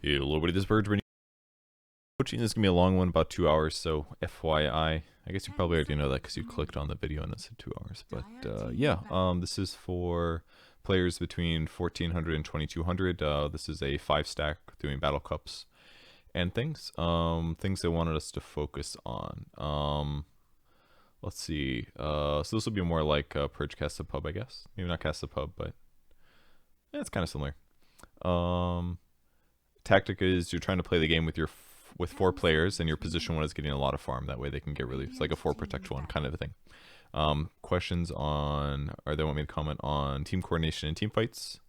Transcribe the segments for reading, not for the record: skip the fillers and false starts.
Hello, everybody. This is Purge. Coaching is going to be a long one, about 2 hours, so FYI. I guess you probably already know that because you clicked on the video and it said 2 hours. But yeah, this is for players between 1400 and 2200. This is a 5-stack doing battle cups and things. Things they wanted us to focus on. Let's see. So this will be more like Purge Cast the Pub, I guess. Maybe not Cast the Pub, but yeah, it's kind of similar. Tactic is you're trying to play the game with 4 players, and your position 1 is getting a lot of farm. That way they can get relief. It's like a 4 protect 1 kind of a thing. Questions on, or they want me to comment on team coordination and team fights,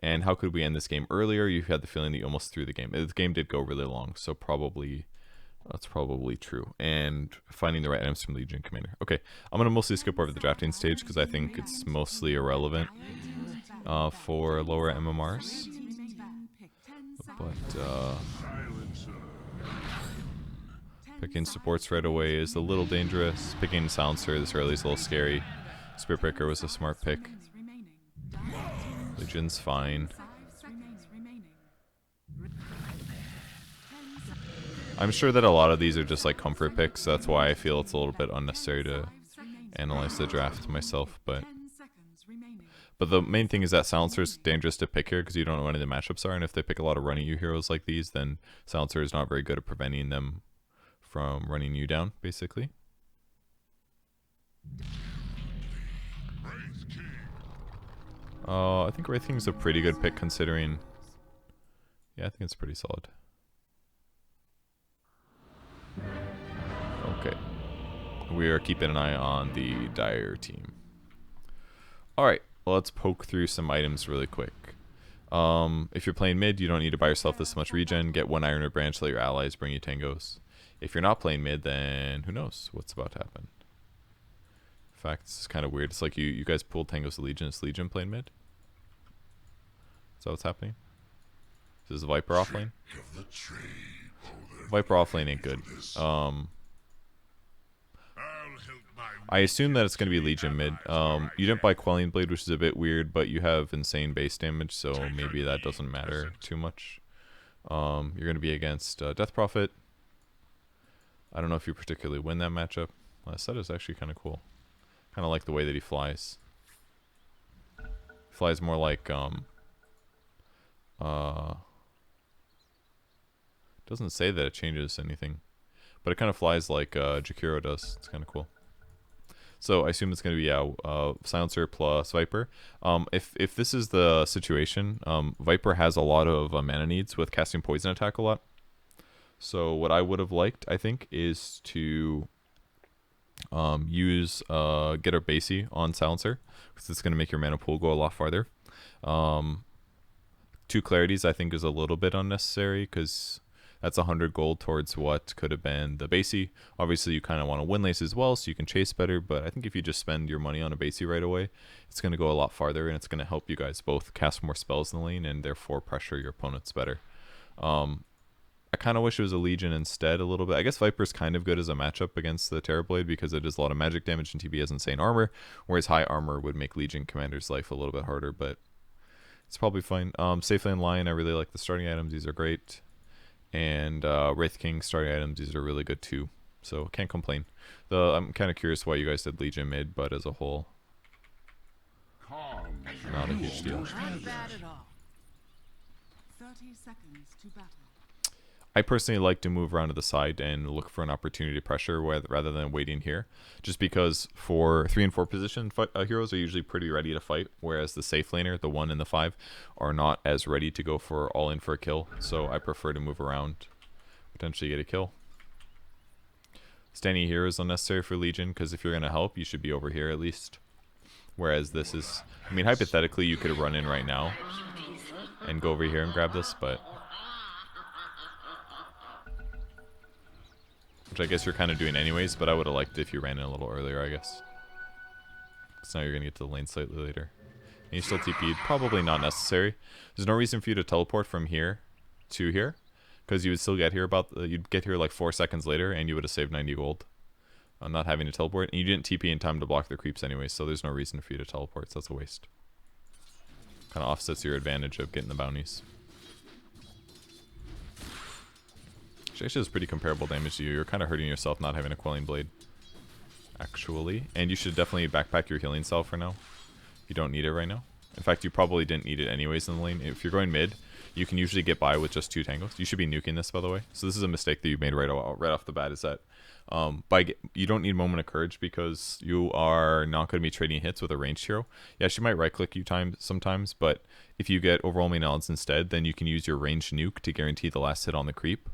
and how could we end this game earlier? You had the feeling that you almost threw the game. The game did go really long, so probably that's probably true. And finding the right items from Legion Commander. Okay, I'm gonna mostly skip over the drafting stage because I think it's mostly irrelevant for lower MMRs. But picking supports right away is a little dangerous. Picking Silencer this early is a little scary. Spirit Breaker was a smart pick. Legion's fine. I'm sure that a lot of these are just like comfort picks. That's why I feel it's a little bit unnecessary to analyze the draft myself. But the main thing is that Silencer is dangerous to pick here because you don't know what any of the matchups are. And if they pick a lot of running you heroes like these, then Silencer is not very good at preventing them from running you down, basically. I think Wraith King's a pretty good pick considering... Yeah, I think it's pretty solid. Okay. We are keeping an eye on the Dire team. Alright, well, let's poke through some items really quick. If you're playing mid, you don't need to buy yourself this much regen. Get 1 Iron or Branch, let your allies bring you tangos. If you're not playing mid, then who knows what's about to happen. In fact, this is kind of weird. It's like you guys pulled tangos to Legion. Is Legion playing mid? Is that what's happening? Is this Viper offlane? Viper offlane ain't good. I assume that it's going to be Legion mid. You didn't buy Quelling Blade, which is a bit weird, but you have insane base damage, so maybe that doesn't matter too much. You're going to be against Death Prophet. I don't know if you particularly win that matchup. That set is actually kind of cool. Kind of like the way that he flies. Flies more like, doesn't say that it changes anything, but it kind of flies like Jakiro does. It's kind of cool. So I assume it's going to be Silencer plus Viper. If this is the situation, Viper has a lot of mana needs with casting Poison Attack a lot. So what I would have liked, I think, is to use get a Basie on Silencer, because it's going to make your mana pool go a lot farther. 2 Clarities I think is a little bit unnecessary, because that's 100 gold towards what could have been the Basie. Obviously, you kind of want to win lace as well, so you can chase better, but I think if you just spend your money on a Basie right away, it's going to go a lot farther, and it's going to help you guys both cast more spells in the lane, and therefore pressure your opponents better. I kind of wish it was a Legion instead a little bit. I guess Viper's kind of good as a matchup against the Terrorblade because it does a lot of magic damage and TB has insane armor, whereas high armor would make Legion Commander's life a little bit harder, but it's probably fine. Safely in Lion, I really like the starting items. These are great. And Wraith King starting items, these are really good too. So can't complain. I'm kind of curious why you guys did Legion mid, but as a whole, not a huge deal. Not bad at all. 30 seconds to battle. I personally like to move around to the side and look for an opportunity to pressure rather than waiting here. Just because for 3 and 4 position heroes are usually pretty ready to fight, whereas the safe laner, the 1 and the 5, are not as ready to go for all in for a kill. So I prefer to move around, potentially get a kill. Standing here is unnecessary for Legion, because if you're going to help, you should be over here at least. Whereas this is, I mean, hypothetically, you could run in right now and go over here and grab this, but... which I guess you're kind of doing anyways, but I would have liked it if you ran in a little earlier, I guess. Because now you're going to get to the lane slightly later. And you still TP'd. Probably not necessary. There's no reason for you to teleport from here to here, because you would still get here you'd get here like 4 seconds later, and you would have saved 90 gold. Not having to teleport. And you didn't TP in time to block the creeps anyway, so there's no reason for you to teleport, so that's a waste. Kind of offsets your advantage of getting the bounties. Which actually is pretty comparable damage to you. You're kind of hurting yourself not having a Quelling Blade. Actually. And you should definitely backpack your healing cell for now. You don't need it right now. In fact, you probably didn't need it anyways in the lane. If you're going mid, you can usually get by with just 2 tangos. You should be nuking this, by the way. So this is a mistake that you made right off the bat, is that you don't need Moment of Courage because you are not going to be trading hits with a ranged hero. Yeah, she might right-click you sometimes, but if you get overwhelming odds instead, then you can use your ranged nuke to guarantee the last hit on the creep.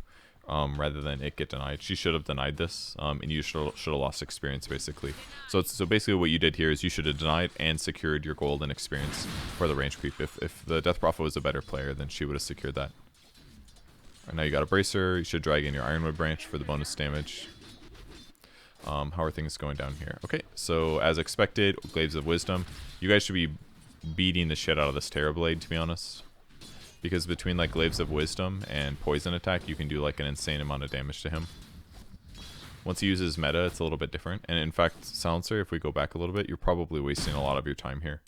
Rather than it get denied. She should have denied this, and you should have lost experience, basically. So basically what you did here is you should have denied and secured your gold and experience for the range creep. If the Death Prophet was a better player, then she would have secured that. Right now you got a Bracer. You should drag in your Ironwood branch for the bonus damage. How are things going down here? Okay, so as expected, Glaives of Wisdom. You guys should be beating the shit out of this Terrorblade, to be honest. Because between like Glaives of Wisdom and Poison Attack, you can do like an insane amount of damage to him. Once he uses meta, it's a little bit different. And in fact, Silencer, if we go back a little bit, you're probably wasting a lot of your time here.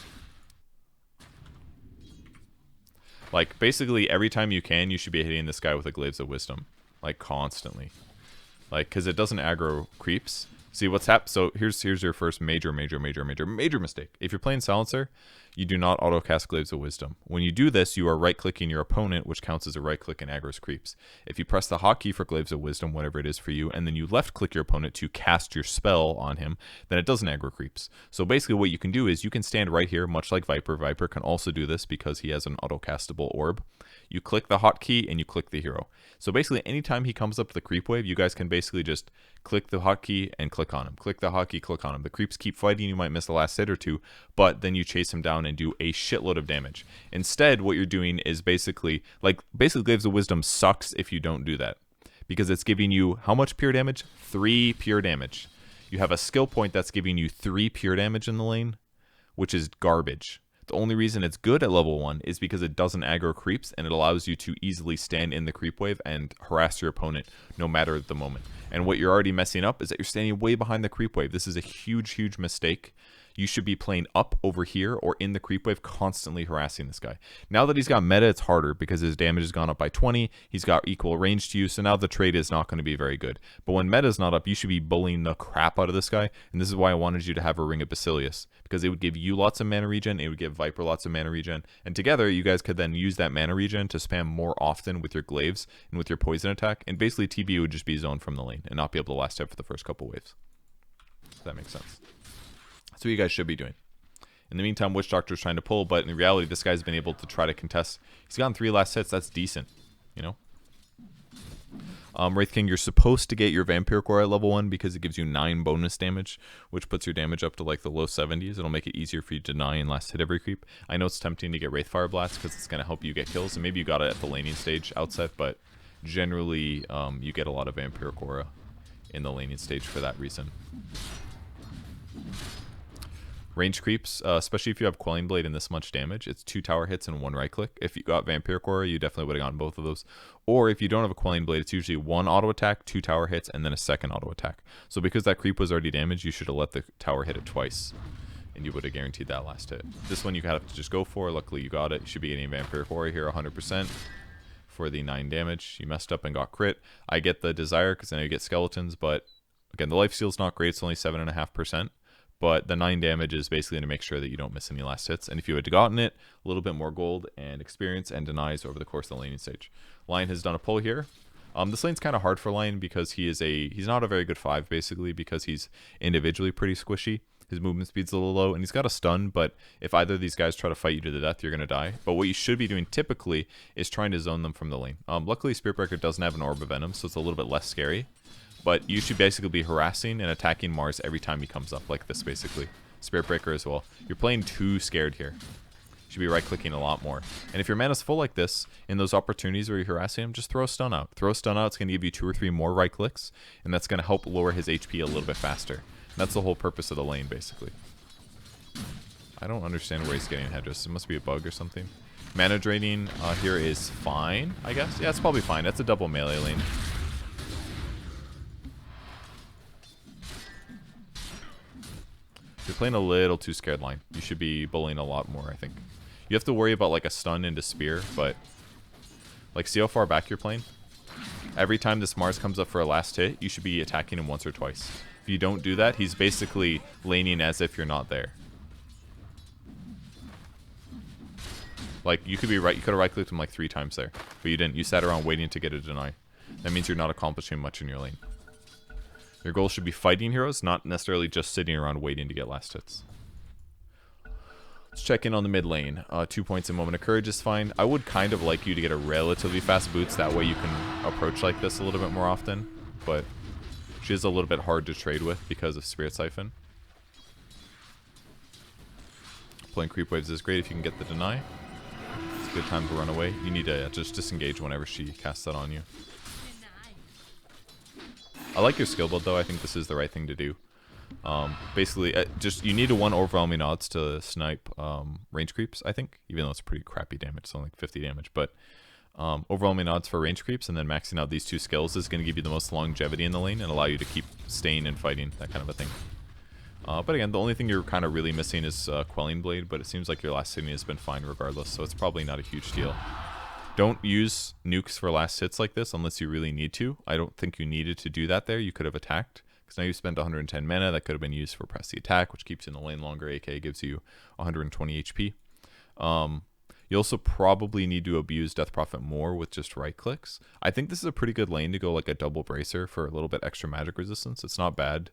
Like, basically, every time you can, you should be hitting this guy with a Glaives of Wisdom. Like, constantly. Like, because it doesn't aggro creeps. See what's happened. So here's your first major mistake. If you're playing Silencer, you do not auto-cast Glaives of Wisdom. When you do this, you are right-clicking your opponent, which counts as a right-click and aggro's creeps. If you press the hotkey for Glaives of Wisdom, whatever it is for you, and then you left-click your opponent to cast your spell on him, then it doesn't aggro creeps. So basically what you can do is you can stand right here, much like Viper. Viper can also do this because he has an auto-castable orb. You click the hotkey and you click the hero. So basically anytime he comes up with the creep wave, you guys can basically just click the hotkey and click on him. Click the hotkey, click on him. The creeps keep fighting. You might miss the last hit or two, but then you chase him down and do a shitload of damage. Instead, what you're doing is basically Glaives of Wisdom sucks if you don't do that. Because it's giving you how much pure damage? 3 pure damage. You have a skill point that's giving you 3 pure damage in the lane, which is garbage. The only reason it's good at level 1 is because it doesn't aggro creeps and it allows you to easily stand in the creep wave and harass your opponent no matter the moment. And what you're already messing up is that you're standing way behind the creep wave. This is a huge mistake. You should be playing up over here or in the creep wave, constantly harassing this guy. Now that he's got meta, it's harder because his damage has gone up by 20. He's got equal range to you, so now the trade is not going to be very good. But when meta's not up, you should be bullying the crap out of this guy. And this is why I wanted you to have a Ring of Basilius, because it would give you lots of mana regen, it would give Viper lots of mana regen, and together you guys could then use that mana regen to spam more often with your Glaives and with your Poison Attack, and basically TB would just be zoned from the lane and not be able to last hit for the first couple waves. If that makes sense. That's what you guys should be doing. In the meantime, Witch Doctor's trying to pull, but in reality, this guy's been able to try to contest. He's gotten 3 last hits. That's decent, you know? Wraith King, you're supposed to get your Vampire Core at level 1 because it gives you 9 bonus damage, which puts your damage up to like the low 70s. It'll make it easier for you to deny and last hit every creep. I know it's tempting to get Wraith Fire Blast because it's going to help you get kills, and maybe you got it at the laning stage outset, but generally you get a lot of Vampire Core in the laning stage for that reason. Range creeps, especially if you have Quelling Blade and this much damage, it's 2 tower hits and 1 right click. If you got Vampire Core, you definitely would have gotten both of those. Or if you don't have a Quelling Blade, it's usually 1 auto attack, 2 tower hits, and then a second auto attack. So because that creep was already damaged, you should have let the tower hit it twice, and you would have guaranteed that last hit. This one you have to just go for. Luckily you got it. You should be getting Vampire Core here 100% for the 9 damage. You messed up and got crit. I get the Desire because I know you get skeletons, but again, the lifesteal's not great. It's only 7.5%. But the 9 damage is basically to make sure that you don't miss any last hits. And if you had gotten it, a little bit more gold and experience and denies over the course of the laning stage. Lion has done a pull here. This lane's kind of hard for Lion because he's not a very good 5 basically because he's individually pretty squishy. His movement speed's a little low and he's got a stun, but if either of these guys try to fight you to the death, you're going to die. But what you should be doing typically is trying to zone them from the lane. Luckily, Spiritbreaker doesn't have an Orb of Venom, so it's a little bit less scary. But you should basically be harassing and attacking Mars every time he comes up like this, basically. Spiritbreaker as well. You're playing too scared here. You should be right-clicking a lot more. And if your mana's full like this, in those opportunities where you're harassing him, just throw a stun out. Throw a stun out, it's going to give you 2 or 3 more right-clicks, and that's going to help lower his HP a little bit faster. And that's the whole purpose of the lane, basically. I don't understand where he's getting headdress. It must be a bug or something. Mana draining here is fine, I guess. Yeah, it's probably fine. That's a double melee lane. You're playing a little too scared line. You should be bullying a lot more, I think. You have to worry about like a stun into spear, but like see how far back you're playing? Every time this Mars comes up for a last hit, you should be attacking him once or twice. If you don't do that, he's basically laning as if you're not there. Like, you could be right. You could have right-clicked him like 3 times there, but you didn't. You sat around waiting to get a deny. That means you're not accomplishing much in your lane. Your goal should be fighting heroes, not necessarily just sitting around waiting to get last hits. Let's check in on the mid lane. 2 points in Moment of Courage is fine. I would kind of like you to get a relatively fast boots. That way you can approach like this a little bit more often. But she is a little bit hard to trade with because of Spirit Siphon. Playing creep waves is great if you can get the deny. It's a good time to run away. You need to just disengage whenever she casts that on you. I like your skill build though. I think this is the right thing to do. Basically, just you need a 1 overwhelming odds to snipe range creeps, I think. Even though it's pretty crappy damage. It's only like 50 damage. But overwhelming odds for range creeps and then maxing out these 2 skills is going to give you the most longevity in the lane and allow you to keep staying and fighting. That kind of a thing. But again, the only thing you're kind of really missing is Quelling Blade. But it seems like your last hitting has been fine regardless. So it's probably not a huge deal. Don't use nukes for last hits like this unless you really need to. I don't think you needed to do that there. You could have attacked. Because now you spent 110 mana. That could have been used for press the attack, which keeps you in the lane longer. AK gives you 120 HP. You also probably need to abuse Death Prophet more with just right clicks. I think this is a pretty good lane to go like a double bracer for a little bit extra magic resistance. It's not bad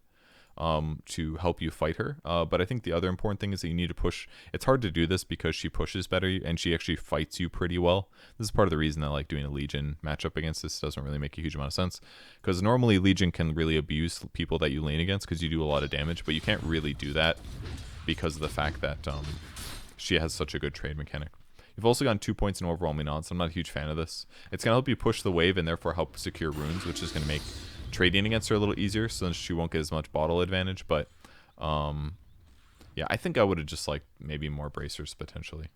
to help you fight her. But I think the other important thing is that you need to push. It's hard to do this because she pushes better and she actually fights you pretty well. This is part of the reason that like doing a Legion matchup against this doesn't really make a huge amount of sense. Because normally Legion can really abuse people that you lane against because you do a lot of damage, but you can't really do that because of the fact that she has such a good trade mechanic. You've also gotten 2 points in overwhelming odds. I'm not a huge fan of this. It's going to help you push the wave and therefore help secure runes, which is going to make trading against her a little easier, so she won't get as much bottle advantage. But yeah, I think I would have just like maybe more bracers potentially.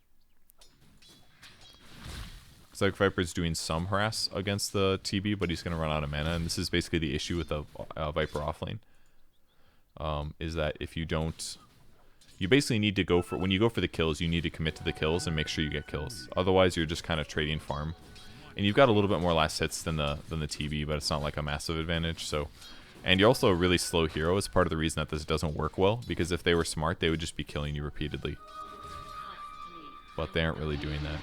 Looks like Viper's doing some harass against the TB, but he's going to run out of mana, and this is basically the issue with the Viper offlane. Is that if you don't, you basically need to go for, when you go for the kills, you need to commit to the kills and make sure you get kills. Otherwise, you're just kind of trading farm. And you've got a little bit more last hits than the TB, but it's not like a massive advantage. So, and you're also a really slow hero. It's part of the reason that this doesn't work well, because if they were smart, they would just be killing you repeatedly. But they aren't really doing that.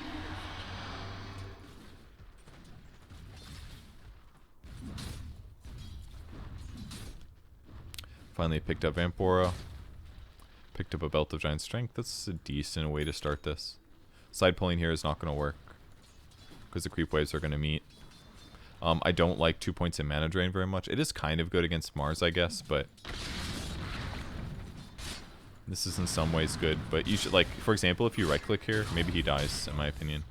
Finally picked up Vampora. Picked up a Belt of Giant Strength. That's a decent way to start this. Side pulling here is not going to work because the creep waves are going to meet. I don't like 2 points in mana drain very much. It is kind of good against Mars, I guess, but this is in some ways good. But you should, like, for example, if you right click here, maybe he dies, in my opinion.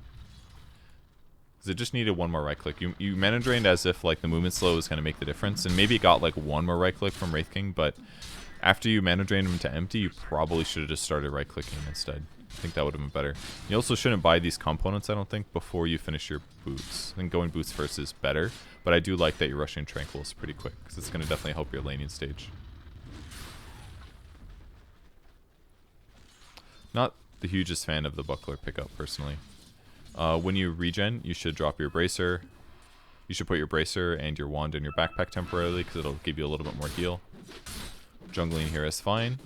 Because it just needed 1 more right click. You mana drained as if like the movement slow was going to make the difference, and maybe it got like 1 more right click from Wraith King, but after you mana drained him to empty, you probably should have just started right clicking instead. I think that would have been better. You also shouldn't buy these components, I don't think, before you finish your boots. I think going boots first is better, but I do like that you're rushing Tranquils pretty quick, because it's going to definitely help your laning stage. Not the hugest fan of the Buckler pickup, personally. When you regen, you should drop your Bracer. You should put your Bracer and your Wand in your backpack temporarily, because it'll give you a little bit more heal. Jungling here is fine.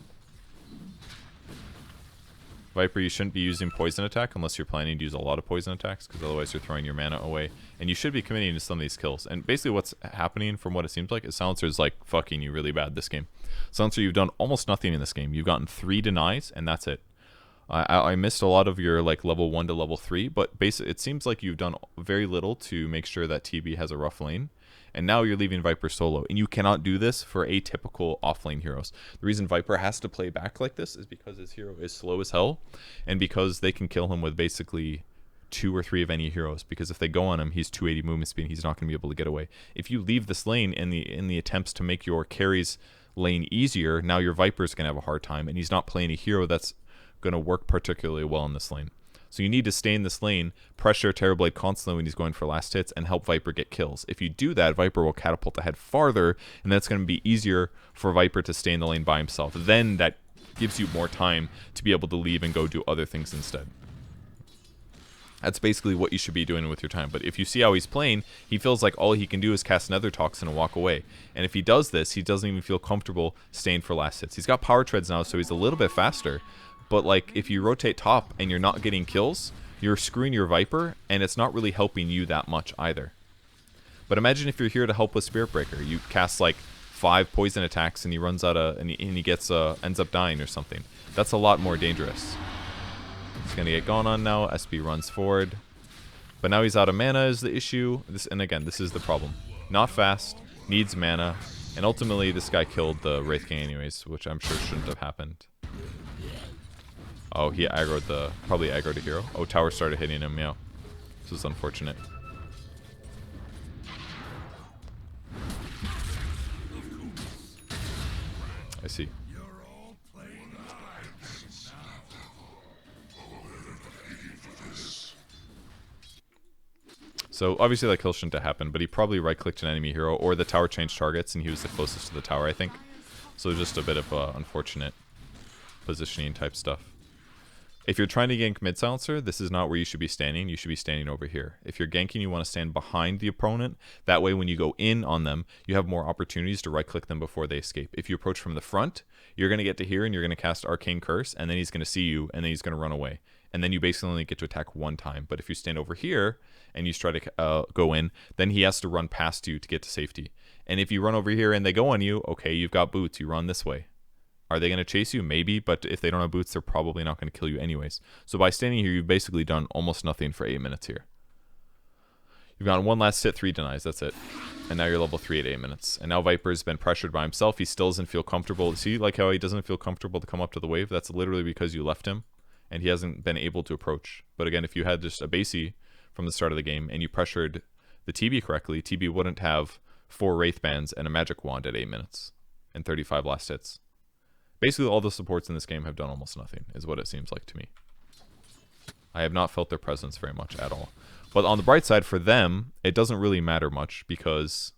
Viper, you shouldn't be using poison attack unless you're planning to use a lot of poison attacks, because otherwise you're throwing your mana away. And you should be committing to some of these kills. And basically what's happening, from what it seems like, is Silencer is like fucking you really bad this game. Silencer, you've done almost nothing in this game. You've gotten 3 denies, and that's it. I missed a lot of your like level 1 to level 3, but basically it seems like you've done very little to make sure that TB has a rough lane. And now you're leaving Viper solo, and you cannot do this for atypical offlane heroes. The reason Viper has to play back like this is because his hero is slow as hell, and because they can kill him with basically 2 or 3 of any heroes. Because if they go on him, he's 280 movement speed, and he's not going to be able to get away. If you leave this lane in the attempts to make your carries lane easier, now your Viper's going to have a hard time, and he's not playing a hero that's going to work particularly well in this lane. So you need to stay in this lane, pressure Terrorblade constantly when he's going for last hits, and help Viper get kills. If you do that, Viper will catapult ahead farther, and that's going to be easier for Viper to stay in the lane by himself. Then that gives you more time to be able to leave and go do other things instead. That's basically what you should be doing with your time. But if you see how he's playing, he feels like all he can do is cast Nether Toxin and walk away. And if he does this, he doesn't even feel comfortable staying for last hits. He's got Power Treads now, so he's a little bit faster. But like, if you rotate top and you're not getting kills, you're screwing your Viper, and it's not really helping you that much either. But imagine if you're here to help with Spirit Breaker. You cast like 5 poison attacks, and he runs out of, and he gets ends up dying or something. That's a lot more dangerous. He's gonna get gone on now. SB runs forward, but now he's out of mana is the issue. And again, this is the problem. Not fast, needs mana, and ultimately this guy killed the Wraith King anyways, which I'm sure shouldn't have happened. Oh, he aggroed probably aggroed a hero. Oh, tower started hitting him. Yeah, this is unfortunate. I see. So obviously that kill shouldn't have happened, but he probably right-clicked an enemy hero, or the tower changed targets, and he was the closest to the tower, I think. So just a bit of unfortunate positioning type stuff. If you're trying to gank mid silencer, this is not where you should be standing. You should be standing over here. If you're ganking, you want to stand behind the opponent. That way when you go in on them, you have more opportunities to right-click them before they escape. If you approach from the front, you're going to get to here, and you're going to cast Arcane Curse, and then he's going to see you, and then he's going to run away. And then you basically only get to attack one time. But if you stand over here and you try to go in, then he has to run past you to get to safety. And if you run over here and they go on you, okay, you've got boots, you run this way. Are they going to chase you? Maybe, but if they don't have boots, they're probably not going to kill you anyways. So by standing here, you've basically done almost nothing for 8 minutes here. You've gotten one last hit, 3 denies, that's it. And now you're level 3 at 8 minutes. And now Viper's been pressured by himself. He still doesn't feel comfortable. See, like how he doesn't feel comfortable to come up to the wave? That's literally because you left him, and he hasn't been able to approach. But again, if you had just a Basie from the start of the game, and you pressured the TB correctly, TB wouldn't have 4 Wraith Bands and a Magic Wand at 8 minutes and 35 last hits. Basically, all the supports in this game have done almost nothing, is what it seems like to me. I have not felt their presence very much at all. But on the bright side, for them, it doesn't really matter much because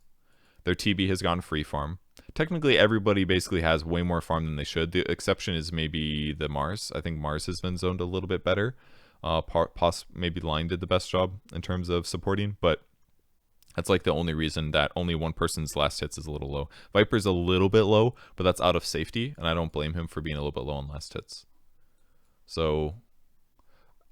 their TB has gone free farm. Technically, everybody basically has way more farm than they should. The exception is maybe the Mars. I think Mars has been zoned a little bit better. Maybe Line did the best job in terms of supporting, but that's like the only reason that only one person's last hits is a little low. Viper's a little bit low, but that's out of safety, and I don't blame him for being a little bit low on last hits. So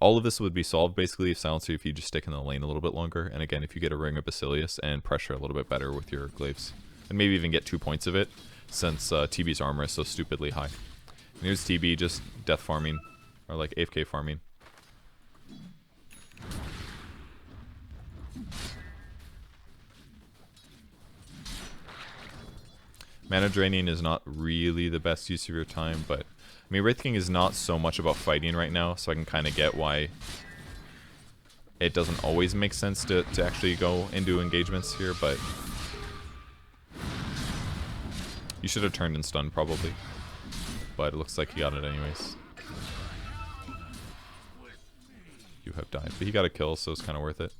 all of this would be solved basically if Silencer, if you just stick in the lane a little bit longer, and again, if you get a Ring of Basilius and pressure a little bit better with your glaives. And maybe even get 2 points of it, since TB's armor is so stupidly high. And here's TB just death farming, or like AFK farming. Mana draining is not really the best use of your time, but I mean, Wraith King is not so much about fighting right now, so I can kind of get why it doesn't always make sense to actually go into engagements here, but you should have turned and stunned probably, but it looks like he got it anyways. You have died, but he got a kill, so it's kind of worth it.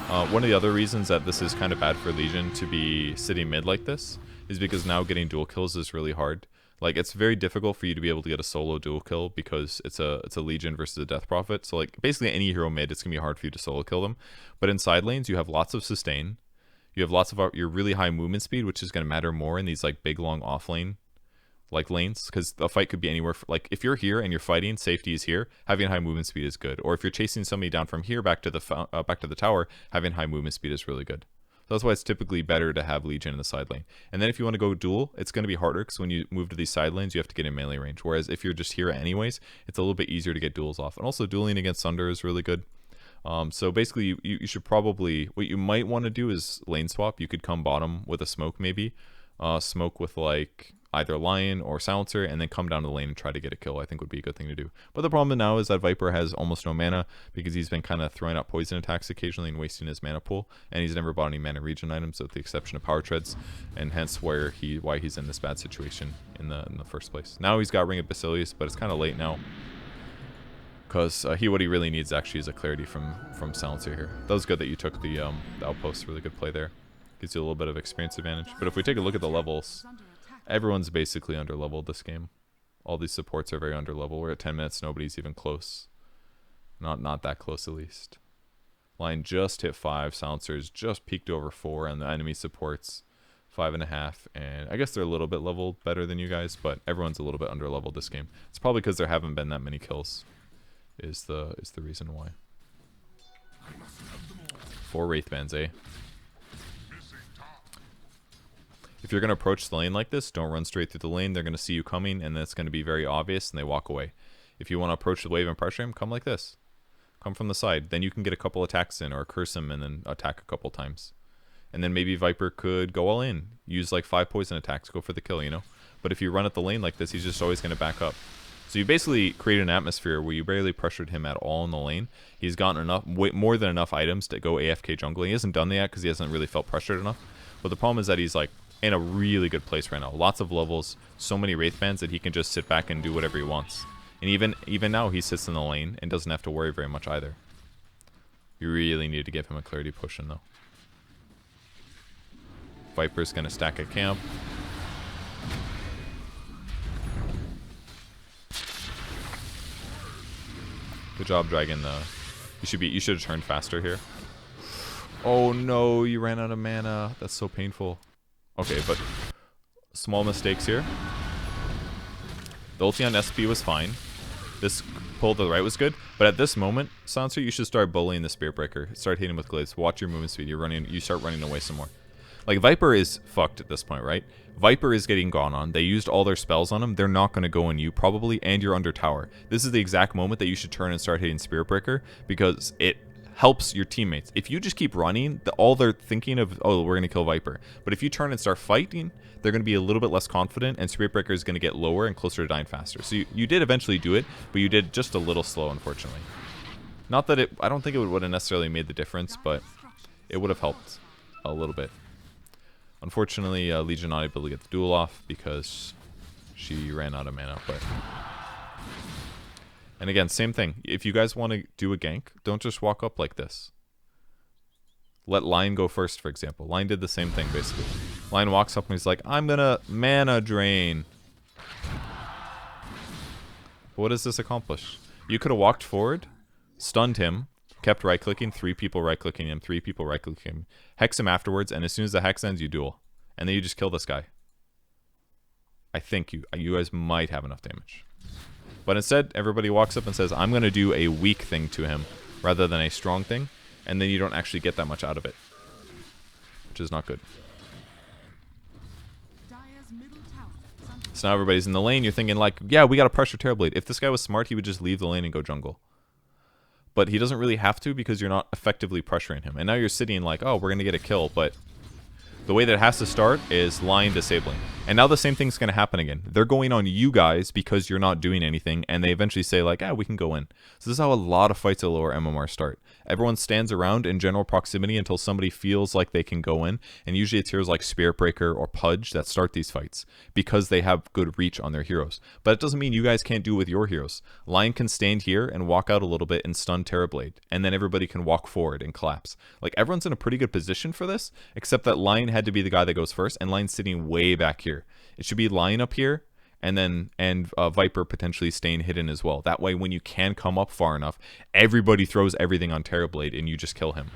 One of the other reasons that this is kind of bad for Legion to be sitting mid like this is because now getting dual kills is really hard. Like, it's very difficult for you to be able to get a solo dual kill because it's a Legion versus a Death Prophet. So like basically any hero mid, it's gonna be hard for you to solo kill them. But in side lanes, you have lots of sustain. You have lots of your really high movement speed, which is gonna matter more in these like big long off lane like lanes, because the fight could be anywhere. Like if you're here and you're fighting, safety is here. Having high movement speed is good. Or if you're chasing somebody down from here back to the tower, having high movement speed is really good. So that's why it's typically better to have Legion in the side lane. And then if you want to go dual, it's going to be harder because when you move to these side lanes, you have to get in melee range. Whereas if you're just here anyways, it's a little bit easier to get duels off. And also dueling against Sunder is really good. So basically, you should probably, what you might want to do is lane swap. You could come bottom with a smoke maybe. Smoke with like either Lion or Silencer, and then come down to the lane and try to get a kill, I think would be a good thing to do. But the problem now is that Viper has almost no mana because he's been kind of throwing out poison attacks occasionally and wasting his mana pool, and he's never bought any mana regen items with the exception of power treads, and hence why he's in this bad situation in the first place. Now he's got Ring of Basilius, but it's kind of late now because what he really needs actually is a clarity from Silencer here. That was good that you took the outpost. Really good play there. Gives you a little bit of experience advantage. But if we take a look at the levels, everyone's basically under-leveled this game. All these supports are very under-leveled. We're at 10 minutes, nobody's even close. Not that close at least. Line just hit 5. Silencers just peaked over 4, and the enemy supports 5.5. And I guess they're a little bit leveled better than you guys, but everyone's a little bit under leveled this game. It's probably because there haven't been that many kills. Is the reason why. 4 Wraith Bands, eh? If you're going to approach the lane like this, don't run straight through the lane. They're going to see you coming, and that's going to be very obvious, and they walk away. If you want to approach the wave and pressure him, come like this. Come from the side. Then you can get a couple attacks in, or curse him and then attack a couple times. And then maybe Viper could go all in. Use like 5 poison attacks. Go for the kill, you know? But if you run at the lane like this, he's just always going to back up. So you basically create an atmosphere where you barely pressured him at all in the lane. He's gotten enough, more than enough items to go AFK jungle. He hasn't done that yet because he hasn't really felt pressured enough. But the problem is that he's like in a really good place right now. Lots of levels, so many Wraith Bands that he can just sit back and do whatever he wants. And even now he sits in the lane and doesn't have to worry very much either. You really need to give him a clarity push in though. Viper's gonna stack at camp. Good job, Dragon. You should have turned faster here. Oh no, you ran out of mana. That's so painful. Okay, but small mistakes here. The ulti on SP was fine. This pull to the right was good, but at this moment, Sansa, you should start bullying the Spirit Breaker. Start hitting him with glaives. Watch your movement speed. You start running away some more. Like, Viper is fucked at this point, right? Viper is getting gone on. They used all their spells on him. They're not going to go on you, probably, and you're under tower. This is the exact moment that you should turn and start hitting Spirit Breaker, because it helps your teammates. If you just keep running, all they're thinking of, oh, we're going to kill Viper. But if you turn and start fighting, they're going to be a little bit less confident, and Spirit Breaker is going to get lower and closer to dying faster. So you did eventually do it, but you did just a little slow, unfortunately. Not that I don't think it would have necessarily made the difference, but it would have helped a little bit. Unfortunately, Legion not able to get the duel off because she ran out of mana. And again, same thing. If you guys want to do a gank, don't just walk up like this. Let Lion go first, for example. Lion did the same thing, basically. Lion walks up and he's like, I'm gonna mana drain. What does this accomplish? You could have walked forward, stunned him, kept right-clicking, 3 people right-clicking him, 3 people right-clicking him, hex him afterwards, and as soon as the hex ends, you duel. And then you just kill this guy. I think you guys might have enough damage. But instead, everybody walks up and says, I'm going to do a weak thing to him rather than a strong thing, and then you don't actually get that much out of it, which is not good. So now everybody's in the lane. You're thinking like, yeah, we got to pressure Terrorblade. If this guy was smart, he would just leave the lane and go jungle. But he doesn't really have to because you're not effectively pressuring him. And now you're sitting like, oh, we're going to get a kill, but the way that it has to start is Lion disabling. And now the same thing's going to happen again. They're going on you guys because you're not doing anything, and they eventually say like, we can go in. So this is how a lot of fights at lower MMR start. Everyone stands around in general proximity until somebody feels like they can go in, and usually it's heroes like Spirit Breaker or Purge that start these fights because they have good reach on their heroes. But it doesn't mean you guys can't do it with your heroes. Lion can stand here and walk out a little bit and stun Terrorblade, and then everybody can walk forward and collapse. Like, everyone's in a pretty good position for this, except that Lion had to be the guy that goes first, and Lion's sitting way back here. It should be Lion up here, and Viper potentially staying hidden as well. That way, when you can come up far enough, everybody throws everything on Terrorblade, and you just kill him.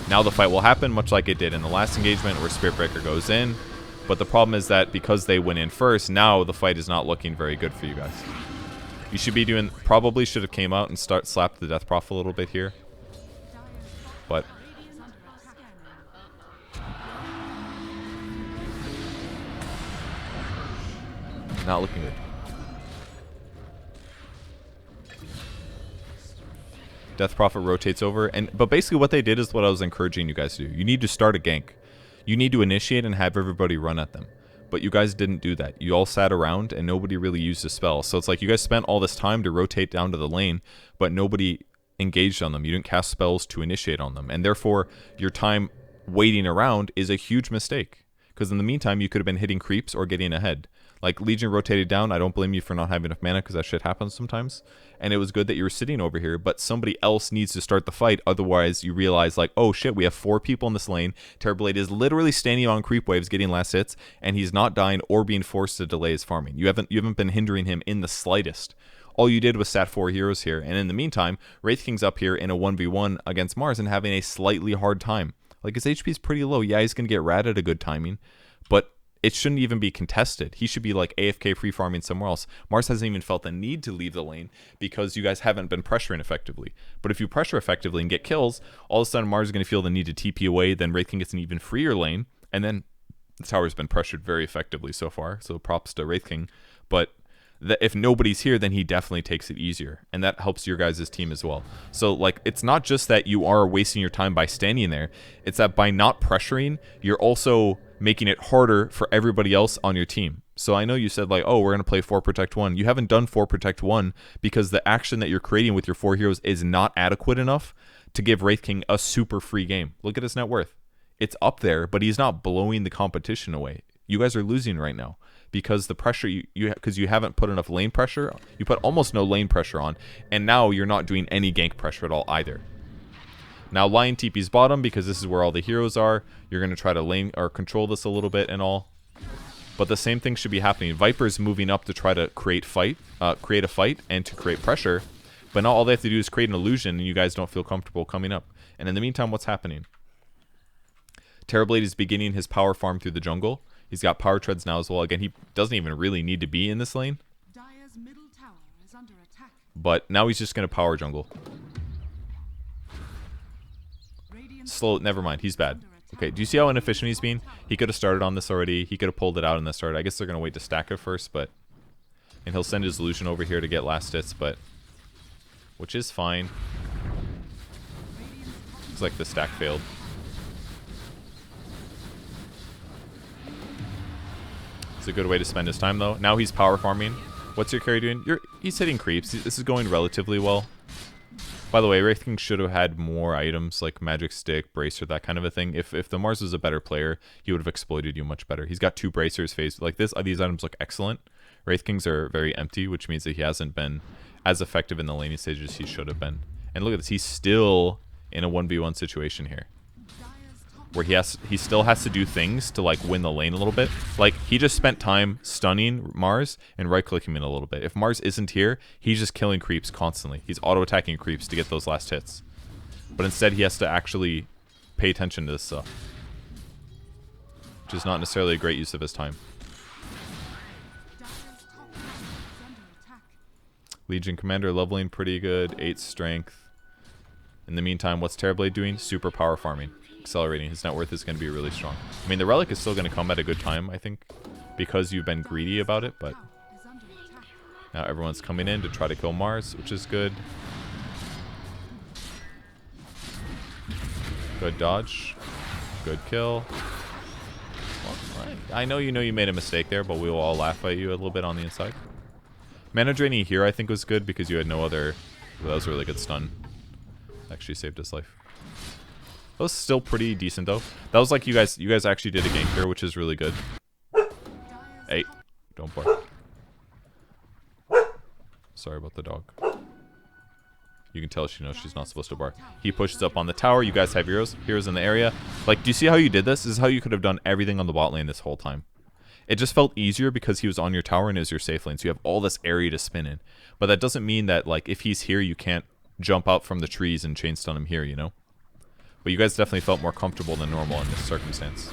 Now the fight will happen, much like it did in the last engagement, where Spirit Breaker goes in. But the problem is that because they went in first, now the fight is not looking very good for you guys. You should be doing, probably should have came out and slapped the Death Prof a little bit here. But not looking good. Death Prophet rotates over, but basically what they did is what I was encouraging you guys to do. You need to start a gank. You need to initiate and have everybody run at them. But you guys didn't do that. You all sat around and nobody really used a spell. So it's like you guys spent all this time to rotate down to the lane, but nobody engaged on them. You didn't cast spells to initiate on them. And therefore, your time waiting around is a huge mistake. Because in the meantime, you could have been hitting creeps or getting ahead. Like, Legion rotated down. I don't blame you for not having enough mana because that shit happens sometimes. And it was good that you were sitting over here, but somebody else needs to start the fight. Otherwise, you realize, like, oh shit, we have 4 people in this lane. Terrorblade is literally standing on creep waves getting last hits, and he's not dying or being forced to delay his farming. You haven't been hindering him in the slightest. all you did was sat 4 heroes here. And in the meantime, Wraith King's up here in a 1v1 against Mars and having a slightly hard time. Like, his HP is pretty low. Yeah, he's going to get rad at a good timing, but it shouldn't even be contested. He should be like AFK free farming somewhere else. Mars hasn't even felt the need to leave the lane because you guys haven't been pressuring effectively. But if you pressure effectively and get kills, all of a sudden Mars is going to feel the need to TP away, then Wraith King gets an even freer lane, and then the tower's been pressured very effectively so far, so props to Wraith King. But if nobody's here, then he definitely takes it easier, and that helps your guys' team as well. So, like, it's not just that you are wasting your time by standing there, it's that by not pressuring, you're also making it harder for everybody else on your team. So I know you said, like, oh, we're going to play 4 Protect 1. You haven't done 4 Protect 1 because the action that you're creating with your 4 heroes is not adequate enough to give Wraith King a super free game. Look at his net worth. It's up there, but he's not blowing the competition away. You guys are losing right now because the pressure because you haven't put enough lane pressure. You put almost no lane pressure on, and now you're not doing any gank pressure at all either. Now Lion TP's bottom because this is where all the heroes are. You're going to try to lane or control this a little bit and all. But the same thing should be happening. Viper's moving up to try to create a fight and to create pressure. But now all they have to do is create an illusion and you guys don't feel comfortable coming up. And in the meantime, what's happening? Terrorblade is beginning his power farm through the jungle. He's got power treads now as well. Again, he doesn't even really need to be in this lane. Dire's middle tower is under attack. But now he's just going to power jungle. Slow, never mind, he's bad. Okay, do you see how inefficient he's being? He could have started on this already. He could have pulled it out and then started. I guess they're going to wait to stack it first, but... And he'll send his Illusion over here to get last hits, but... Which is fine. It's like the stack failed. It's a good way to spend his time, though. Now he's power farming. What's your carry doing? He's hitting creeps. This is going relatively well. By the way, Wraith King should have had more items like Magic Stick, Bracer, that kind of a thing. If the Mars was a better player, he would have exploited you much better. He's got 2 Bracers phased. Like this, these items look excellent. Wraith Kings are very empty, which means that he hasn't been as effective in the laning stages as he should have been. And look at this, he's still in a 1v1 situation here. Where he still has to do things to like win the lane a little bit. Like he just spent time stunning Mars and right clicking him in a little bit. If Mars isn't here, he's just killing creeps constantly. He's auto attacking creeps to get those last hits. But instead he has to actually pay attention to this stuff. Which is not necessarily a great use of his time. Legion Commander leveling pretty good, 8 strength. In the meantime, what's Terrorblade doing? Super power farming. Accelerating. His net worth is going to be really strong. I mean, the relic is still going to come at a good time, I think, because you've been greedy about it, but now everyone's coming in to try to kill Mars, which is good. Good dodge. Good kill. Well, I know you made a mistake there, but we will all laugh at you a little bit on the inside. Mana draining here I think was good because you had no other... That was a really good stun. Actually saved his life. That was still pretty decent though. That was like you guys actually did a gank here, which is really good. Hey, don't bark. Sorry about the dog. You can tell she knows she's not supposed to bark. He pushes up on the tower. You guys have heroes in the area. Like, do you see how you did this? This is how you could have done everything on the bot lane this whole time. It just felt easier because he was on your tower and is your safe lane. So you have all this area to spin in. But that doesn't mean that, like, if he's here, you can't jump out from the trees and chain stun him here, you know? But you guys definitely felt more comfortable than normal in this circumstance.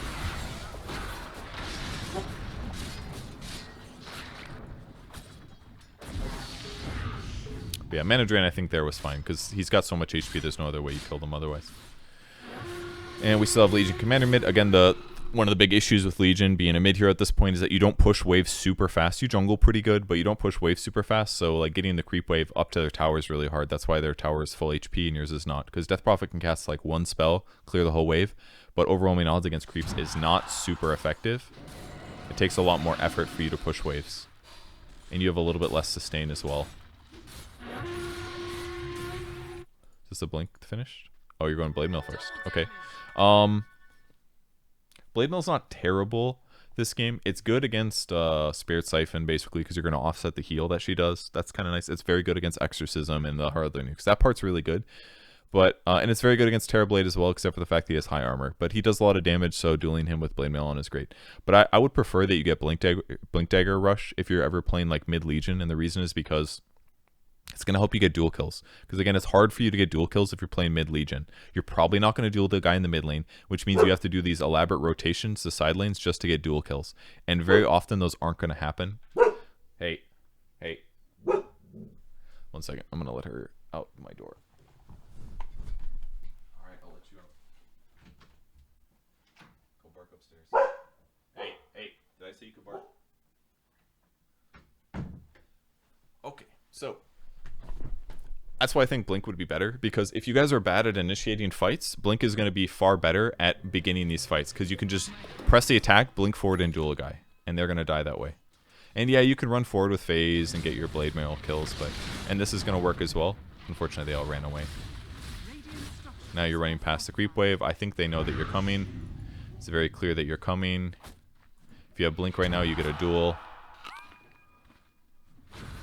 But yeah, Mana Drain I think there was fine, because he's got so much HP, there's no other way you killed him otherwise. And we still have Legion Commander mid. Again, one of the big issues with Legion being a mid hero at this point is that you don't push waves super fast. You jungle pretty good, but you don't push waves super fast. So like getting the creep wave up to their tower is really hard. That's why their tower is full HP and yours is not. Because Death Prophet can cast like 1 spell, clear the whole wave. But overwhelming odds against creeps is not super effective. It takes a lot more effort for you to push waves. And you have a little bit less sustain as well. Is this a blink finished? Oh, you're going Blade Mill first. Okay. Blade Mill's not terrible this game. It's good against Spirit Siphon, basically, because you're going to offset the heal that she does. That's kind of nice. It's very good against Exorcism and the Harder Nukes. That part's really good. But and it's very good against Terrorblade as well, except for the fact that he has high armor. But he does a lot of damage, so dueling him with Blade Mail on is great. But I would prefer that you get Blink Dagger Rush if you're ever playing like mid Legion, and the reason is because It's going to help you get dual kills. Because again, it's hard for you to get dual kills if you're playing mid Legion. You're probably not going to duel the guy in the mid lane, which means you have to do these elaborate rotations to side lanes just to get dual kills. And very often those aren't going to happen. Hey. Hey. 1 second. I'm going to let her out my door. Alright, I'll let you out. Go bark upstairs. Hey. Hey. Did I say you could bark? Okay. So that's why I think Blink would be better, because if you guys are bad at initiating fights, Blink is going to be far better at beginning these fights, because you can just press the attack, blink forward, and duel a guy, and they're going to die that way. And yeah, you can run forward with phase and get your blade mail kills, and this is going to work as well. Unfortunately, they all ran away. Now you're running past the creep wave. I think they know that you're coming. It's very clear that you're coming. If you have Blink right now, you get a duel.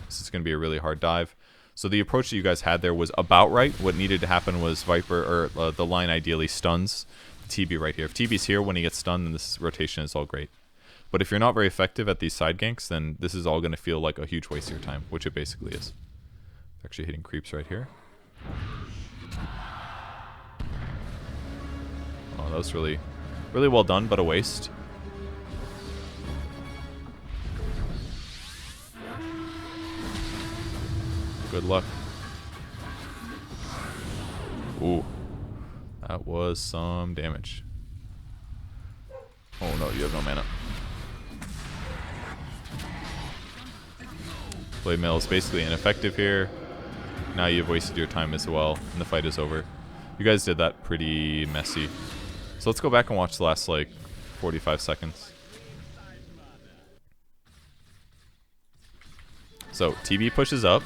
This is going to be a really hard dive. So the approach that you guys had there was about right. What needed to happen was Viper, or the line ideally stuns TB right here. If TB's here, when he gets stunned, then this rotation is all great. But if you're not very effective at these side ganks, then this is all going to feel like a huge waste of your time, which it basically is. Actually hitting creeps right here. Oh, that was really, really well done, but a waste. Good luck. Ooh. That was some damage. Oh no, you have no mana. Blade Mail is basically ineffective here. Now you've wasted your time as well, and the fight is over. You guys did that pretty messy. So let's go back and watch the last, like, 45 seconds. So, TB pushes up.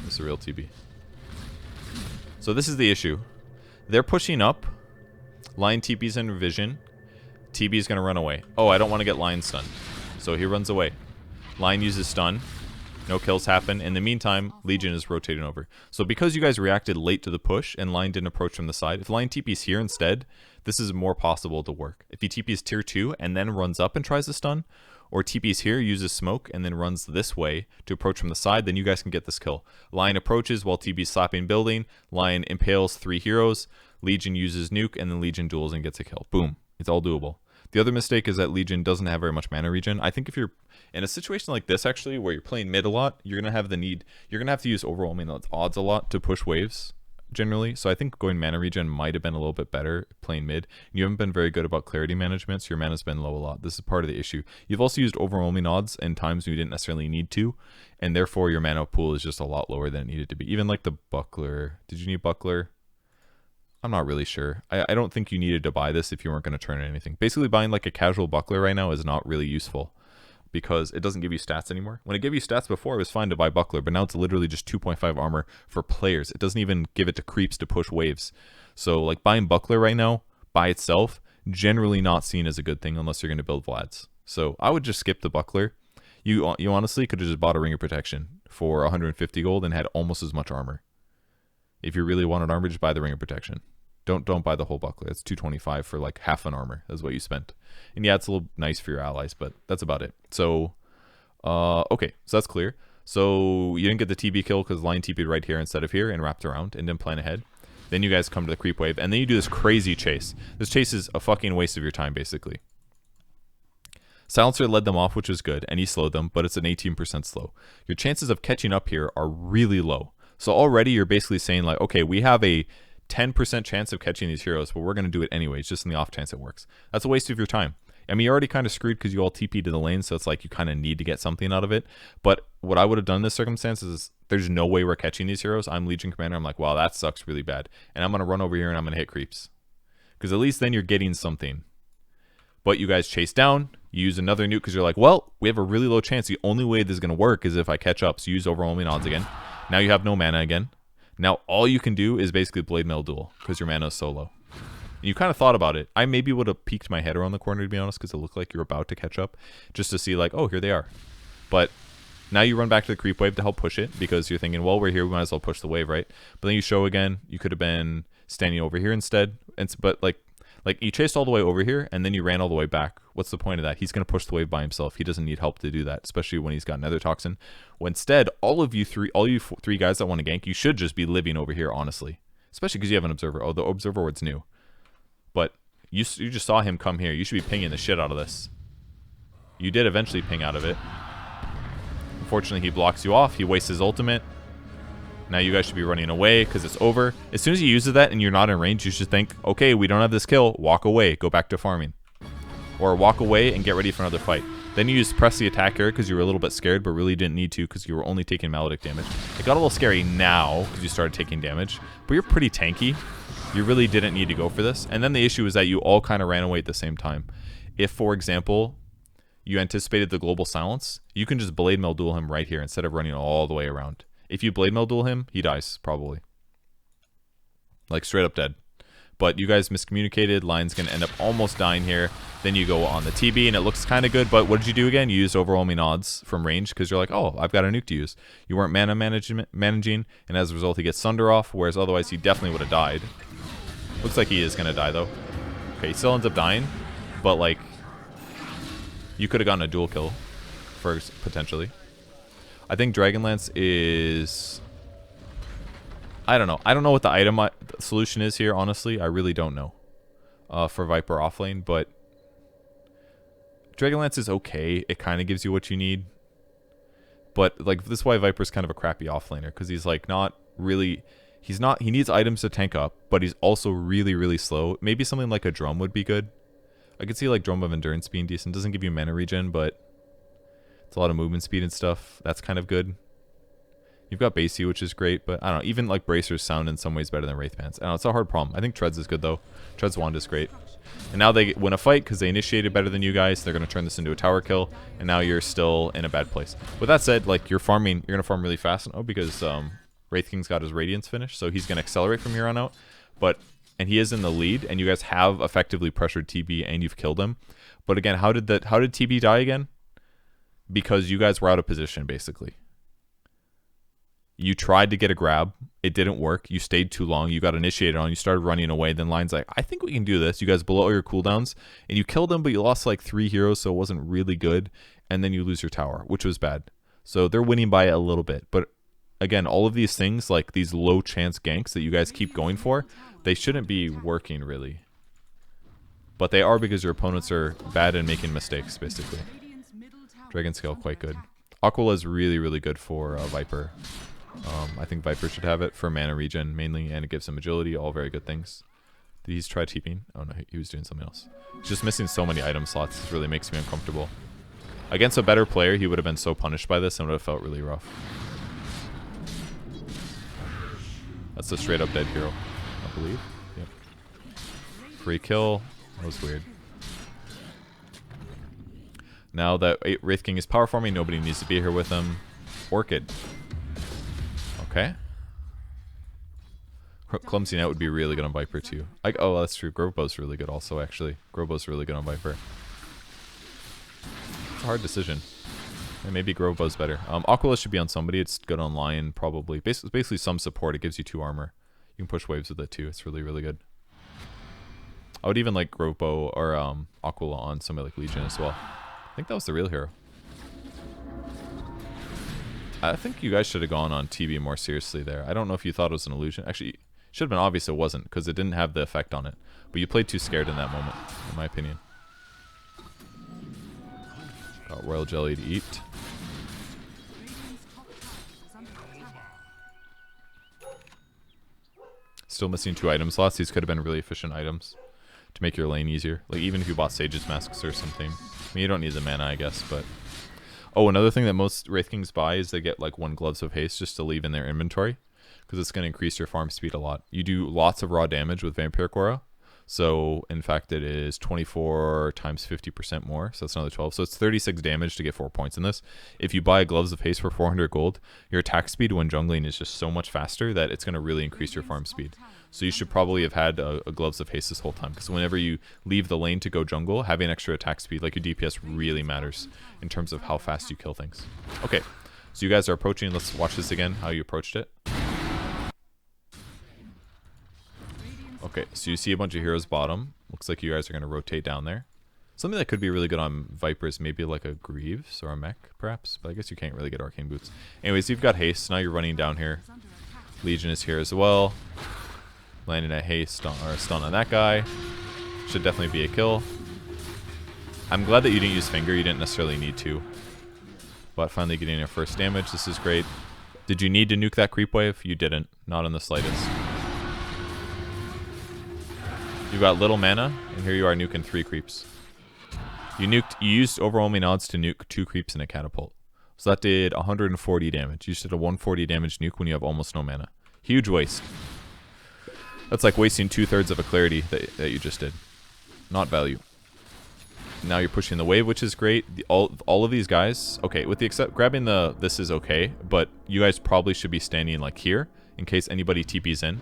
This is a real TB. So this is the issue. They're pushing up. Lion TP's in vision. TB's going to run away. Oh, I don't want to get Lion stunned. So he runs away. Lion uses stun. No kills happen. In the meantime, Legion is rotating over. So because you guys reacted late to the push and Lion didn't approach from the side, if Lion TP's here instead, this is more possible to work. If he TP's tier 2 and then runs up and tries to stun, or TP's here, uses smoke, and then runs this way to approach from the side, then you guys can get this kill. Lion approaches while TB's slapping building. Lion impales 3 heroes. Legion uses nuke, and then Legion duels and gets a kill. Boom. It's all doable. The other mistake is that Legion doesn't have very much mana regen. I think if you're in a situation like this, actually, where you're playing mid a lot, you're going to have the need, you're going to have to use overwhelming odds a lot to push waves, generally. So I think going mana regen might have been a little bit better playing mid. You haven't been very good about clarity management, so your mana's been low a lot. This is part of the issue. You've also used overwhelming odds in times when you didn't necessarily need to, and therefore your mana pool is just a lot lower than it needed to be. Even like the buckler. Did you need buckler? I'm not really sure. I don't think you needed to buy this if you weren't going to turn in anything. Basically, buying like a casual buckler right now is not really useful because it doesn't give you stats anymore. When it gave you stats before, it was fine to buy buckler, but now it's literally just 2.5 armor for players. It doesn't even give it to creeps to push waves. So like buying buckler right now by itself, generally not seen as a good thing unless you're going to build Vlads. So I would just skip the buckler. You honestly could have just bought a ring of protection for 150 gold and had almost as much armor. If you really wanted armor, just buy the ring of protection. Don't buy the whole buckler. It's 225 for like half an armor. That's what you spent. And yeah, it's a little nice for your allies, but that's about it. So, okay, so that's clear. So you didn't get the TB kill because Lion TB'd right here instead of here and wrapped around and didn't plan ahead. Then you guys come to the creep wave, and then you do this crazy chase. This chase is a fucking waste of your time, basically. Silencer led them off, which was good, and he slowed them, but it's an 18% slow. Your chances of catching up here are really low. So already you're basically saying like, okay, we have a 10% chance of catching these heroes, but we're going to do it anyways, just in the off chance it works. That's a waste of your time. I mean, you're already kind of screwed because you all TP to the lane, so it's like you kind of need to get something out of it. But what I would have done in this circumstance is there's no way we're catching these heroes. I'm Legion Commander. I'm like, wow, that sucks really bad. And I'm going to run over here and I'm going to hit creeps. Because at least then you're getting something. But you guys chase down, you use another nuke because you're like, well, we have a really low chance. The only way this is going to work is if I catch up. So you use overwhelming odds again. Now you have no mana again. Now all you can do is basically blade mail duel because your mana is so low. And you kind of thought about it. I maybe would have peeked my head around the corner, to be honest, because it looked like you're about to catch up, just to see like, oh, here they are. But now you run back to the creep wave to help push it because you're thinking, well, we're here, we might as well push the wave, right? But then you show again. You could have been standing over here instead. But like Like, you chased all the way over here, and then you ran all the way back. What's the point of that? He's going to push the wave by himself. He doesn't need help to do that, especially when he's got Nether Toxin. Well, instead, all you three guys that want to gank, you should just be living over here, honestly. Especially because you have an Observer. Oh, the Observer ward's new. But you just saw him come here. You should be pinging the shit out of this. You did eventually ping out of it. Unfortunately, he blocks you off. He wastes his ultimate. Now you guys should be running away because it's over. As soon as he uses that and you're not in range, you should think, okay, we don't have this kill. Walk away. Go back to farming. Or walk away and get ready for another fight. Then you just press the attack here because you were a little bit scared, but really didn't need to because you were only taking Maledict damage. It got a little scary now because you started taking damage, but you're pretty tanky. You really didn't need to go for this. And then the issue is that you all kind of ran away at the same time. If, for example, you anticipated the global silence, you can just Blade Mail duel him right here instead of running all the way around. If you Blade Mail duel him, he dies, probably. Like, straight up dead. But you guys miscommunicated. Lion's going to end up almost dying here. Then you go on the TB, and it looks kind of good. But what did you do again? You used overwhelming odds from range because you're like, oh, I've got a nuke to use. You weren't mana managing, and as a result, he gets Sunder off, whereas otherwise he definitely would have died. Looks like he is going to die, though. Okay, he still ends up dying. But, like, you could have gotten a dual kill, potentially. I think Dragonlance is... I don't know. I don't know what the item solution is here, honestly. I really don't know for Viper offlane, but Dragonlance is okay. It kind of gives you what you need. But, like, this is why Viper's kind of a crappy offlaner, because he's, like, not really... He needs items to tank up, but he's also really, really slow. Maybe something like a Drum would be good. I could see, like, Drum of Endurance being decent. Doesn't give you mana regen, but... It's a lot of movement speed and stuff. That's kind of good. You've got Basie, which is great, but I don't know. Even like Bracers sound in some ways better than Wraith Pants. I don't know. It's a hard problem. I think Treads is good, though. Treads Wand is great. And now they win a fight because they initiated better than you guys. They're going to turn this into a tower kill, and now you're still in a bad place. With that said, like, you're going to farm really fast now because Wraith King's got his Radiance finished, so he's going to accelerate from here on out. And he is in the lead, and you guys have effectively pressured TB, and you've killed him. But again, how did TB die again? Because you guys were out of position, basically. You tried to get a grab. It didn't work. You stayed too long. You got initiated on. You started running away. Then Lion's like, I think we can do this. You guys blow all your cooldowns. And you killed them, but you lost like 3 heroes, so it wasn't really good. And then you lose your tower, which was bad. So they're winning by a little bit. But again, all of these things, like these low chance ganks that you guys keep going for, they shouldn't be working, really. But they are because your opponents are bad and making mistakes, basically. Dragon Scale, quite good. Aquila is really, really good for Viper. I think Viper should have it for mana regen mainly, and it gives him agility, all very good things. Did he try TPing? Oh no, he was doing something else. He's just missing so many item slots. This really makes me uncomfortable. Against a better player, he would have been so punished by this and would have felt really rough. That's a straight up dead hero, I believe. Yep. Free kill. That was weird. Now that Wraith King is power farming, nobody needs to be here with him. Orchid. Okay. Clumsy Net would be really good on Viper too. Oh, that's true. Grovebow's really good also, actually. Grovebow's really good on Viper. It's a hard decision. And maybe Grovebow's better. Aquila should be on somebody. It's good on Lion, probably. Basically some support. It gives you 2 armor. You can push waves with it too. It's really, really good. I would even like Grovebow or Aquila on somebody like Legion as well. I think that was the real hero. I think you guys should have gone on TB more seriously there. I don't know if you thought it was an illusion. Actually, it should have been obvious it wasn't, because it didn't have the effect on it. But you played too scared in that moment, in my opinion. Got Royal Jelly to eat. Still missing 2 item slots. These could have been really efficient items to make your lane easier. Like, even if you bought Sage's Masks or something. I mean, you don't need the mana, I guess, but... Oh, another thing that most Wraith Kings buy is they get, like, 1 Gloves of Haste just to leave in their inventory, because it's going to increase your farm speed a lot. You do lots of raw damage with Vampire Aura, so, in fact, it is 24 times 50% more, so that's another 12. So it's 36 damage to get 4 points in this. If you buy Gloves of Haste for 400 gold, your attack speed when jungling is just so much faster that it's going to really increase your farm speed. So you should probably have had a Gloves of Haste this whole time, because whenever you leave the lane to go jungle, having extra attack speed, like your DPS, really matters in terms of how fast you kill things. Okay, so you guys are approaching. Let's watch this again, how you approached it. Okay, so you see a bunch of heroes bottom. Looks like you guys are going to rotate down there. Something that could be really good on Vipers, maybe like a Greaves or a Mech, perhaps. But I guess you can't really get Arcane Boots. Anyways, you've got Haste. Now you're running down here. Legion is here as well. Landing a Haste on, or a stun on that guy. Should definitely be a kill. I'm glad that you didn't use Finger. You didn't necessarily need to. But finally getting your first damage. This is great. Did you need to nuke that creep wave? You didn't. Not in the slightest. You got little mana, and here you are nuking 3 creeps. You used overwhelming odds to nuke 2 creeps in a catapult. So that did 140 damage. You just did a 140 damage nuke when you have almost no mana. Huge waste. That's like wasting 2/3 of a clarity that you just did. Not value. Now you're pushing the wave, which is great. All of these guys, okay, with the grabbing the this is okay, but you guys probably should be standing like here in case anybody TP's in.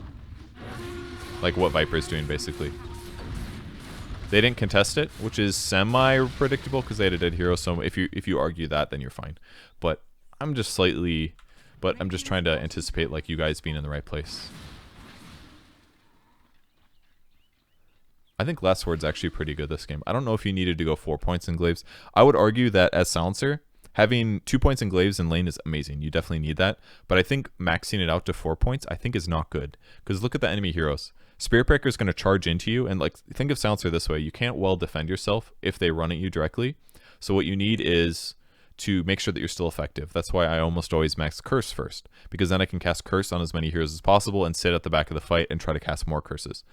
Like what Viper's doing, basically. They didn't contest it, which is semi-predictable because they had a dead hero. So if you argue that, then you're fine. But I'm just trying to anticipate like you guys being in the right place. I think Last Word's actually pretty good this game. I don't know if you needed to go 4 points in Glaives. I would argue that as Silencer, having 2 points in Glaives in lane is amazing. You definitely need that. But I think maxing it out to 4 points, I think is not good. Because look at the enemy heroes. Spirit Breaker is going to charge into you. And like, think of Silencer this way. You can't well defend yourself if they run at you directly. So what you need is to make sure that you're still effective. That's why I almost always max Curse first. Because then I can cast Curse on as many heroes as possible and sit at the back of the fight and try to cast more curses.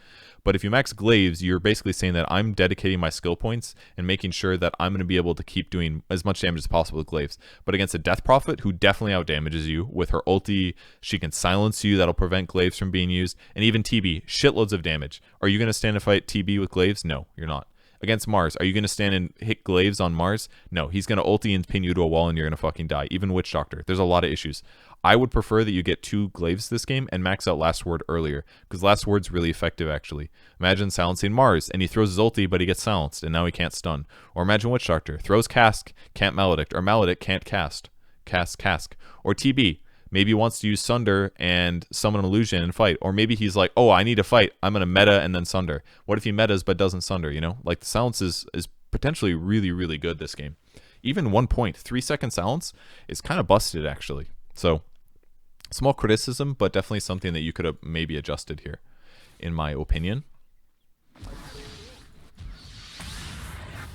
But if you max Glaives, you're basically saying that I'm dedicating my skill points and making sure that I'm going to be able to keep doing as much damage as possible with Glaives. But against a Death Prophet, who definitely outdamages you with her ulti, she can silence you, that'll prevent Glaives from being used. And even TB, shitloads of damage. Are you going to stand and fight TB with Glaives? No, you're not. Against Mars, are you going to stand and hit Glaives on Mars? No, he's going to ulti and pin you to a wall and you're going to fucking die. Even Witch Doctor. There's a lot of issues. I would prefer that you get 2 Glaives this game and max out Last Word earlier. Because Last Word's really effective, actually. Imagine silencing Mars, and he throws his ulti, but he gets silenced, and now he can't stun. Or imagine Witch Doctor. Throws Cask, can't Maledict. Or Maledict can't cast. Cask. Or TB. Maybe he wants to use Sunder and summon an illusion and fight. Or maybe he's like, oh, I need to fight. I'm going to meta and then Sunder. What if he metas but doesn't Sunder, you know? Like, the silence is potentially really, really good this game. Even 1 point, 3-second silence is kind of busted, actually. So, small criticism, but definitely something that you could have maybe adjusted here, in my opinion.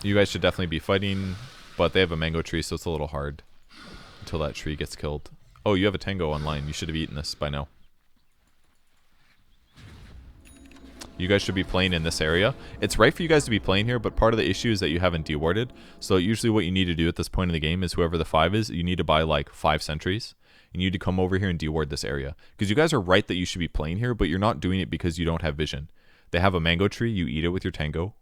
You guys should definitely be fighting, but they have a mango tree, so it's a little hard until that tree gets killed. Oh, you have a Tango online. You should have eaten this by now. You guys should be playing in this area. It's right for you guys to be playing here, but part of the issue is that you haven't dewarded. So usually what you need to do at this point in the game is whoever the 5 is, you need to buy like 5 sentries. You need to come over here and deward this area. Because you guys are right that you should be playing here, but you're not doing it because you don't have vision. They have a mango tree. You eat it with your Tango.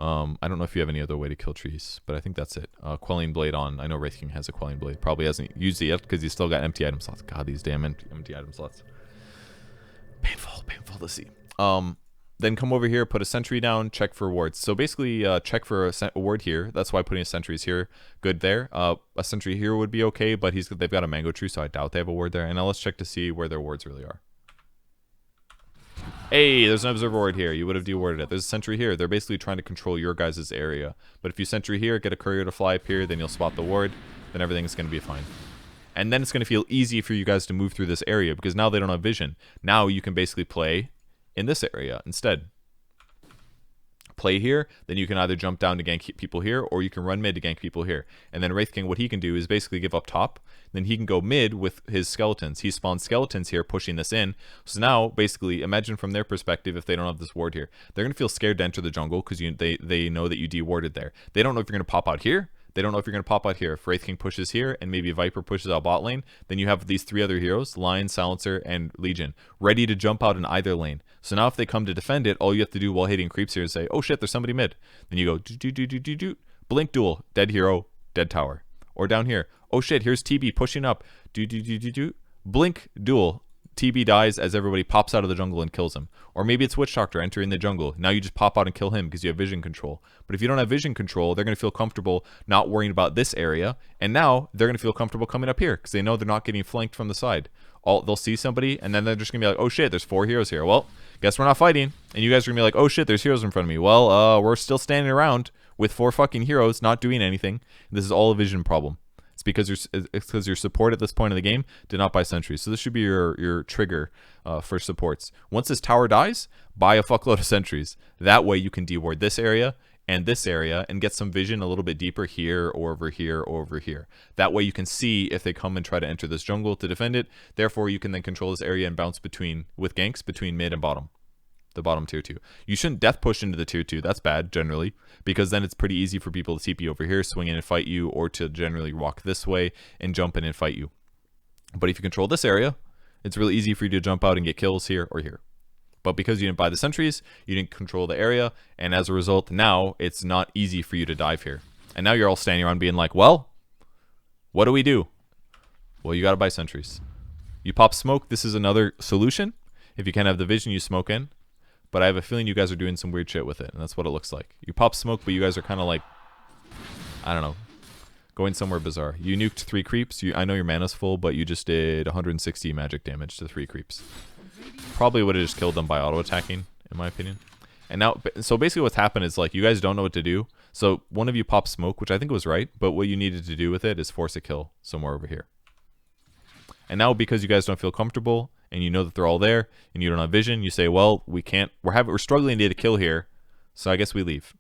I don't know if you have any other way to kill trees, but I think that's it. Quelling Blade on. I know Wraith King has a Quelling Blade. Probably hasn't used it yet because he's still got empty item slots. God, these damn empty item slots. Painful to see. Then come over here, put a sentry down, check for wards. So basically, check for a ward here. That's why putting a sentry is here. Good there. A sentry here would be okay, but they've got a mango tree, so I doubt they have a ward there. And now let's check to see where their wards really are. Hey, there's an observer ward here. You would have dewarded it. There's a sentry here. They're basically trying to control your guys' area. But if you sentry here, get a courier to fly up here, then you'll spot the ward. Then everything's going to be fine. And then it's going to feel easy for you guys to move through this area because now they don't have vision. Now you can basically play in this area instead. Play here, then you can either jump down to gank people here, or you can run mid to gank people here. And then Wraith King, what he can do is basically give up top. Then he can go mid with his skeletons. He spawns skeletons here, pushing this in. So now, basically, imagine from their perspective, if they don't have this ward here, they're going to feel scared to enter the jungle because they know that you dewarded there. They don't know if you're going to pop out here. They don't know if you're going to pop out here. If Wraith King pushes here and maybe Viper pushes out bot lane, then you have these 3 other heroes, Lion, Silencer, and Legion, ready to jump out in either lane. So now if they come to defend it, all you have to do while hitting creeps here is say, oh shit, there's somebody mid. Then you go, do, blink duel, dead hero, dead tower. Or down here, oh shit, here's TB pushing up, do, blink duel, TB dies as everybody pops out of the jungle and kills him. Or maybe it's Witch Doctor entering the jungle. Now you just pop out and kill him because you have vision control. But if you don't have vision control, they're going to feel comfortable not worrying about this area. And now they're going to feel comfortable coming up here because they know they're not getting flanked from the side. They'll see somebody and then they're just going to be like, oh shit, there's 4 heroes here. Well, guess we're not fighting. And you guys are going to be like, oh shit, there's heroes in front of me. Well, we're still standing around with 4 fucking heroes not doing anything. This is all a vision problem. It's because your support at this point in the game did not buy sentries. So this should be your trigger for supports. Once this tower dies, buy a fuckload of sentries. That way you can deward this area and get some vision a little bit deeper here or over here or over here. That way you can see if they come and try to enter this jungle to defend it. Therefore, you can then control this area and bounce with ganks between mid and bottom. The bottom tier 2. You shouldn't death push into the tier 2. That's bad generally, because then it's pretty easy for people to TP over here, swing in and fight you, or to generally walk this way and jump in and fight you. But if you control this area, it's really easy for you to jump out and get kills here or here. But because you didn't buy the sentries, you didn't control the area, and as a result, now it's not easy for you to dive here. And now you're all standing around being like, well, what do we do? Well, you gotta buy sentries. You pop smoke. This is another solution. If you can't have the vision, you smoke in. But I have a feeling you guys are doing some weird shit with it, and that's what it looks like. You pop smoke, but you guys are kind of like, I don't know, going somewhere bizarre. You nuked 3 creeps. I know your mana's full, but you just did 160 magic damage to 3 creeps. Probably would have just killed them by auto-attacking, in my opinion. And now, so basically what's happened is, like, you guys don't know what to do. So one of you popped smoke, which I think was right, but what you needed to do with it is force a kill somewhere over here. And now because you guys don't feel comfortable, and you know that they're all there, and you don't have vision, you say, well, we're struggling to get a kill here, so I guess we leave.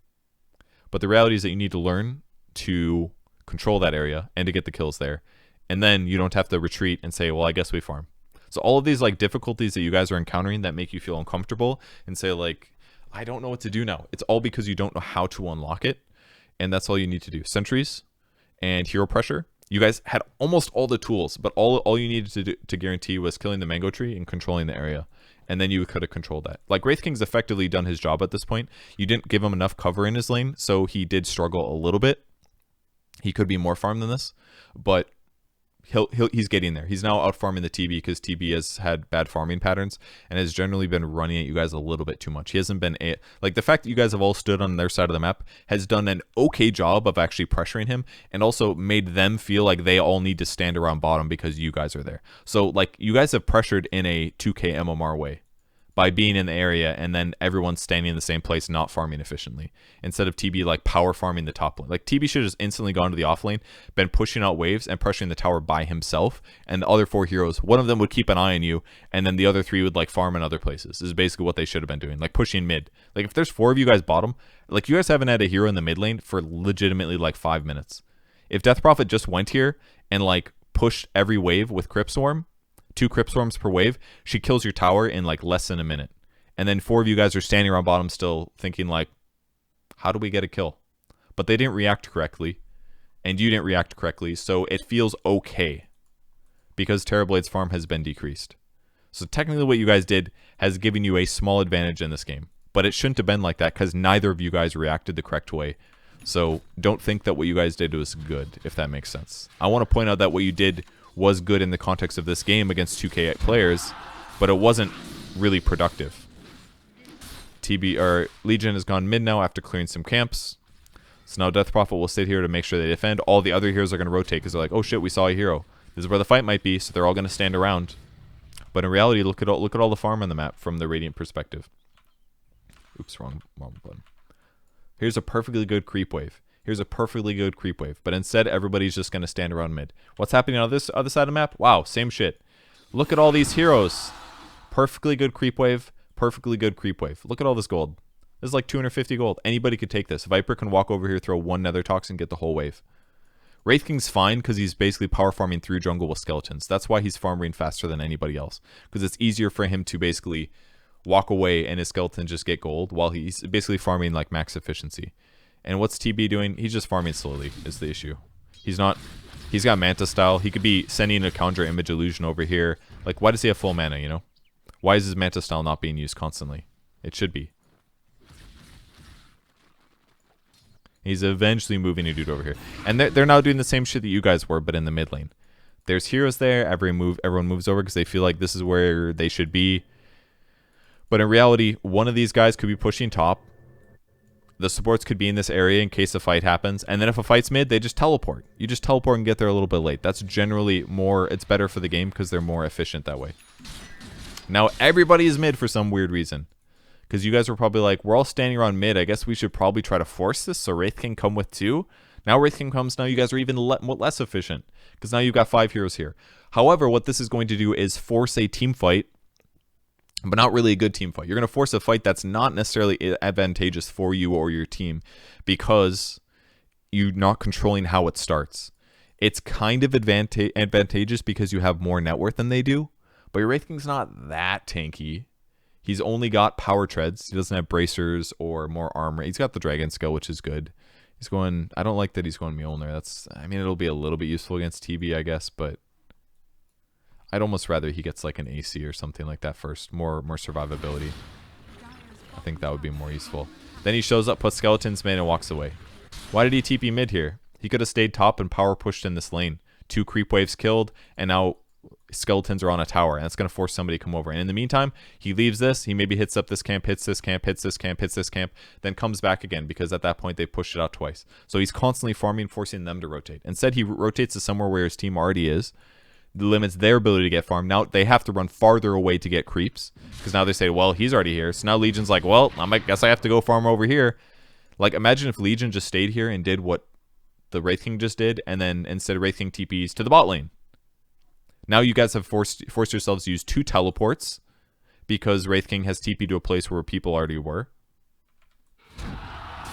But the reality is that you need to learn to control that area and to get the kills there. And then you don't have to retreat and say, well, I guess we farm. So all of these like difficulties that you guys are encountering that make you feel uncomfortable and say like, I don't know what to do now. It's all because you don't know how to unlock it. And that's all you need to do. Sentries and hero pressure. You guys had almost all the tools, but all you needed to guarantee was killing the mango tree and controlling the area. And then you could have controlled that. Like, Wraith King's effectively done his job at this point. You didn't give him enough cover in his lane, so he did struggle a little bit. He could be more farmed than this, but he's getting there. He's now out farming the TB because TB has had bad farming patterns and has generally been running at you guys a little bit too much. He hasn't been like the fact that you guys have all stood on their side of the map has done an okay job of actually pressuring him and also made them feel like they all need to stand around bottom because you guys are there. So like you guys have pressured in a 2K MMR way by being in the area and then everyone standing in the same place not farming efficiently instead of TB like power farming the top lane. Like TB should have just instantly gone to the off lane, been pushing out waves and pressuring the tower by himself, and the other 4 heroes, one of them would keep an eye on you and then the other 3 would like farm in other places. This is basically what they should have been doing, like pushing mid. Like if there's 4 of you guys bottom, like you guys haven't had a hero in the mid lane for legitimately like 5 minutes. If Death Prophet just went here and like pushed every wave with Crypt Swarm, 2 Crypt Swarms per wave, she kills your tower in like less than a minute. And then 4 of you guys are standing around bottom still thinking like, how do we get a kill? But they didn't react correctly, and you didn't react correctly, so it feels okay because Terrorblade's farm has been decreased. So technically what you guys did has given you a small advantage in this game, but it shouldn't have been like that because neither of you guys reacted the correct way. So don't think that what you guys did was good, if that makes sense. I want to point out that what you did was good in the context of this game against 2K players, but it wasn't really productive. Legion has gone mid now after clearing some camps. So now Death Prophet will sit here to make sure they defend. All the other heroes are going to rotate because they're like, oh shit, we saw a hero. This is where the fight might be, so they're all going to stand around. But in reality, look at all the farm on the map from the Radiant perspective. Oops, wrong button. Here's a perfectly good creep wave. Here's a perfectly good creep wave. But instead, everybody's just going to stand around mid. What's happening on this other side of the map? Wow, same shit. Look at all these heroes. Perfectly good creep wave. Perfectly good creep wave. Look at all this gold. This is like 250 gold. Anybody could take this. Viper can walk over here, throw 1 Nether Toxin, get the whole wave. Wraith King's fine because he's basically power farming through jungle with skeletons. That's why he's farming faster than anybody else. Because it's easier for him to basically walk away and his skeletons just get gold while he's basically farming like max efficiency. And what's TB doing? He's just farming slowly is the issue. He's got Manta style. He could be sending a Conjure Image Illusion over here. Like, why does he have full mana, you know? Why is his Manta style not being used constantly? It should be. He's eventually moving a dude over here. And they're now doing the same shit that you guys were, but in the mid lane. There's heroes there. Everyone moves over because they feel like this is where they should be. But in reality, one of these guys could be pushing top. The supports could be in this area in case a fight happens. And then if a fight's mid, they just teleport. You just teleport and get there a little bit late. That's generally more... It's better for the game because they're more efficient that way. Now, everybody is mid for some weird reason. Because you guys were probably like, we're all standing around mid. I guess we should probably try to force this so Wraith can come with 2. Now Wraith King comes. Now you guys are even less efficient. Because now you've got 5 heroes here. However, what this is going to do is force a team fight. But not really a good team fight. You're going to force a fight that's not necessarily advantageous for you or your team because you're not controlling how it starts. It's kind of advantageous because you have more net worth than they do, but your Wraith King's not that tanky. He's only got power treads. He doesn't have bracers or more armor. He's got the dragon skill, which is good. He's going... I don't like that he's going Mjolnir. I mean, it'll be a little bit useful against TB, I guess, but... I'd almost rather he gets like an AC or something like that first. More survivability. I think that would be more useful. Then he shows up, puts skeletons mid, and walks away. Why did he TP mid here? He could have stayed top and power pushed in this lane. 2 creep waves killed, and now skeletons are on a tower, and it's going to force somebody to come over. And in the meantime, he leaves this. He maybe hits up this camp, hits this camp, hits this camp, hits this camp, then comes back again because at that point they pushed it out twice. So he's constantly farming, forcing them to rotate. Instead, he rotates to somewhere where his team already is. Limits their ability to get farmed. Now they have to run farther away to get creeps because now they say, well, he's already here. So now Legion's like, well, I guess I have to go farm over here. Like, imagine if Legion just stayed here and did what the Wraith King just did, and then instead of Wraith King TPs to the bot lane. Now you guys have forced yourselves to use 2 teleports because Wraith King has TP to a place where people already were,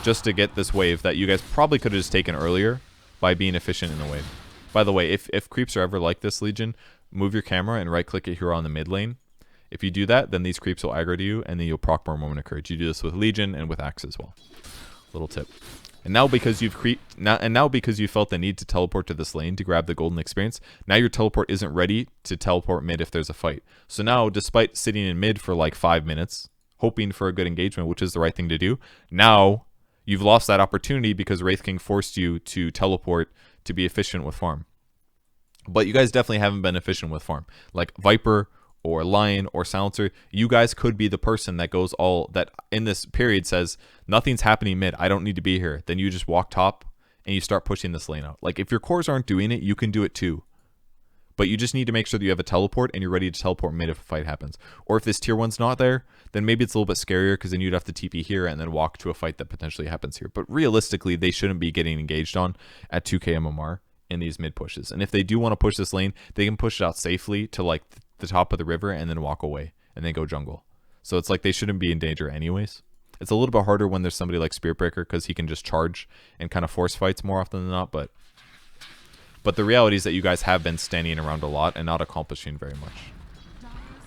just to get this wave that you guys probably could have just taken earlier by being efficient in the wave. By the way, if creeps are ever like this, Legion, move your camera and right-click a hero on the mid lane. If you do that, then these creeps will aggro to you, and then you'll proc more Moment of Courage. You do this with Legion and with Axe as well. Little tip. And now because you've because you felt the need to teleport to this lane to grab the golden experience, now your teleport isn't ready to teleport mid if there's a fight. So now, despite sitting in mid for like 5 minutes, hoping for a good engagement, which is the right thing to do, now you've lost that opportunity because Wraith King forced you to teleport to be efficient with farm. But you guys definitely haven't been efficient with farm. Like Viper or Lion or Silencer, you guys could be the person that goes all that in this period says, nothing's happening mid, I don't need to be here. Then you just walk top and you start pushing this lane out. Like if your cores aren't doing it, you can do it too. But you just need to make sure that you have a teleport and you're ready to teleport mid if a fight happens. Or if this tier 1's not there, then maybe it's a little bit scarier because then you'd have to TP here and then walk to a fight that potentially happens here. But realistically, they shouldn't be getting engaged on at 2k MMR in these mid pushes. And if they do want to push this lane, they can push it out safely to like the top of the river and then walk away and then go jungle. So it's like they shouldn't be in danger anyways. It's a little bit harder when there's somebody like Spiritbreaker because he can just charge and kind of force fights more often than not, but the reality is that you guys have been standing around a lot and not accomplishing very much.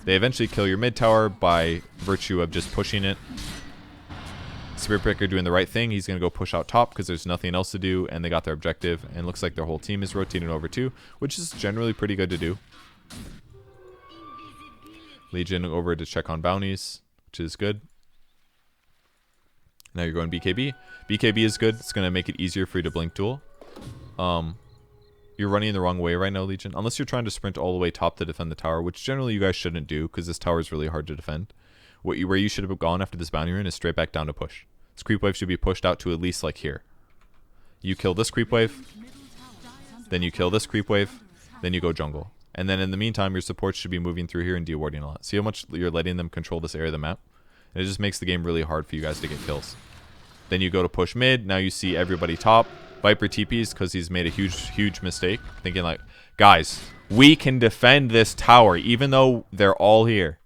They eventually kill your mid tower by virtue of just pushing it. Spiritbreaker doing the right thing. He's going to go push out top because there's nothing else to do, and they got their objective, and looks like their whole team is rotating over too, which is generally pretty good to do. Legion over to check on bounties, which is good. Now you're going BKB. BKB is good. It's going to make it easier for you to blink duel. You're running the wrong way right now, Legion. Unless you're trying to sprint all the way top to defend the tower, which generally you guys shouldn't do because this tower is really hard to defend. Where you should have gone after this bounty rune is straight back down to push. This creep wave should be pushed out to at least like here. You kill this creep wave, then you kill this creep wave, then you go jungle. And then in the meantime, your supports should be moving through here and de-warding a lot. See how much you're letting them control this area of the map? And it just makes the game really hard for you guys to get kills. Then you go to push mid. Now you see everybody top. Viper TPs because he's made a huge mistake. Thinking like, guys, we can defend this tower even though they're all here.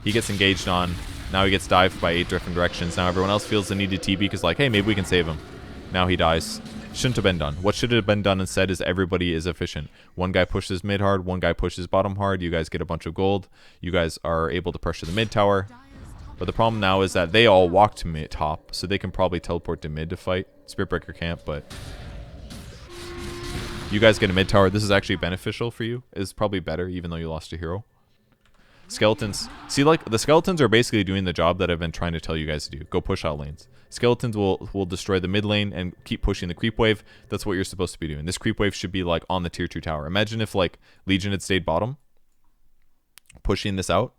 He gets engaged on. Now he gets dived by 8 different directions. Now everyone else feels the need to TP because like, hey, maybe we can save him. Now he dies. Shouldn't have been done. What should have been done instead is everybody is efficient. One guy pushes mid hard. One guy pushes bottom hard. You guys get a bunch of gold. You guys are able to pressure the mid tower. But the problem now is that they all walk to mid top, so they can probably teleport to mid to fight. Spiritbreaker can't, but you guys get a mid tower. This is actually beneficial for you. It's probably better, even though you lost a hero. Skeletons. See, like, the skeletons are basically doing the job that I've been trying to tell you guys to do. Go push out lanes. Skeletons will destroy the mid lane and keep pushing the creep wave. That's what you're supposed to be doing. This creep wave should be, like, on the tier 2 tower. Imagine if, like, Legion had stayed bottom, pushing this out,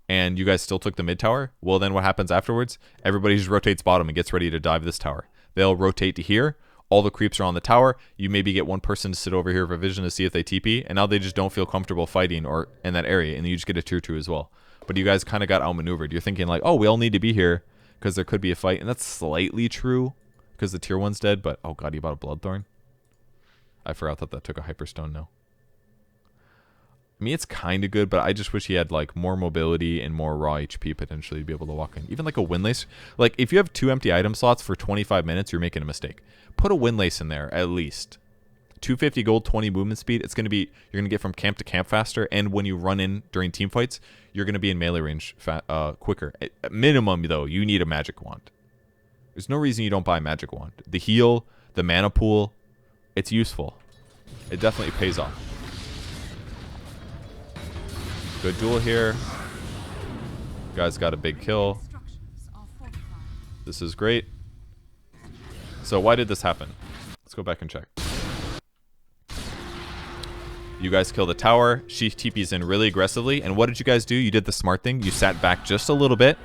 and you guys still took the mid tower. Well, then what happens afterwards? Everybody just rotates bottom and gets ready to dive this tower. They'll rotate to here. All the creeps are on the tower. You maybe get one person to sit over here for vision to see if they TP, and now they just don't feel comfortable fighting or in that area, and you just get a tier 2 as well. But you guys kind of got outmaneuvered. You're thinking like, oh, we all need to be here because there could be a fight, and that's slightly true because the tier 1's dead, but oh god, you bought a Bloodthorn? I forgot that took a Hyperstone now. I mean, it's kind of good, but I just wish he had like more mobility and more raw HP potentially to be able to walk in. Even like a Windlace. Like if you have 2 empty item slots for 25 minutes, you're making a mistake. Put a Windlace in there at least. 250 gold, 20 movement speed. It's going to be, you're going to get from camp to camp faster. And when you run in during team fights, you're going to be in melee range quicker. At minimum though, you need a magic wand. There's no reason you don't buy a magic wand. The heal, the mana pool, it's useful. It definitely pays off. Good duel here. Guys got a big kill. This is great. So why did this happen? Let's go back and check. You guys kill the tower. She TP's in really aggressively. And what did you guys do? You did the smart thing. You sat back just a little bit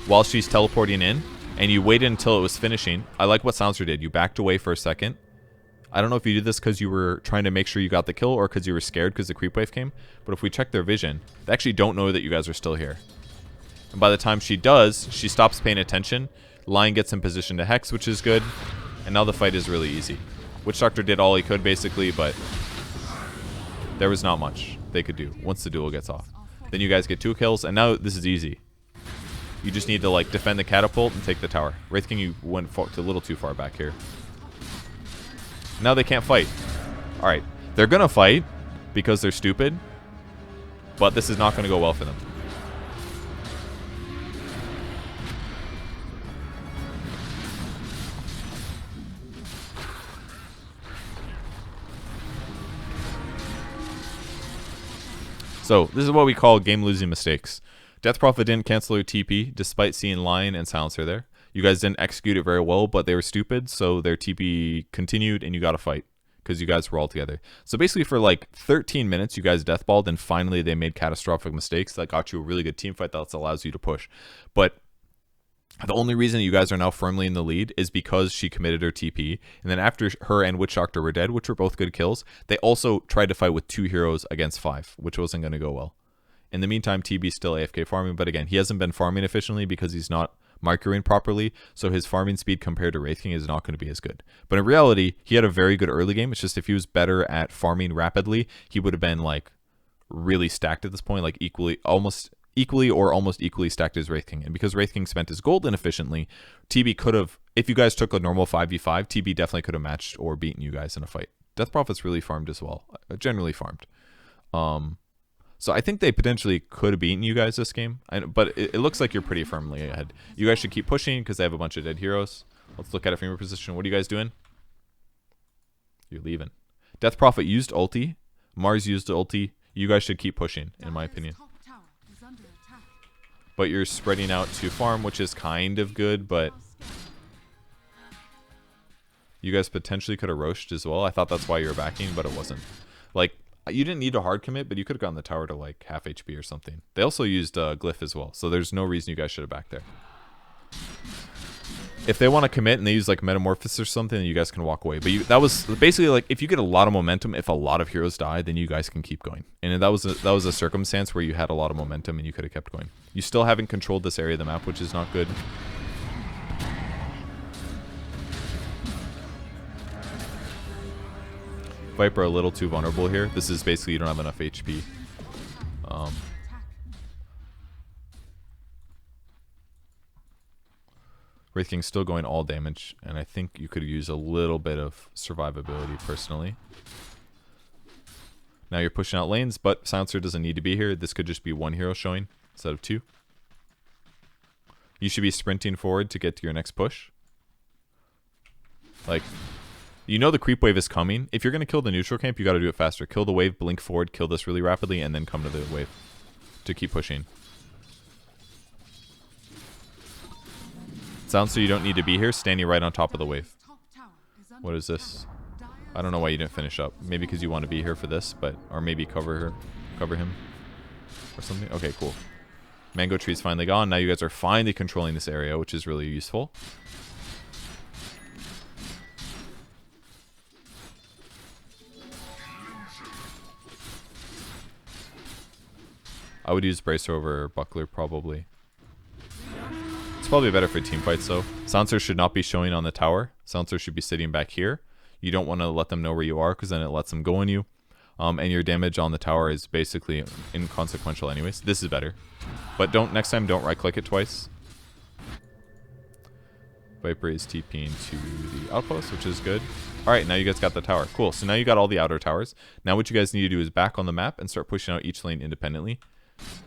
while she's teleporting in. And you waited until it was finishing. I like what Silencer did. You backed away for a second. I don't know if you did this because you were trying to make sure you got the kill or because you were scared because the creep wave came. But if we check their vision, they actually don't know that you guys are still here. And by the time she does, she stops paying attention. Lion gets in position to hex, which is good. And now the fight is really easy. Witch Doctor did all he could basically, but there was not much they could do once the duel gets off. Then you guys get 2 kills, and now this is easy. You just need to like defend the catapult and take the tower. Wraith King, you went a little too far back here. Now they can't fight. Alright, they're gonna fight because they're stupid, but this is not gonna go well for them. So, this is what we call game-losing mistakes. Death Prophet didn't cancel her TP, despite seeing Lion and Silencer there. You guys didn't execute it very well, but they were stupid, so their TP continued, and you got to fight, because you guys were all together. So basically, for like 13 minutes, you guys deathballed, and finally they made catastrophic mistakes that got you a really good team fight that allows you to push. But the only reason you guys are now firmly in the lead is because she committed her TP. And then after her and Witch Doctor were dead, which were both good kills, they also tried to fight with 2 heroes against 5, which wasn't going to go well. In the meantime, TB's still AFK farming, but again, he hasn't been farming efficiently because he's not microing properly, so his farming speed compared to Wraith King is not going to be as good. But in reality, he had a very good early game. It's just if he was better at farming rapidly, he would have been like really stacked at this point, like almost equally stacked as Wraith King. And because Wraith King spent his gold inefficiently, TB could have, if you guys took a normal 5v5, TB definitely could have matched or beaten you guys in a fight. Death Prophet's really farmed as well, generally farmed. So I think they potentially could have beaten you guys this game, but it looks like you're pretty firmly ahead. You guys should keep pushing because they have a bunch of dead heroes. Let's look at it from your position. What are you guys doing? You're leaving. Death Prophet used ulti. Mars used ulti. You guys should keep pushing, in my opinion. But you're spreading out to farm, which is kind of good, but you guys potentially could have roached as well. I thought that's why you were backing, but it wasn't. Like, you didn't need a hard commit, but you could have gotten the tower to like half HP or something. They also used Glyph as well, so there's no reason you guys should have backed there. If they want to commit and they use like Metamorphosis or something, then you guys can walk away. But that was basically like, if you get a lot of momentum, if a lot of heroes die, then you guys can keep going. And that was a circumstance where you had a lot of momentum and you could have kept going. You still haven't controlled this area of the map, which is not good. Viper a little too vulnerable here. This is basically you don't have enough HP. Wraith King's still going all damage, and I think you could use a little bit of survivability personally. Now you're pushing out lanes, but Silencer doesn't need to be here. This could just be 1 hero showing instead of 2. You should be sprinting forward to get to your next push. Like, you know the creep wave is coming. If you're going to kill the neutral camp, you got to do it faster. Kill the wave, blink forward, kill this really rapidly, and then come to the wave. to keep pushing. Sounds so you don't need to be here, standing right on top of the wave. What is this? I don't know why you didn't finish up. Maybe because you want to be here for this, but or maybe cover him or something. Okay, cool. Mango tree's finally gone. Now you guys are finally controlling this area, which is really useful. I would use Bracer over Buckler probably. It's probably better for team fights though. Silencer should not be showing on the tower. Silencer should be sitting back here. You don't want to let them know where you are because then it lets them go on you. And your damage on the tower is basically inconsequential anyways. This is better. But next time don't right click it twice. Viper is TPing to the outpost, which is good. Alright, now you guys got the tower. Cool. So now you got all the outer towers. Now what you guys need to do is back on the map and start pushing out each lane independently.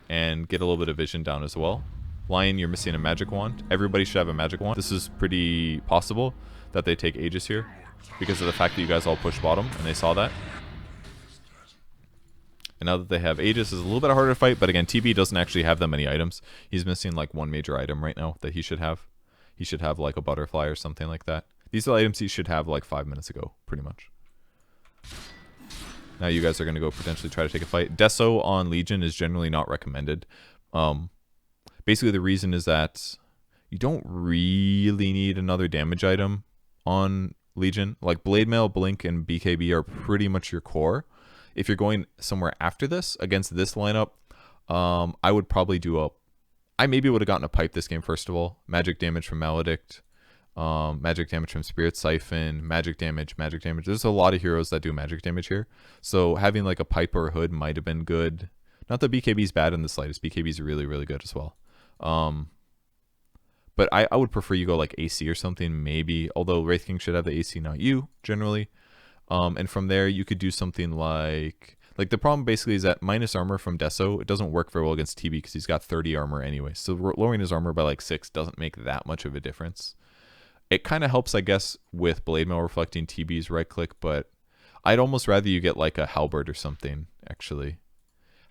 And get a little bit of vision down as well. Lion, you're missing a magic wand. Everybody should have a magic wand. This is pretty possible that they take Aegis here. Because of the fact that you guys all push bottom and they saw that. And now that they have Aegis, it's a little bit harder to fight. But again, TB doesn't actually have that many items. He's missing like one major item right now that he should have. He should have like a butterfly or something like that. These are items he should have like 5 minutes ago, pretty much. Now you guys are going to go potentially try to take a fight. Deso on Legion is generally not recommended. Basically the reason is that you don't really need another damage item on Legion. Like Blade Mail, Blink, and BKB are pretty much your core. If you're going somewhere after this, against this lineup, I would probably do I maybe would have gotten a pipe this game first of all. Magic damage from Maledict. Magic damage from Spirit Siphon. Magic damage. There's a lot of heroes that do magic damage here. So having like a pipe or a hood might have been good. Not that BKB's bad in the slightest. BKB's really, really good as well. But I would prefer you go like AC or something maybe. Although Wraith King should have the AC, not you, generally. And from there you could do something like the problem basically is that minus armor from Deso, it doesn't work very well against TB because he's got 30 armor anyway. So lowering his armor by like 6 doesn't make that much of a difference. It kind of helps, I guess, with Blade Mail reflecting TB's right click, but I'd almost rather you get like a Halberd or something, actually.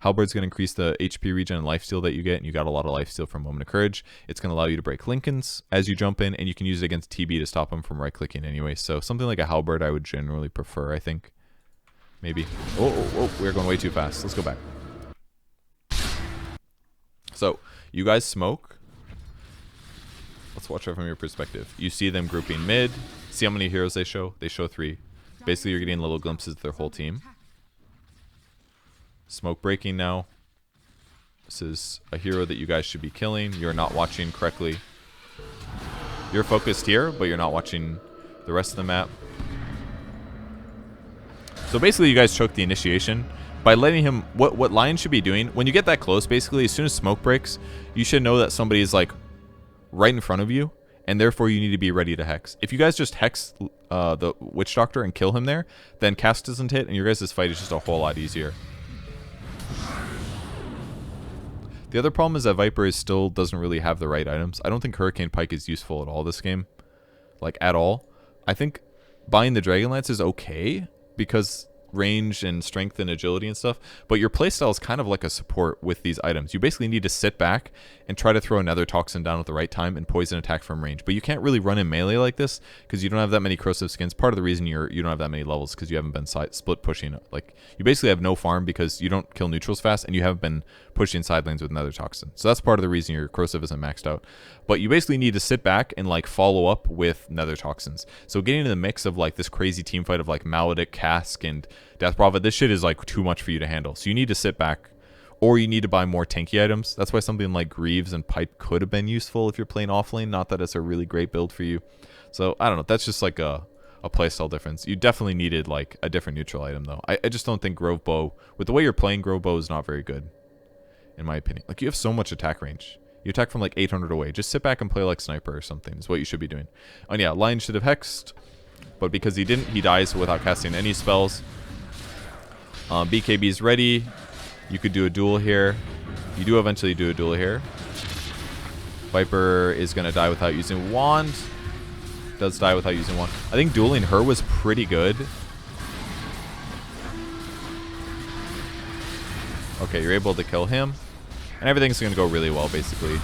Halberd's going to increase the HP regen and lifesteal that you get, and you got a lot of lifesteal from Moment of Courage. It's going to allow you to break Lincolns as you jump in, and you can use it against TB to stop him from right-clicking anyway. So something like a Halberd I would generally prefer, I think. Maybe. Oh, we're going way too fast. Let's go back. So, you guys smoke. Let's watch it from your perspective. You see them grouping mid. See how many heroes they show? They show 3. Basically, you're getting little glimpses of their whole team. Smoke breaking now. This is a hero that you guys should be killing. You're not watching correctly. You're focused here, but you're not watching the rest of the map. So basically, you guys choke the initiation by letting him... What Lion should be doing, when you get that close, basically, as soon as smoke breaks, you should know that somebody is like right in front of you, and therefore you need to be ready to hex. If you guys just hex the Witch Doctor and kill him there, then cast doesn't hit, and your guys' fight is just a whole lot easier. The other problem is that Viper still doesn't really have the right items. I don't think Hurricane Pike is useful at all this game. Like, at all. I think buying the Dragonlance is okay, because range and strength and agility and stuff, but your playstyle is kind of like a support with these items. You basically need to sit back and try to throw another toxin down at the right time and poison attack from range. But you can't really run in melee like this because you don't have that many corrosive skins. Part of the reason you don't have that many levels because you haven't been split pushing. Like, you basically have no farm because you don't kill neutrals fast and you haven't been pushing side lanes with another toxin. So that's part of the reason your corrosive isn't maxed out. But you basically need to sit back and like follow up with nether toxins. So getting in the mix of like this crazy team fight of like Maledict, Cask, and Death Prophet, this shit is like too much for you to handle. So you need to sit back, or you need to buy more tanky items. That's why something like Greaves and Pipe could have been useful if you're playing off lane. Not that it's a really great build for you. So I don't know. That's just like a playstyle difference. You definitely needed like a different neutral item though. I just don't think Grove Bow, with the way you're playing Grove Bow, is not very good, in my opinion. Like, you have so much attack range. You attack from like 800 away. Just sit back and play like Sniper or something is what you should be doing. And yeah, Lion should have hexed, but because he didn't, he dies without casting any spells. BKB's ready. You could do a duel here. You do eventually do a duel here. Viper is going to die without using Wand. Does die without using Wand. I think dueling her was pretty good. Okay, you're able to kill him. And everything's going to go really well, basically.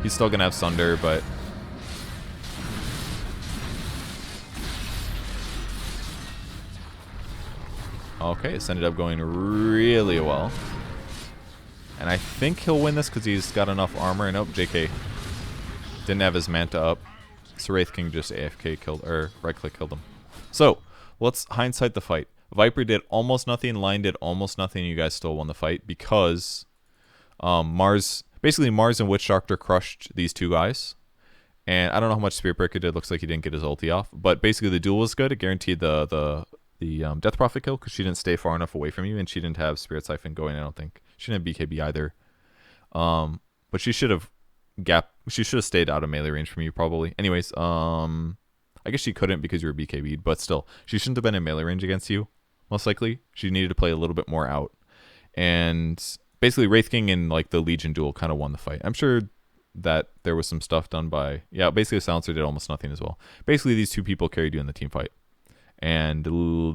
He's still going to have Sunder, but... Okay, this ended up going really well. And I think he'll win this because he's got enough armor. And nope, JK didn't have his Manta up. So Wraith King just AFK killed, or right-click killed him. So, let's hindsight the fight. Viper did almost nothing, Lion did almost nothing, you guys still won the fight because basically Mars and Witch Doctor crushed these two guys. And I don't know how much Spirit Breaker did, looks like he didn't get his ulti off. But basically the duel was good, it guaranteed the Death Prophet kill because she didn't stay far enough away from you and she didn't have Spirit Siphon going, I don't think. She didn't have BKB either. But she should have stayed out of melee range from you probably. Anyways, I guess she couldn't because you were BKB'd, but still, she shouldn't have been in melee range against you, most likely. She needed to play a little bit more out. And basically, Wraith King and like the Legion duel kind of won the fight. I'm sure that there was some stuff done by... Yeah, basically, the Silencer did almost nothing as well. Basically, these two people carried you in the team fight. And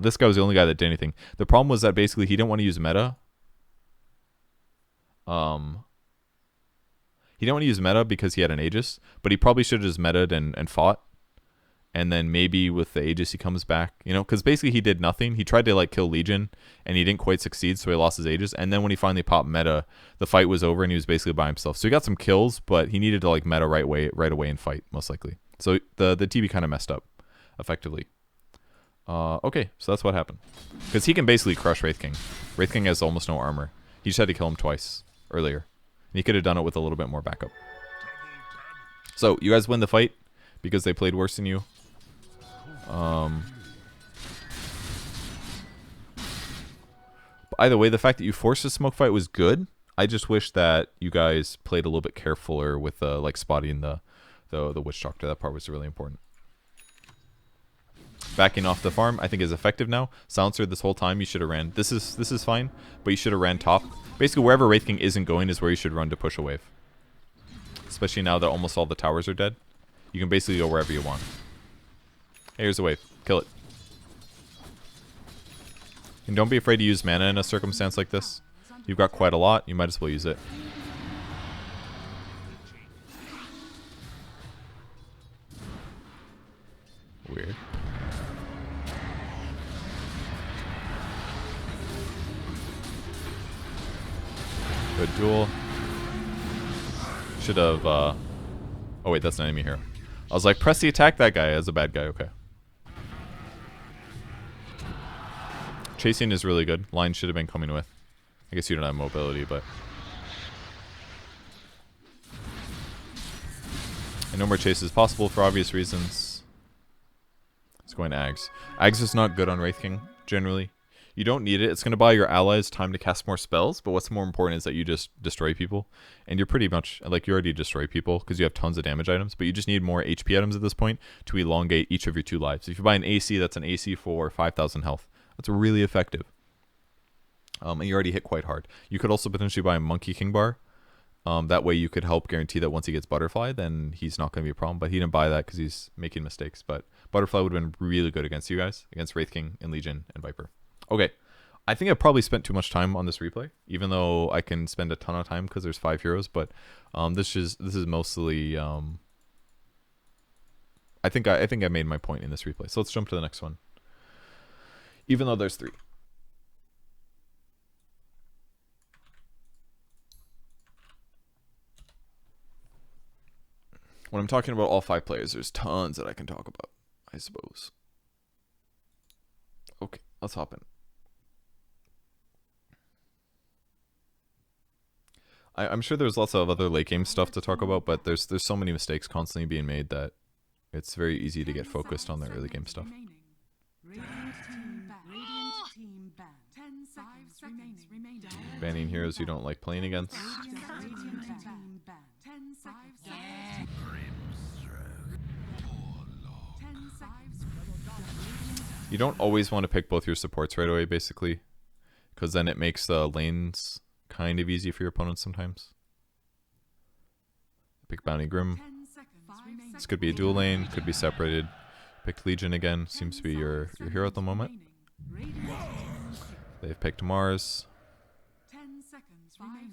this guy was the only guy that did anything. The problem was that basically he didn't want to use meta. He didn't want to use meta because he had an Aegis, but he probably should have just meta'd and fought. And then maybe with the Aegis he comes back, you know, because basically he did nothing. He tried to like kill Legion and he didn't quite succeed, so he lost his Aegis. And then when he finally popped meta, the fight was over and he was basically by himself. So he got some kills, but he needed to like meta right away and fight, most likely. So the TB kind of messed up, effectively. Okay, so that's what happened. Because he can basically crush Wraith King. Wraith King has almost no armor. He just had to kill him twice earlier. And he could have done it with a little bit more backup. So you guys win the fight because they played worse than you. Either way, the fact that you forced a smoke fight was good. I just wish that you guys played a little bit carefuler with like spotting the Witch Doctor. That part was really important. Backing off the farm, I think, is effective now. Silencer, this whole time you should have ran. This is fine, but you should have ran top. Basically, wherever Wraith King isn't going is where you should run to push a wave. Especially now that almost all the towers are dead. You can basically go wherever you want. Hey, here's a wave. Kill it. And don't be afraid to use mana in a circumstance like this. You've got quite a lot. You might as well use it. Weird. Good duel. Should have, oh wait, that's an enemy hero. I was like, press the attack that guy as a bad guy, okay. Chasing is really good. Line should have been coming with. I guess you don't have mobility, but... And no more chase is possible for obvious reasons. It's going to Ags. Ags is not good on Wraith King, generally. You don't need it. It's going to buy your allies time to cast more spells, but what's more important is that you just destroy people. And you're pretty much, like, you already destroy people because you have tons of damage items, but you just need more HP items at this point to elongate each of your 2 lives. If you buy an AC, that's an AC for 5,000 health. That's really effective. And you already hit quite hard. You could also potentially buy a Monkey King bar. That way you could help guarantee that once he gets Butterfly, then he's not going to be a problem. But he didn't buy that because he's making mistakes. But Butterfly would have been really good against you guys, against Wraith King and Legion and Viper. Okay, I think I probably spent too much time on this replay, even though I can spend a ton of time because there's 5 heroes. But this is mostly I think I made my point in this replay. So let's jump to the next one. Even though there's 3. When I'm talking about all 5 players, there's tons that I can talk about, I suppose. Okay, let's hop in. I'm sure there's lots of other late game stuff to talk about, but there's so many mistakes constantly being made that it's very easy to get focused on the early game stuff. Banning heroes you don't like playing against. You don't always want to pick both your supports right away, basically, because then it makes the lanes kind of easy for your opponents sometimes. Pick Bounty Grim. This could be a dual lane, could be separated. Picked Legion again, seems to be your hero at the moment. They've picked Mars.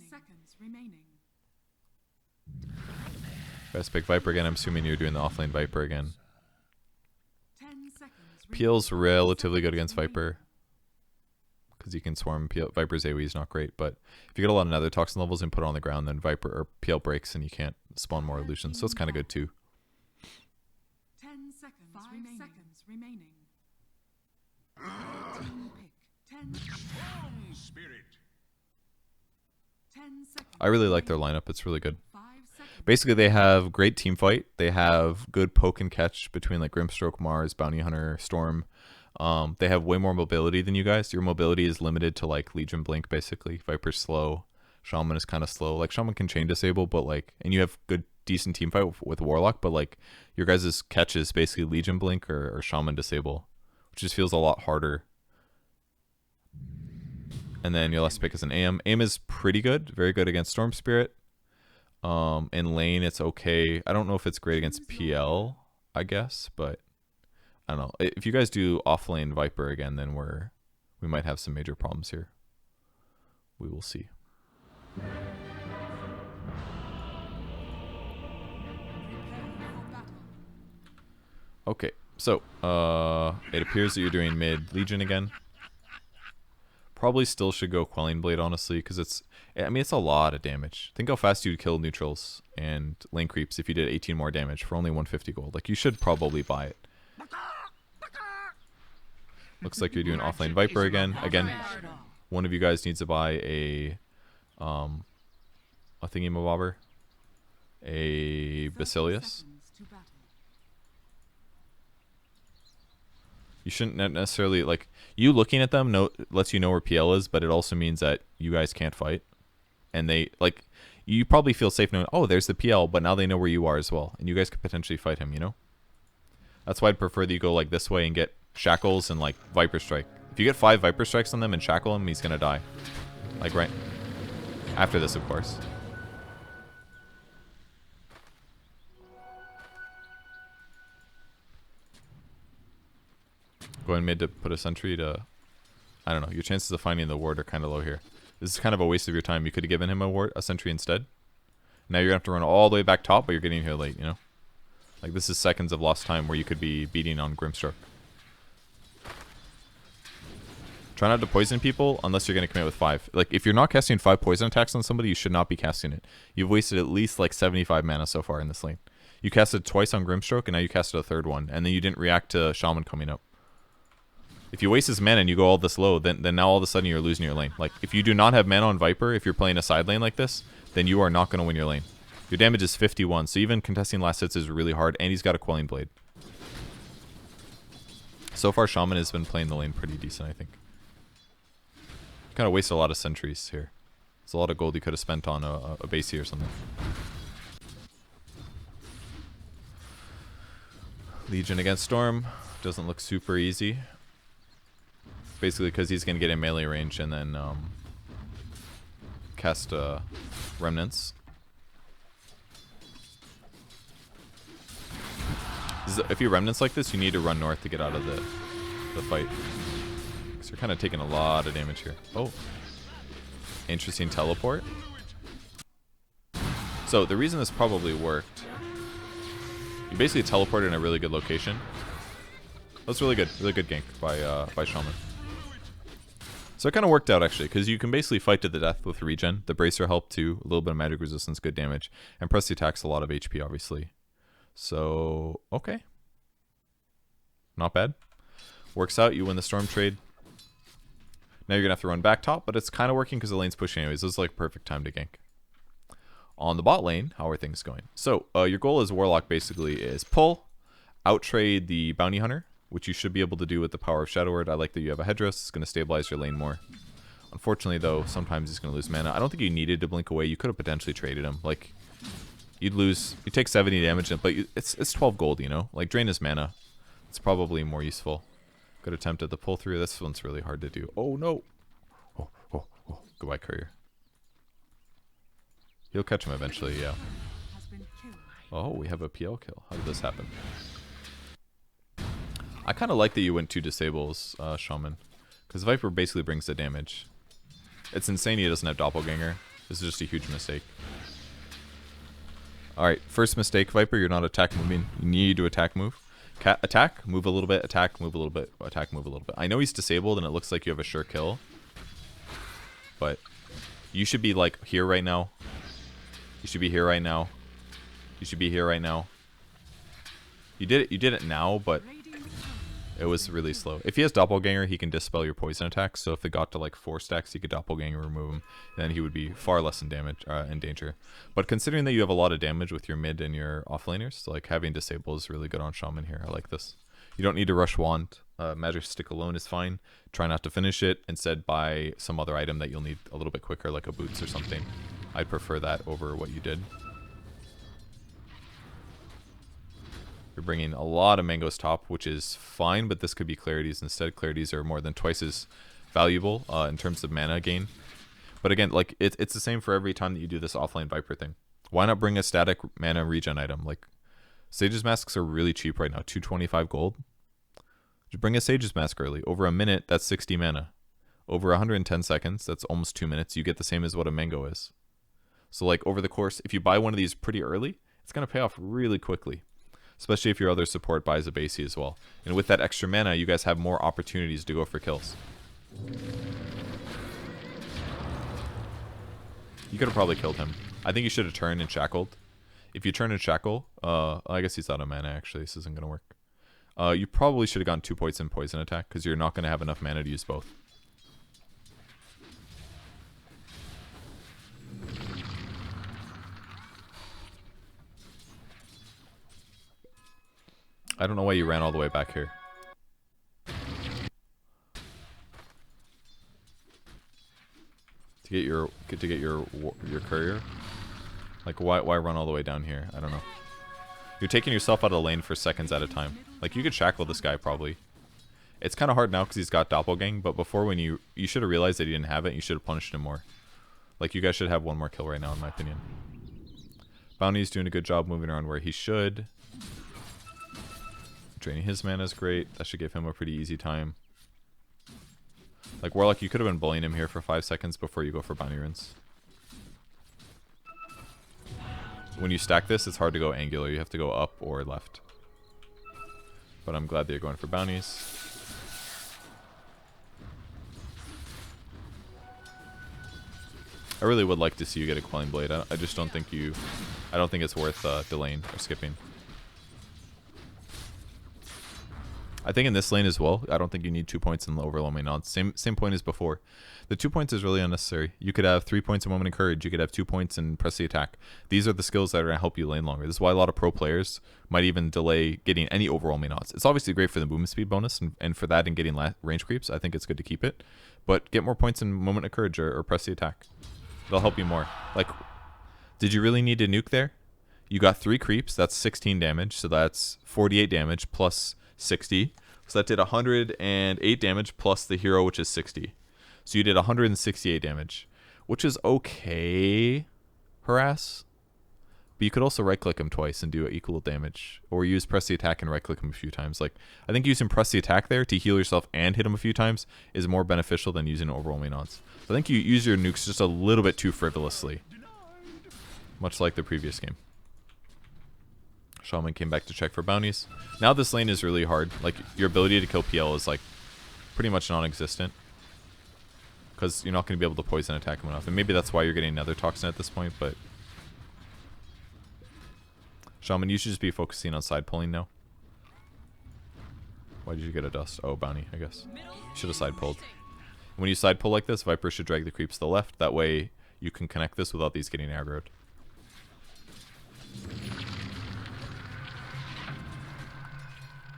seconds remaining. Best pick Viper again. I'm assuming you're doing the offlane Viper again. 10 seconds. Peel's relatively good against Viper. Because you can swarm Peel. Viper's AoE is not great, but if you get a lot of nether toxin levels and put it on the ground, then Viper or Peel breaks and you can't spawn more illusions. So it's kind of good too. 10 seconds. 5 seconds remaining. 13 pick. 10. Strong spirit. 10 seconds. I really like their lineup. It's really good. 5 seconds. Basically, they have great team fight. They have good poke and catch between like Grimstroke, Mars, Bounty Hunter, Storm. They have way more mobility than you guys. Your mobility is limited to like Legion Blink, basically. Viper's slow. Shaman is kind of slow. Like Shaman can chain disable, but like, and you have good, decent team fight with Warlock, but like your guys' catch is basically Legion Blink or Shaman disable, which just feels a lot harder. And then your last pick is an AM. AM is pretty good, very good against Storm Spirit. In lane, it's okay. I don't know if it's great against PL, I guess, but I don't know. If you guys do offlane Viper again, then we might have some major problems here. We will see. Okay, so it appears that you're doing mid Legion again. Probably still should go Quelling Blade, honestly, because it's a lot of damage. Think how fast you'd kill neutrals and lane creeps if you did 18 more damage for only 150 gold. Like, you should probably buy it. Looks like you're doing offlane Viper again. Again, one of you guys needs to buy a thingy-mabobber. A Basilius. You shouldn't necessarily, like, you looking at them lets you know where PL is, but it also means that you guys can't fight. And they, like, you probably feel safe knowing, oh, there's the PL, but now they know where you are as well. And you guys could potentially fight him, you know? That's why I'd prefer that you go, like, this way and get Shackles and, like, Viper Strike. If you get 5 Viper Strikes on them and Shackle him, he's gonna die. Like, right after this, of course. Going mid to put a sentry to... I don't know. Your chances of finding the ward are kind of low here. This is kind of a waste of your time. You could have given him a sentry instead. Now you're going to have to run all the way back top, but you're getting here late, you know? Like, this is seconds of lost time where you could be beating on Grimstroke. Try not to poison people unless you're going to commit with 5. Like, if you're not casting 5 poison attacks on somebody, you should not be casting it. You've wasted at least, like, 75 mana so far in this lane. You casted twice on Grimstroke, and now you casted a third one. And then you didn't react to Shaman coming up. If you waste his mana and you go all this low, then now all of a sudden you're losing your lane. Like, if you do not have mana on Viper, if you're playing a side lane like this, then you are not going to win your lane. Your damage is 51, so even contesting last hits is really hard, and he's got a Quelling Blade. So far, Shaman has been playing the lane pretty decent, I think. Kind of wasted a lot of sentries here. It's a lot of gold you could have spent on a Basie or something. Legion against Storm. Doesn't look super easy. Basically because he's going to get in melee range and then cast Remnants. If you Remnants like this, you need to run north to get out of the fight. Because you're kind of taking a lot of damage here. Oh. Interesting teleport. So the reason this probably worked, you basically teleported in a really good location. That's really good gank by Shaman. So it kind of worked out, actually, because you can basically fight to the death with regen. The Bracer helped too. A little bit of magic resistance, good damage. And press the attacks, a lot of HP, obviously. So, okay. Not bad. Works out. You win the Storm trade. Now you're going to have to run back top, but it's kind of working because the lane's pushing anyways. This is like perfect time to gank. On the bot lane, how are things going? So, your goal as Warlock basically is pull, out-trade the Bounty Hunter, which you should be able to do with the power of Shadow Word. I like that you have a Headdress. It's going to stabilize your lane more. Unfortunately, though, sometimes he's going to lose mana. I don't think you needed to blink away. You could have potentially traded him. Like, you'd take 70 damage, but it's 12 gold, you know? Like, drain his mana. It's probably more useful. Good attempt at the pull through. This one's really hard to do. Oh, no. Oh. Goodbye, Courier. He'll catch him eventually, yeah. Oh, we have a PL kill. How did this happen? I kind of like that you went 2 disables, Shaman. Because Viper basically brings the damage. It's insane he doesn't have Doppelganger. This is just a huge mistake. Alright, first mistake, Viper. You're not attack moving. You need to attack move. Attack, move a little bit, attack, move a little bit, attack, move a little bit. I know he's disabled and it looks like you have a sure kill. But you should be like here right now. You should be here right now. You should be here right now. You did it now, but it was really slow. If he has Doppelganger, he can dispel your poison attacks. So if it got to like 4 stacks, you could Doppelganger remove him. Then he would be far less in danger. But considering that you have a lot of damage with your mid and your offlaners, like having disable is really good on Shaman here. I like this. You don't need to rush Wand. Magic Stick alone is fine. Try not to finish it. Instead, buy some other item that you'll need a little bit quicker, like a Boots or something. I'd prefer that over what you did. You're bringing a lot of mangoes top, which is fine, but this could be clarities instead. Clarities are more than twice as valuable in terms of mana gain. But again, like it's the same for every time that you do this offline Viper thing. Why not bring a static mana regen item? Like Sage's Masks are really cheap right now, 225 gold. Just bring a Sage's Mask early. Over a minute, that's 60 mana. Over 110 seconds, that's almost 2 minutes. You get the same as what a mango is. So like over the course, if you buy one of these pretty early, it's going to pay off really quickly. Especially if your other support buys a Basie as well. And with that extra mana, you guys have more opportunities to go for kills. You could have probably killed him. I think you should have turned and shackled. If you turn and shackle, I guess he's out of mana actually. This isn't going to work. You probably should have gone 2 points in poison attack because you're not going to have enough mana to use both. I don't know why you ran all the way back here. To get your courier? Like why run all the way down here? I don't know. You're taking yourself out of the lane for seconds at a time. Like you could shackle this guy probably. It's kind of hard now because he's got Doppelgang, but before when you should have realized that he didn't have it, you should have punished him more. Like you guys should have one more kill right now in my opinion. Bounty's doing a good job moving around where he should. Draining his mana is great. That should give him a pretty easy time. Like Warlock, you could have been bullying him here for 5 seconds before you go for Bounty Runes. When you stack this, it's hard to go angular. You have to go up or left. But I'm glad that you're going for bounties. I really would like to see you get a Quelling Blade. I just don't think you... I don't think it's worth delaying or skipping. I think in this lane as well, I don't think you need 2 points in the overwhelming odds. Same point as before. The 2 points is really unnecessary. You could have 3 points in Moment of Courage. You could have 2 points in Press the Attack. These are the skills that are going to help you lane longer. This is why a lot of pro players might even delay getting any overwhelming odds. It's obviously great for the movement speed bonus, and for that and getting range creeps, I think it's good to keep it. But get more points in Moment of Courage or Press the Attack. It'll help you more. Like, did you really need to nuke there? You got 3 creeps. That's 16 damage. So that's 48 damage plus 60. So that did 108 damage plus the hero, which is 60. So you did 168 damage, which is okay, Harass. But you could also right-click him twice and do equal damage. Or use Press the Attack and right-click him a few times. Like, I think using Press the Attack there to heal yourself and hit him a few times is more beneficial than using overwhelming odds. So I think you use your nukes just a little bit too frivolously. Much like the previous game. Shaman came back to check for bounties. Now this lane is really hard. Like, your ability to kill PL is, like, pretty much non-existent. Because you're not going to be able to poison attack him enough. And maybe that's why you're getting another Toxin at this point, but... Shaman, you should just be focusing on side pulling now. Why did you get a dust? Oh, bounty, I guess. You should have side pulled. When you side pull like this, Viper should drag the creeps to the left. That way you can connect this without these getting aggroed.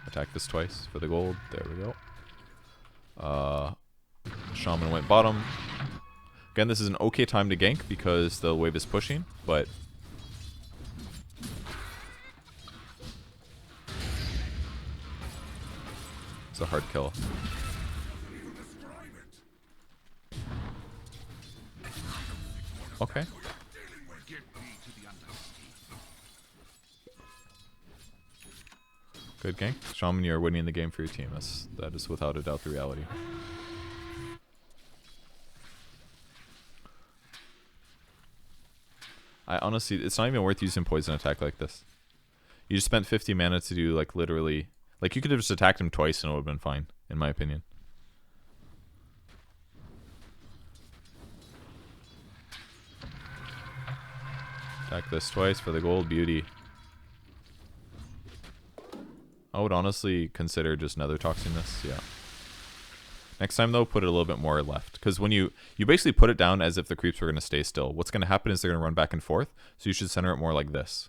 Attack this twice for the gold. There we go. Shaman went bottom. Again, this is an okay time to gank because the wave is pushing, but... it's a hard kill. Okay. Good gank. Shaman, you're winning the game for your team. That is without a doubt the reality. I honestly, it's not even worth using poison attack like this. You just spent 50 mana to do like literally, like you could have just attacked him twice and it would have been fine, in my opinion. Attack this twice for the gold beauty. I would honestly consider just nether toxing this, yeah. Next time though, put it a little bit more left. Because when you basically put it down as if the creeps were going to stay still. What's going to happen is they're going to run back and forth. So you should center it more like this.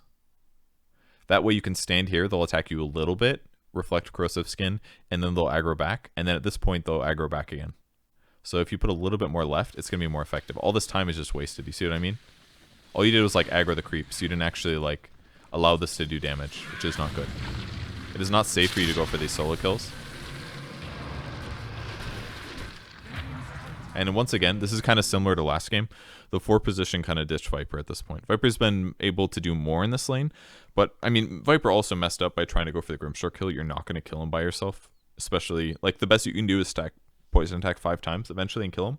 That way you can stand here, they'll attack you a little bit, reflect corrosive skin, and then they'll aggro back. And then at this point, they'll aggro back again. So if you put a little bit more left, it's going to be more effective. All this time is just wasted. You see what I mean? All you did was like aggro the creeps. You didn't actually like allow this to do damage, which is not good. It is not safe for you to go for these solo kills. And once again, this is kind of similar to last game. The 4 position kind of ditched Viper at this point. Viper's been able to do more in this lane, but I mean, Viper also messed up by trying to go for the Grimstar kill. You're not going to kill him by yourself, especially like the best you can do is stack poison attack 5 times eventually and kill him.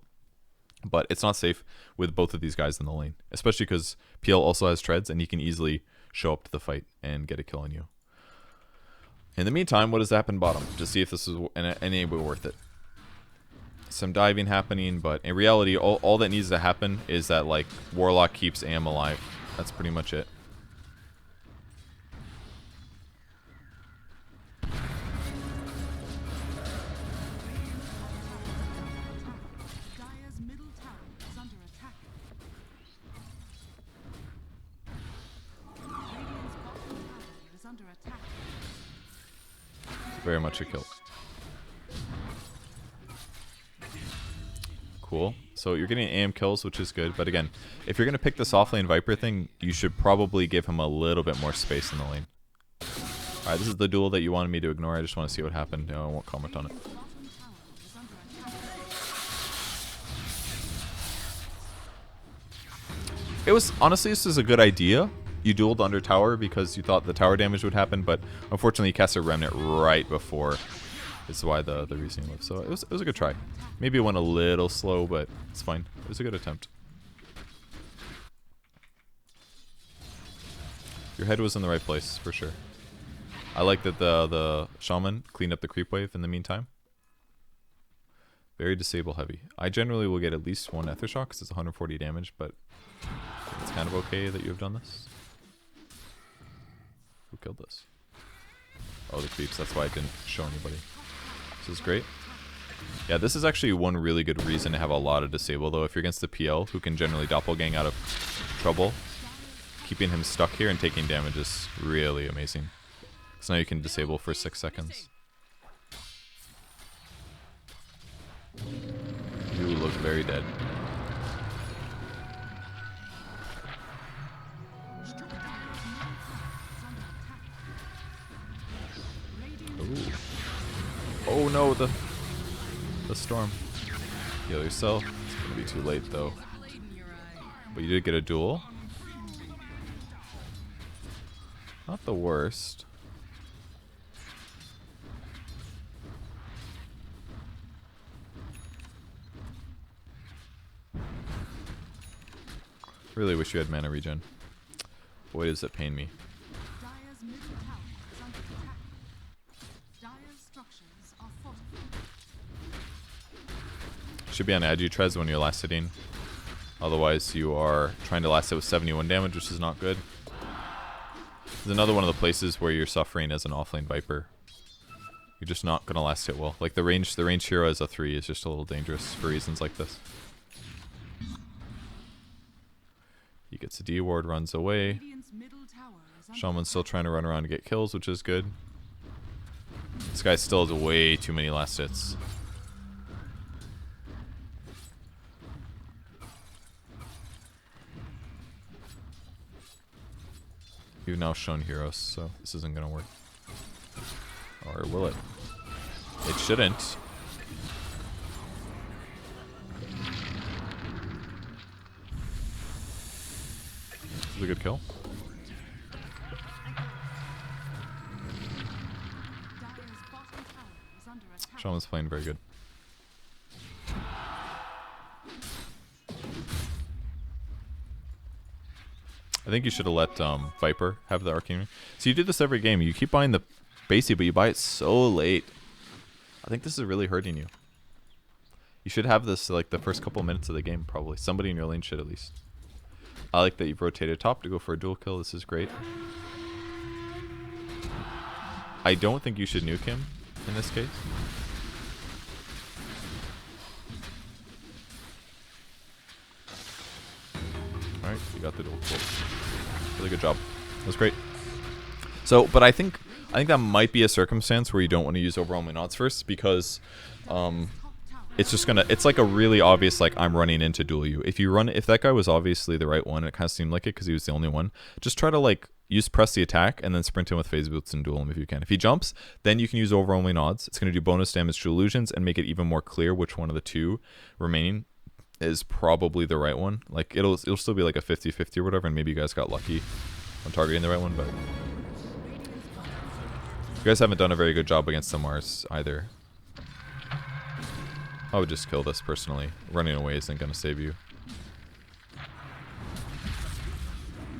But it's not safe with both of these guys in the lane, especially because PL also has treads and he can easily show up to the fight and get a kill on you. In the meantime, what has happened bottom to see if this is in any way worth it? Some diving happening, but in reality, all that needs to happen is that like Warlock keeps AM alive. That's pretty much it. Dire's middle tower is under attack. Radiant's bottom tower is under attack. Very much a kill. Cool. So you're getting AM kills, which is good. But again, if you're going to pick this off lane Viper thing, you should probably give him a little bit more space in the lane. Alright, this is the duel that you wanted me to ignore. I just want to see what happened. No, I won't comment on it. Bottom tower is under attack. It was, honestly, this is a good idea. You dueled under tower because you thought the tower damage would happen, but unfortunately you cast a remnant right before. This is why the reasoning lived. So it was a good try. Maybe it went a little slow, but it's fine. It was a good attempt. Your head was in the right place, for sure. I like that the shaman cleaned up the creep wave in the meantime. Very disable heavy. I generally will get at least 1 Ether Shock because it's 140 damage, but it's kind of okay that you have done this. Who killed this? Oh, the creeps. That's why I didn't show anybody. This is great. Yeah, this is actually one really good reason to have a lot of disable, though. If you're against the PL, who can generally doppelgang out of trouble, keeping him stuck here and taking damage is really amazing. So now you can disable for 6 seconds. You look very dead. Ooh. Oh no, the storm. Heal yourself. It's gonna be too late though. But you did get a duel. Not the worst. Really wish you had mana regen. Boy, does it pain me. Dire's middle tower is under attack. Dire's structures are fortified. Should be on adu treads when you're last hitting. Otherwise, you are trying to last hit with 71 damage, which is not good. This is another one of the places where you're suffering as an offlane Viper. You're just not gonna last hit well. Like the range hero as a 3 is just a little dangerous for reasons like this. He gets a D ward, runs away. Radiant's middle tower is under Shaman's still trying to run around to get kills, which is good. This guy still has way too many last hits. You've now shown heroes, so this isn't gonna work. Or will it? It shouldn't. This is a good kill. Dire's bottom tower is under attack. Shaman's playing very good. I think you should have let Viper have the arcane ring. So you do this every game. You keep buying the Basie, but you buy it so late. I think this is really hurting you. You should have this like the first couple minutes of the game, probably. Somebody in your lane should at least. I like that you've rotated top to go for a dual kill. This is great. I don't think you should nuke him in this case. Alright, you got the dual kill. Really good job. That was great. So, but I think that might be a circumstance where you don't want to use overwhelming odds first, because it's just gonna, it's like a really obvious, like, I'm running into duel you. If that guy was obviously the right one, it kind of seemed like it because he was the only one, just try to like press the attack and then sprint in with phase boots and duel him if you can. If he jumps, then you can use overwhelming odds. It's going to do bonus damage to illusions and make it even more clear which one of the two remaining is probably the right one. Like, it'll still be like a 50-50 or whatever, and maybe you guys got lucky on targeting the right one, but you guys haven't done a very good job against the Mars either. I would just kill this personally. Running away isn't going to save you.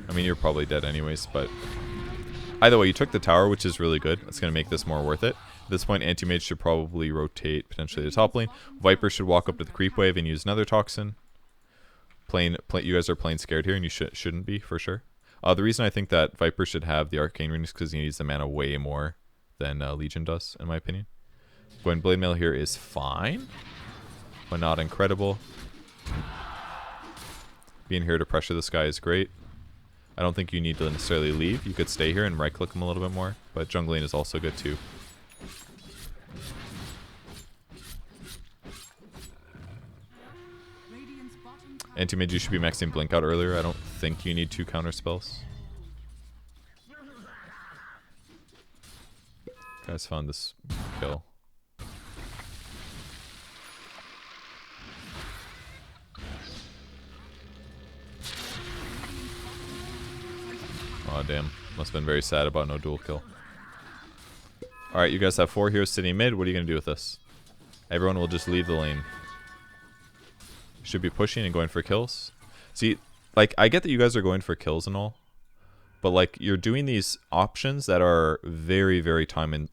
I mean, you're probably dead anyways, but either way, you took the tower, which is really good. That's going to make this more worth it. At this point, Anti-Mage should probably rotate potentially to top lane. Viper should walk up to the creep wave and use another toxin. You guys are playing scared here, and you shouldn't be, for sure. The reason I think that Viper should have the arcane ring is because he needs the mana way more than Legion does, in my opinion. Going Blade Mail here is fine, but not incredible. Being here to pressure this guy is great. I don't think you need to necessarily leave. You could stay here and right-click him a little bit more, but jungling is also good too. Anti-Mage, you should be maxing Blink out earlier. I don't think you need 2 counter spells. Guys found this kill. Oh damn, must have been very sad about no dual kill. Alright, you guys have 4 heroes sitting mid. What are you going to do with this? Everyone will just leave the lane. Should be pushing and going for kills. See, like, I get that you guys are going for kills and all, but like, you're doing these options that are very, very time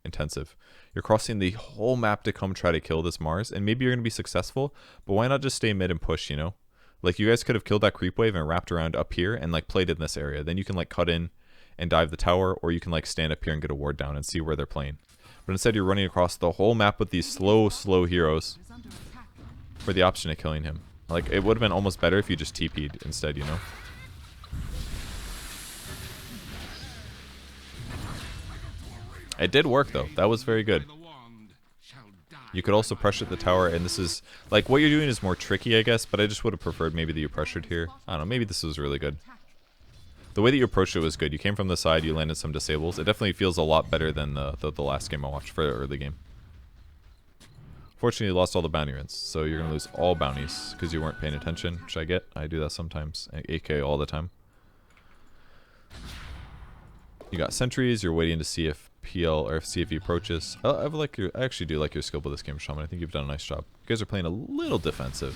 intensive. You're crossing the whole map to come try to kill this Mars, and maybe you're going to be successful, but why not just stay mid and push, you know? Like, you guys could have killed that creep wave and wrapped around up here and like played in this area. Then you can like cut in and dive the tower, or you can like stand up here and get a ward down and see where they're playing. But instead you're running across the whole map with these slow heroes for the option of killing him. Like, it would have been almost better if you just TP'd instead, you know? It did work though. That was very good. You could also pressure the tower, and this is like, what you're doing is more tricky, I guess, but I just would have preferred maybe that you pressured here. I don't know, maybe this was really good. The way that you approached it was good. You came from the side, you landed some disables. It definitely feels a lot better than the last game I watched for the early game. Fortunately, you lost all the bounty runs, so you're going to lose all bounties because you weren't paying attention, which I get. I do that sometimes, AK all the time. You got sentries, you're waiting to see if PL or if CFE approaches. I actually do like your skill with this game, Shaman. I think you've done a nice job. You guys are playing a little defensive.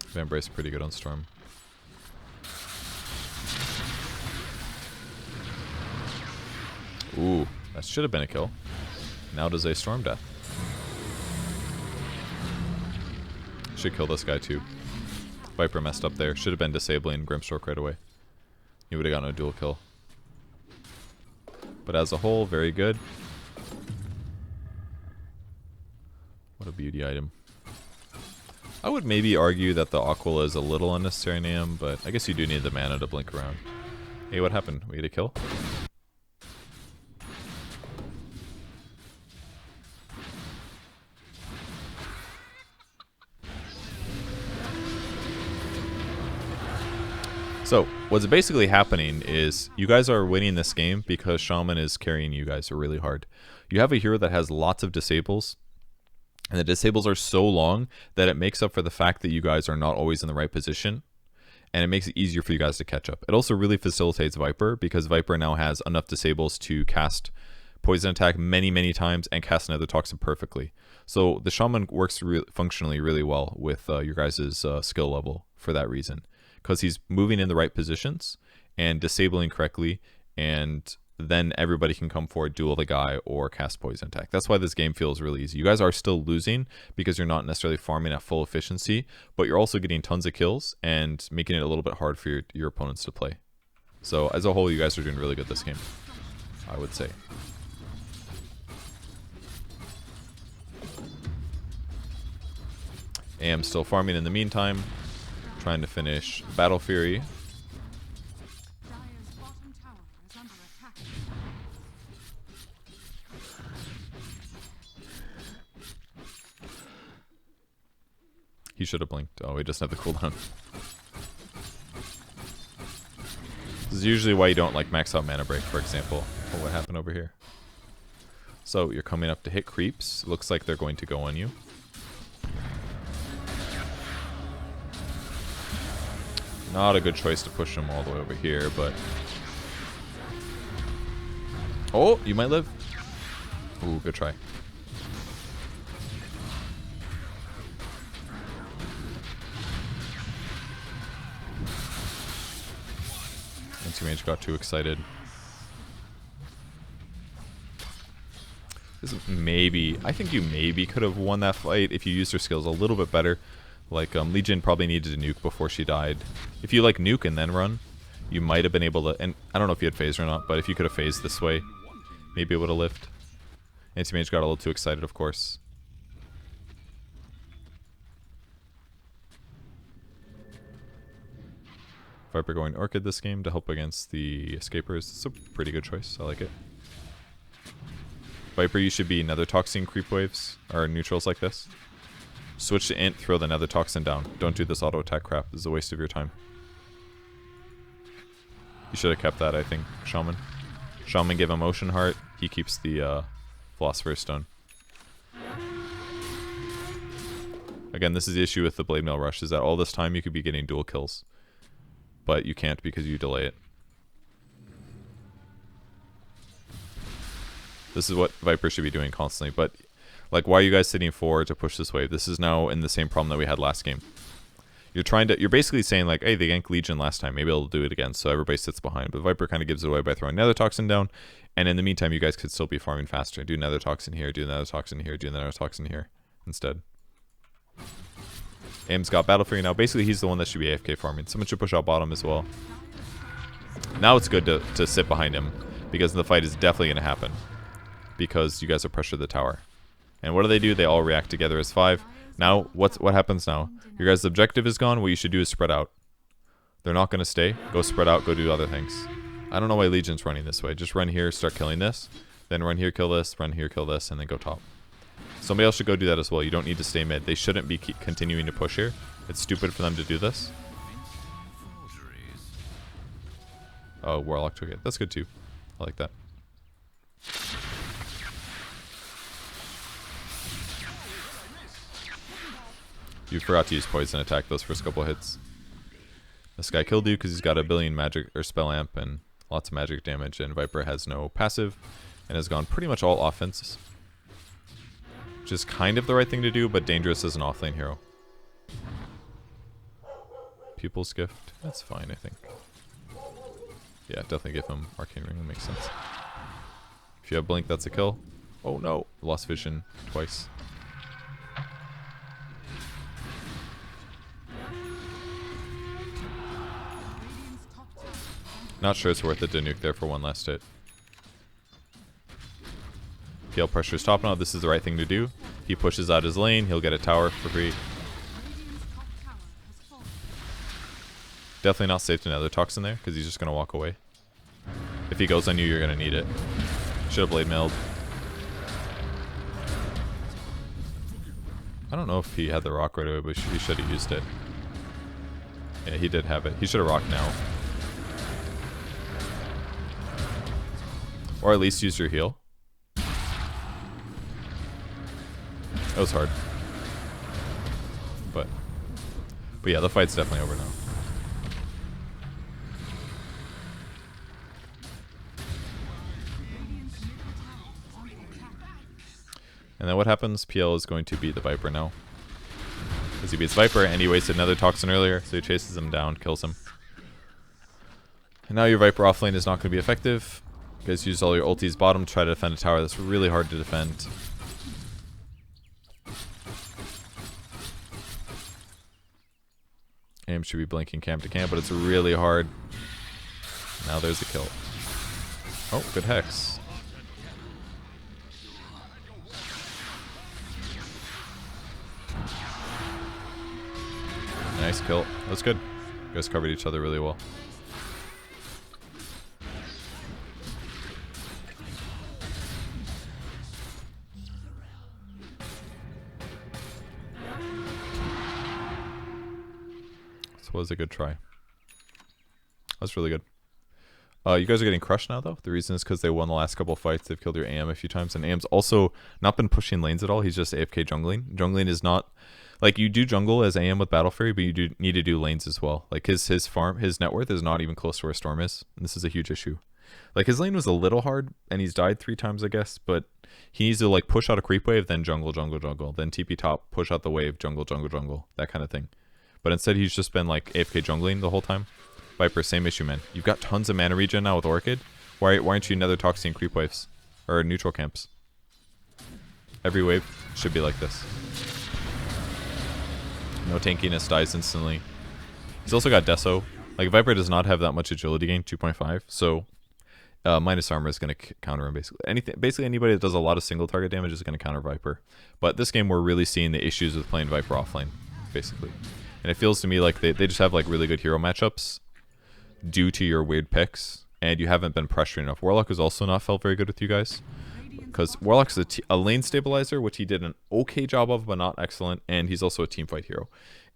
Van Brace pretty good on Storm. Ooh, that should have been a kill. Now does a Storm Death. Should kill this guy too. Viper messed up there. Should have been disabling Grimstroke right away. He would have gotten a dual kill. But as a whole, very good. What a beauty item. I would maybe argue that the Aquila is a little unnecessary in AM, but I guess you do need the mana to blink around. Hey, what happened? We get a kill? So, what's basically happening is you guys are winning this game because Shaman is carrying you guys really hard. You have a hero that has lots of disables, and the disables are so long that it makes up for the fact that you guys are not always in the right position, and it makes it easier for you guys to catch up. It also really facilitates Viper because Viper now has enough disables to cast poison attack many times, and cast another toxin perfectly. So the shaman works functionally really well with your guys' skill level for that reason, because he's moving in the right positions and disabling correctly, and then everybody can come forward, duel the guy, or cast poison attack. That's why this game feels really easy. You guys are still losing because you're not necessarily farming at full efficiency, but you're also getting tons of kills and making it a little bit hard for your opponents to play. So as a whole, you guys are doing really good this game, I would say. AM still farming in the meantime, trying to finish Battle Fury. Dire's bottom tower is under attack. He should have blinked. Oh, he doesn't have the cooldown. This is usually why you don't like max out mana break, for example. Oh, what happened over here? So you're coming up to hit creeps. Looks like they're going to go on you. Not a good choice to push them all the way over here, but... Oh, you might live. Ooh, good try. Anti-mage got too excited. This is maybe... I think you maybe could have won that fight if you used your skills a little bit better. Like, Legion probably needed to nuke before she died. If you, like, nuke and then run, you might have been able to... And I don't know if you had phase or not, but if you could have phased this way, maybe it would have lived. Anti-mage got a little too excited, of course. Viper going Orchid this game to help against the Escapers. It's a pretty good choice. I like it. Viper, you should be Nether Toxin creep waves, or neutrals like this. Switch to Int, throw the Nether Toxin down. Don't do this auto attack crap. This is a waste of your time. You should have kept that, I think, Shaman. Shaman gave him Ocean Heart. He keeps the Philosopher's Stone. Again, this is the issue with the Blade Mail Rush, is that all this time you could be getting dual kills. But you can't because you delay it. This is what Viper should be doing constantly, but like, why are you guys sitting forward to push this wave? This is now in the same problem that we had last game. You're basically saying like, hey, they ganked Legion last time, maybe they'll do it again, so everybody sits behind. But Viper kind of gives it away by throwing Nether Toxin down, and in the meantime, you guys could still be farming faster. Do Nether Toxin here, do Nether Toxin here, do Nether Toxin here instead. Aim's got Battle Fury now. Basically, he's the one that should be AFK farming. Someone should push out bottom as well. Now it's good to sit behind him, because the fight is definitely going to happen. Because you guys have pressured the tower. And what do? They all react together as 5. Now, what happens now? Your guys' objective is gone. What you should do is spread out. They're not going to stay. Go spread out. Go do other things. I don't know why Legion's running this way. Just run here, start killing this. Then run here, kill this. Run here, kill this. And then go top. Somebody else should go do that as well. You don't need to stay mid. They shouldn't be continuing to push here. It's stupid for them to do this. Oh, Warlock took it. That's good too. I like that. You forgot to use poison attack those first couple hits. This guy killed you because he's got a billion magic or spell amp and lots of magic damage, and Viper has no passive and has gone pretty much all offense. Which is kind of the right thing to do, but dangerous as an offlane hero. Pupil's Gift. That's fine, I think. Yeah, definitely give him Arcane Ring. That makes sense. If you have Blink, that's a kill. Oh no. Lost vision twice. Not sure it's worth it to nuke there for one last hit. PL pressure's top now. This is the right thing to do. He pushes out his lane. He'll get a tower for free. Definitely not safe to Nether Toxin there, because he's just going to walk away. If he goes on you, you're going to need it. Should have Blade Mailed. I don't know if he had the rock right away, but he should have used it. Yeah, he did have it. He should have rocked now. Or at least use your heal. That was hard. But yeah, the fight's definitely over now. And then what happens? PL is going to beat the Viper now. Because he beats Viper, and he wasted another Toxin earlier, so he chases him down, kills him. And now your Viper offlane is not going to be effective. You guys use all your ultis bottom to try to defend a tower that's really hard to defend. Aim should be blinking camp to camp, but it's really hard. Now there's a kill. Oh, good Hex. Nice kill. That's good. You guys covered each other really well. This was a good try. That's really good. You guys are getting crushed now, though. The reason is because they won the last couple fights. They've killed your AM a few times, and AM's also not been pushing lanes at all. He's just AFK jungling. Jungling is not... Like, you do jungle as AM with Battle Fury, but you do need to do lanes as well. Like, his net worth is not even close to where Storm is, and this is a huge issue. Like, his lane was a little hard, and he's died 3 times, I guess, but he needs to, like, push out a creep wave, then jungle, jungle, jungle, then TP top, push out the wave, jungle, jungle, jungle, that kind of thing. But instead, he's just been, like, AFK jungling the whole time. Viper, same issue, man. You've got tons of mana regen now with Orchid. Why aren't you nether toxing creep waves? Or neutral camps? Every wave should be like this. No tankiness, dies instantly. He's also got Deso. Like, Viper does not have that much agility gain, 2.5, so minus armor is going to counter him, basically. Basically, anybody that does a lot of single target damage is going to counter Viper. But this game, we're really seeing the issues with playing Viper offlane, basically. And it feels to me like they just have, like, really good hero matchups due to your weird picks, and you haven't been pressuring enough. Warlock has also not felt very good with you guys, because Warlock's a lane stabilizer, which he did an okay job of, but not excellent, and he's also a teamfight hero.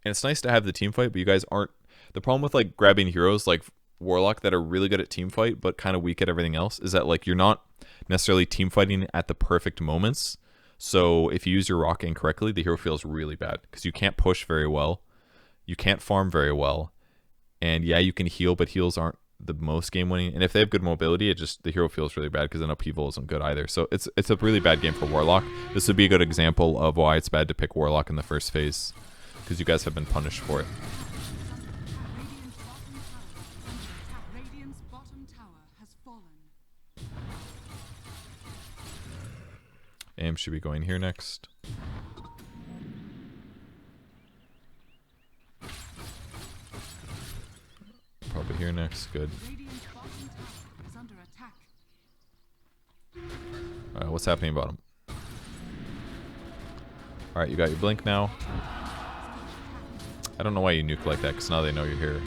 And it's nice to have the teamfight, but you guys aren't... The problem with, like, grabbing heroes like Warlock that are really good at teamfight, but kind of weak at everything else, is that, like, you're not necessarily teamfighting at the perfect moments. So if you use your rock incorrectly, the hero feels really bad, because you can't push very well, you can't farm very well, and yeah, you can heal, but heals aren't the most game winning. And if they have good mobility, the hero feels really bad because then upheaval isn't good either. So it's a really bad game for Warlock. This would be a good example of why it's bad to pick Warlock in the first phase, because you guys have been punished for it. Radiant's bottom tower has fallen. Aim should be going here next. Probably here next. Good. Radiant's bottom tower is under attack. Alright, what's happening bottom? Alright, you got your blink now. I don't know why you nuke like that, because now they know you're here.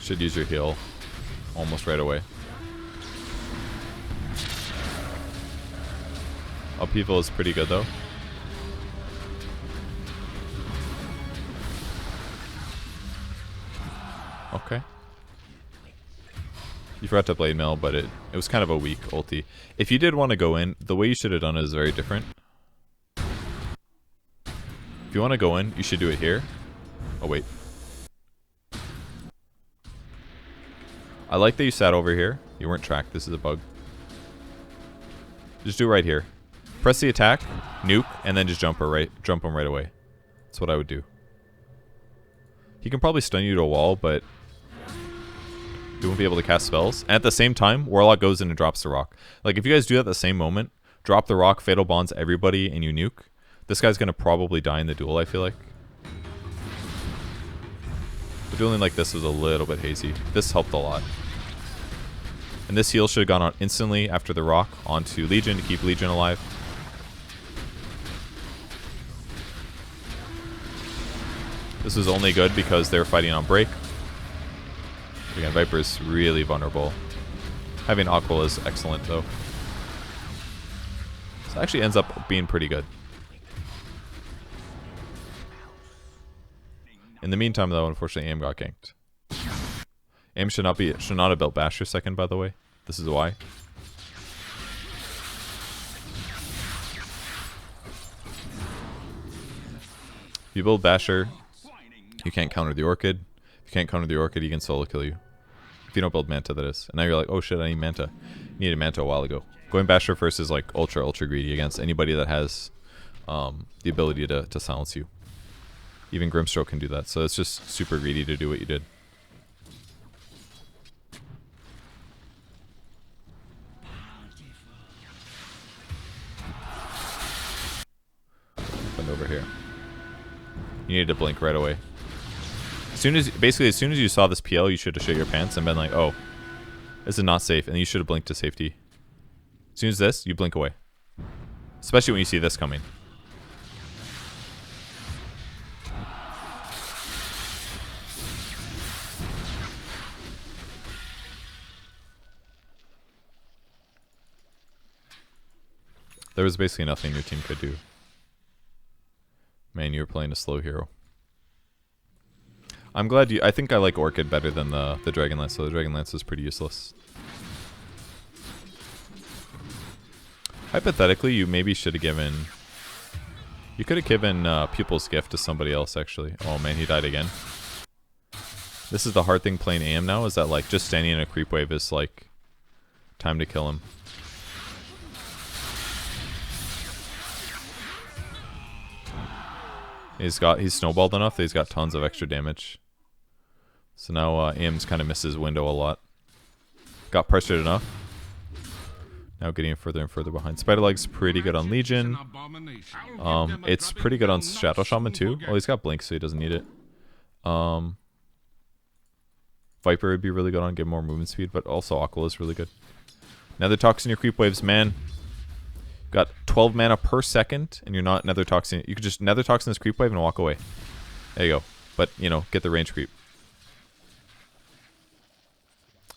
Should use your heal almost right away. Upheaval is pretty good though. Okay. You forgot to blade mail, but it was kind of a weak ulti. If you did want to go in, the way you should have done it is very different. If you want to go in, you should do it here. Oh wait. I like that you sat over here. You weren't tracked. This is a bug. Just do it right here. Press the attack, nuke, and then just jump him right away. That's what I would do. He can probably stun you to a wall, but you won't be able to cast spells. And at the same time, Warlock goes in and drops the rock. Like, if you guys do that at the same moment, drop the rock, Fatal Bonds everybody, and you nuke, this guy's going to probably die in the duel, I feel like. But dueling like this was a little bit hazy. This helped a lot. And this heal should have gone on instantly after the rock onto Legion to keep Legion alive. This is only good because they're fighting on break. Again, Viper's really vulnerable. Having Aqua is excellent though. So it actually ends up being pretty good. In the meantime though, unfortunately AIM got ganked. AIM should not have built Basher second, by the way. This is why. If you build Basher, you can't counter the Orchid. If you can't counter the Orchid, he can solo kill you. If you don't build Manta, that is. And now you're like, oh shit, I need Manta. You needed Manta a while ago. Going Basher first is like ultra greedy against anybody that has the ability to silence you. Even Grimstroke can do that, so it's just super greedy to do what you did. Open over here. You need to blink right away. As soon as you saw this PL, you should have shit your pants and been like, oh, this is not safe, and then you should have blinked to safety. As soon as this, you blink away. Especially when you see this coming. There was basically nothing your team could do. Man, you were playing a slow hero. I'm glad you... I think I like Orchid better than the Dragonlance, so the Dragonlance is pretty useless. Hypothetically, you maybe should have given... You could have given Pupil's Gift to somebody else, actually. Oh man, he died again. This is the hard thing playing AM now, is that like just standing in a creep wave is like... time to kill him. He's snowballed enough that he's got tons of extra damage. So now Ames kind of misses window a lot. Got pressured enough. Now getting further and further behind. Spiderleg's pretty good on Legion. It's pretty good on Shadow Shaman too. Oh, he's got Blink, so he doesn't need it. Viper would be really good on, get more movement speed, but also Aquila is really good. Nether Toxin your creep waves, man. Got 12 mana per second, and you're not Nether Toxin. You could just Nether Toxin this creep wave and walk away. There you go. But, you know, get the range creep.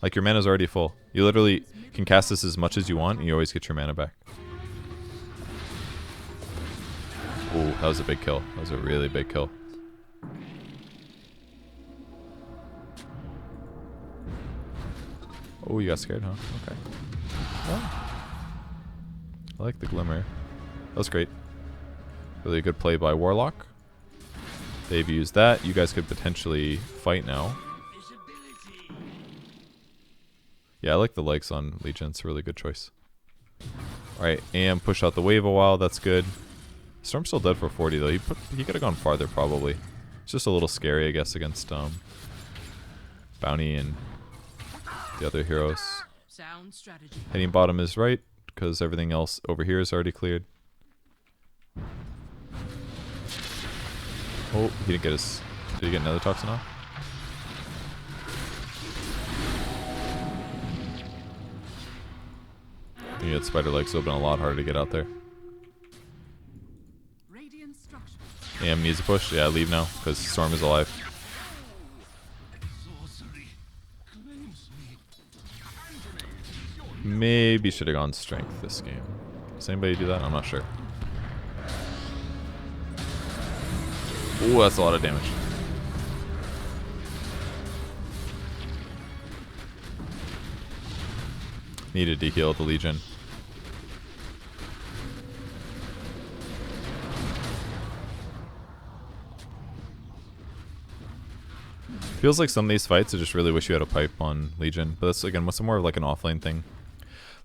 Like, your mana's already full. You literally can cast this as much as you want, and you always get your mana back. Ooh, that was a big kill. That was a really big kill. Oh, you got scared, huh? Okay. Well, I like the Glimmer. That was great. Really good play by Warlock. They've used that. You guys could potentially fight now. Yeah, I like the legs on Legion. It's a really good choice. Alright, AM push out the wave a while. That's good. Storm's still dead for 40 though. He could have gone farther probably. It's just a little scary, I guess, against Bounty and the other heroes. Sound strategy. Hitting bottom is right, because everything else over here is already cleared. Oh, he didn't get his... Did he get another Toxin off? He had Spider Legs, so it would have been a lot harder to get out there. Radiant structures. AM needs a push. Yeah, leave now, because Storm is alive. Maybe should have gone Strength this game. Does anybody do that? I'm not sure. Ooh, that's a lot of damage. Needed to heal the Legion. Feels like some of these fights I just really wish you had a pipe on Legion, but that's again what's more of like an offlane thing.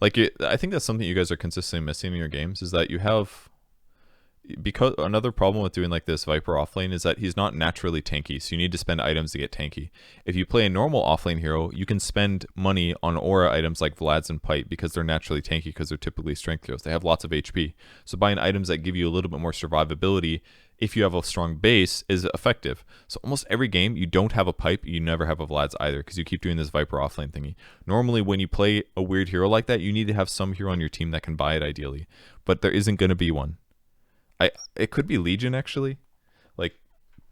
Like I think that's something you guys are consistently missing in your games is that you have, because another problem with doing like this Viper offlane is that he's not naturally tanky, so you need to spend items to get tanky. If you play a normal offlane hero, you can spend money on aura items like Vlad's and Pipe because they're naturally tanky because they're typically strength heroes. They have lots of HP. So buying items that give you a little bit more survivability if you have a strong base is effective. So almost every game you don't have a Pipe, you never have a Vlad's either because you keep doing this Viper offlane thingy. Normally when you play a weird hero like that, you need to have some hero on your team that can buy it ideally. But there isn't going to be one. It could be Legion actually. Like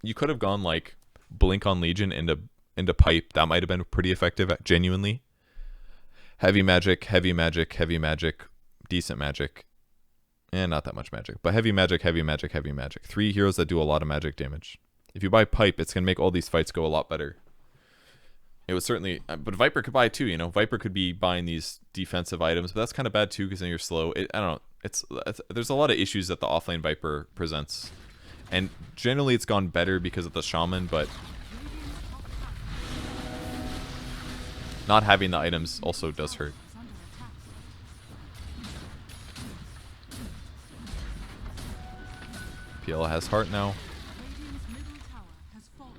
you could have gone like Blink on Legion into Pipe. That might have been pretty effective genuinely. Heavy magic, heavy magic, heavy magic, decent magic. And not that much magic. But heavy magic, heavy magic, heavy magic. 3 heroes that do a lot of magic damage. If you buy Pipe, it's going to make all these fights go a lot better. It was certainly... But Viper could buy too, you know. Viper could be buying these defensive items. But that's kind of bad too because then you're slow. I don't know. There's a lot of issues that the offlane Viper presents. And generally it's gone better because of the shaman, but not having the items also does hurt. Is under attack. PL has heart now. Radiant's middle tower has fallen.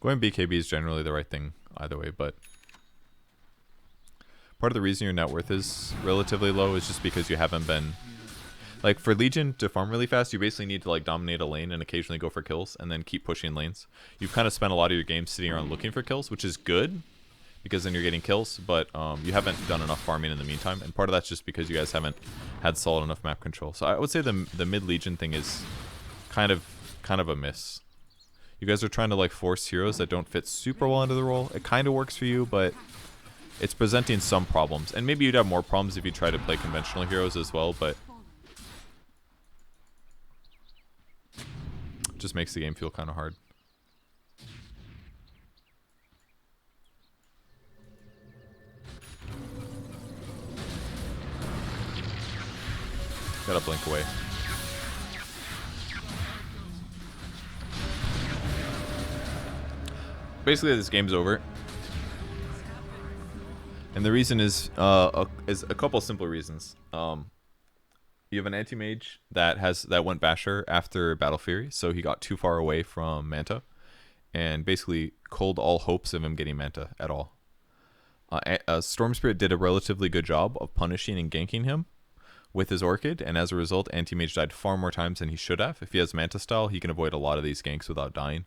Going BKB is generally the right thing either way, but part of the reason your net worth is relatively low is just because you haven't been... Like, for Legion to farm really fast, you basically need to, like, dominate a lane and occasionally go for kills, and then keep pushing lanes. You've kind of spent a lot of your game sitting around looking for kills, which is good, because then you're getting kills, but you haven't done enough farming in the meantime, and part of that's just because you guys haven't had solid enough map control. So I would say the mid-Legion thing is kind of a miss. You guys are trying to, like, force heroes that don't fit super well into the role. It kind of works for you, but it's presenting some problems. And maybe you'd have more problems if you try to play conventional heroes as well, but it just makes the game feel kind of hard. Gotta blink away. Basically, this game's over. And the reason is a couple simple reasons. You have an anti-mage that went Basher after Battle Fury, so he got too far away from Manta, and basically culled all hopes of him getting Manta at all. Storm Spirit did a relatively good job of punishing and ganking him with his Orchid, and as a result, anti-mage died far more times than he should have. If he has Manta style, he can avoid a lot of these ganks without dying,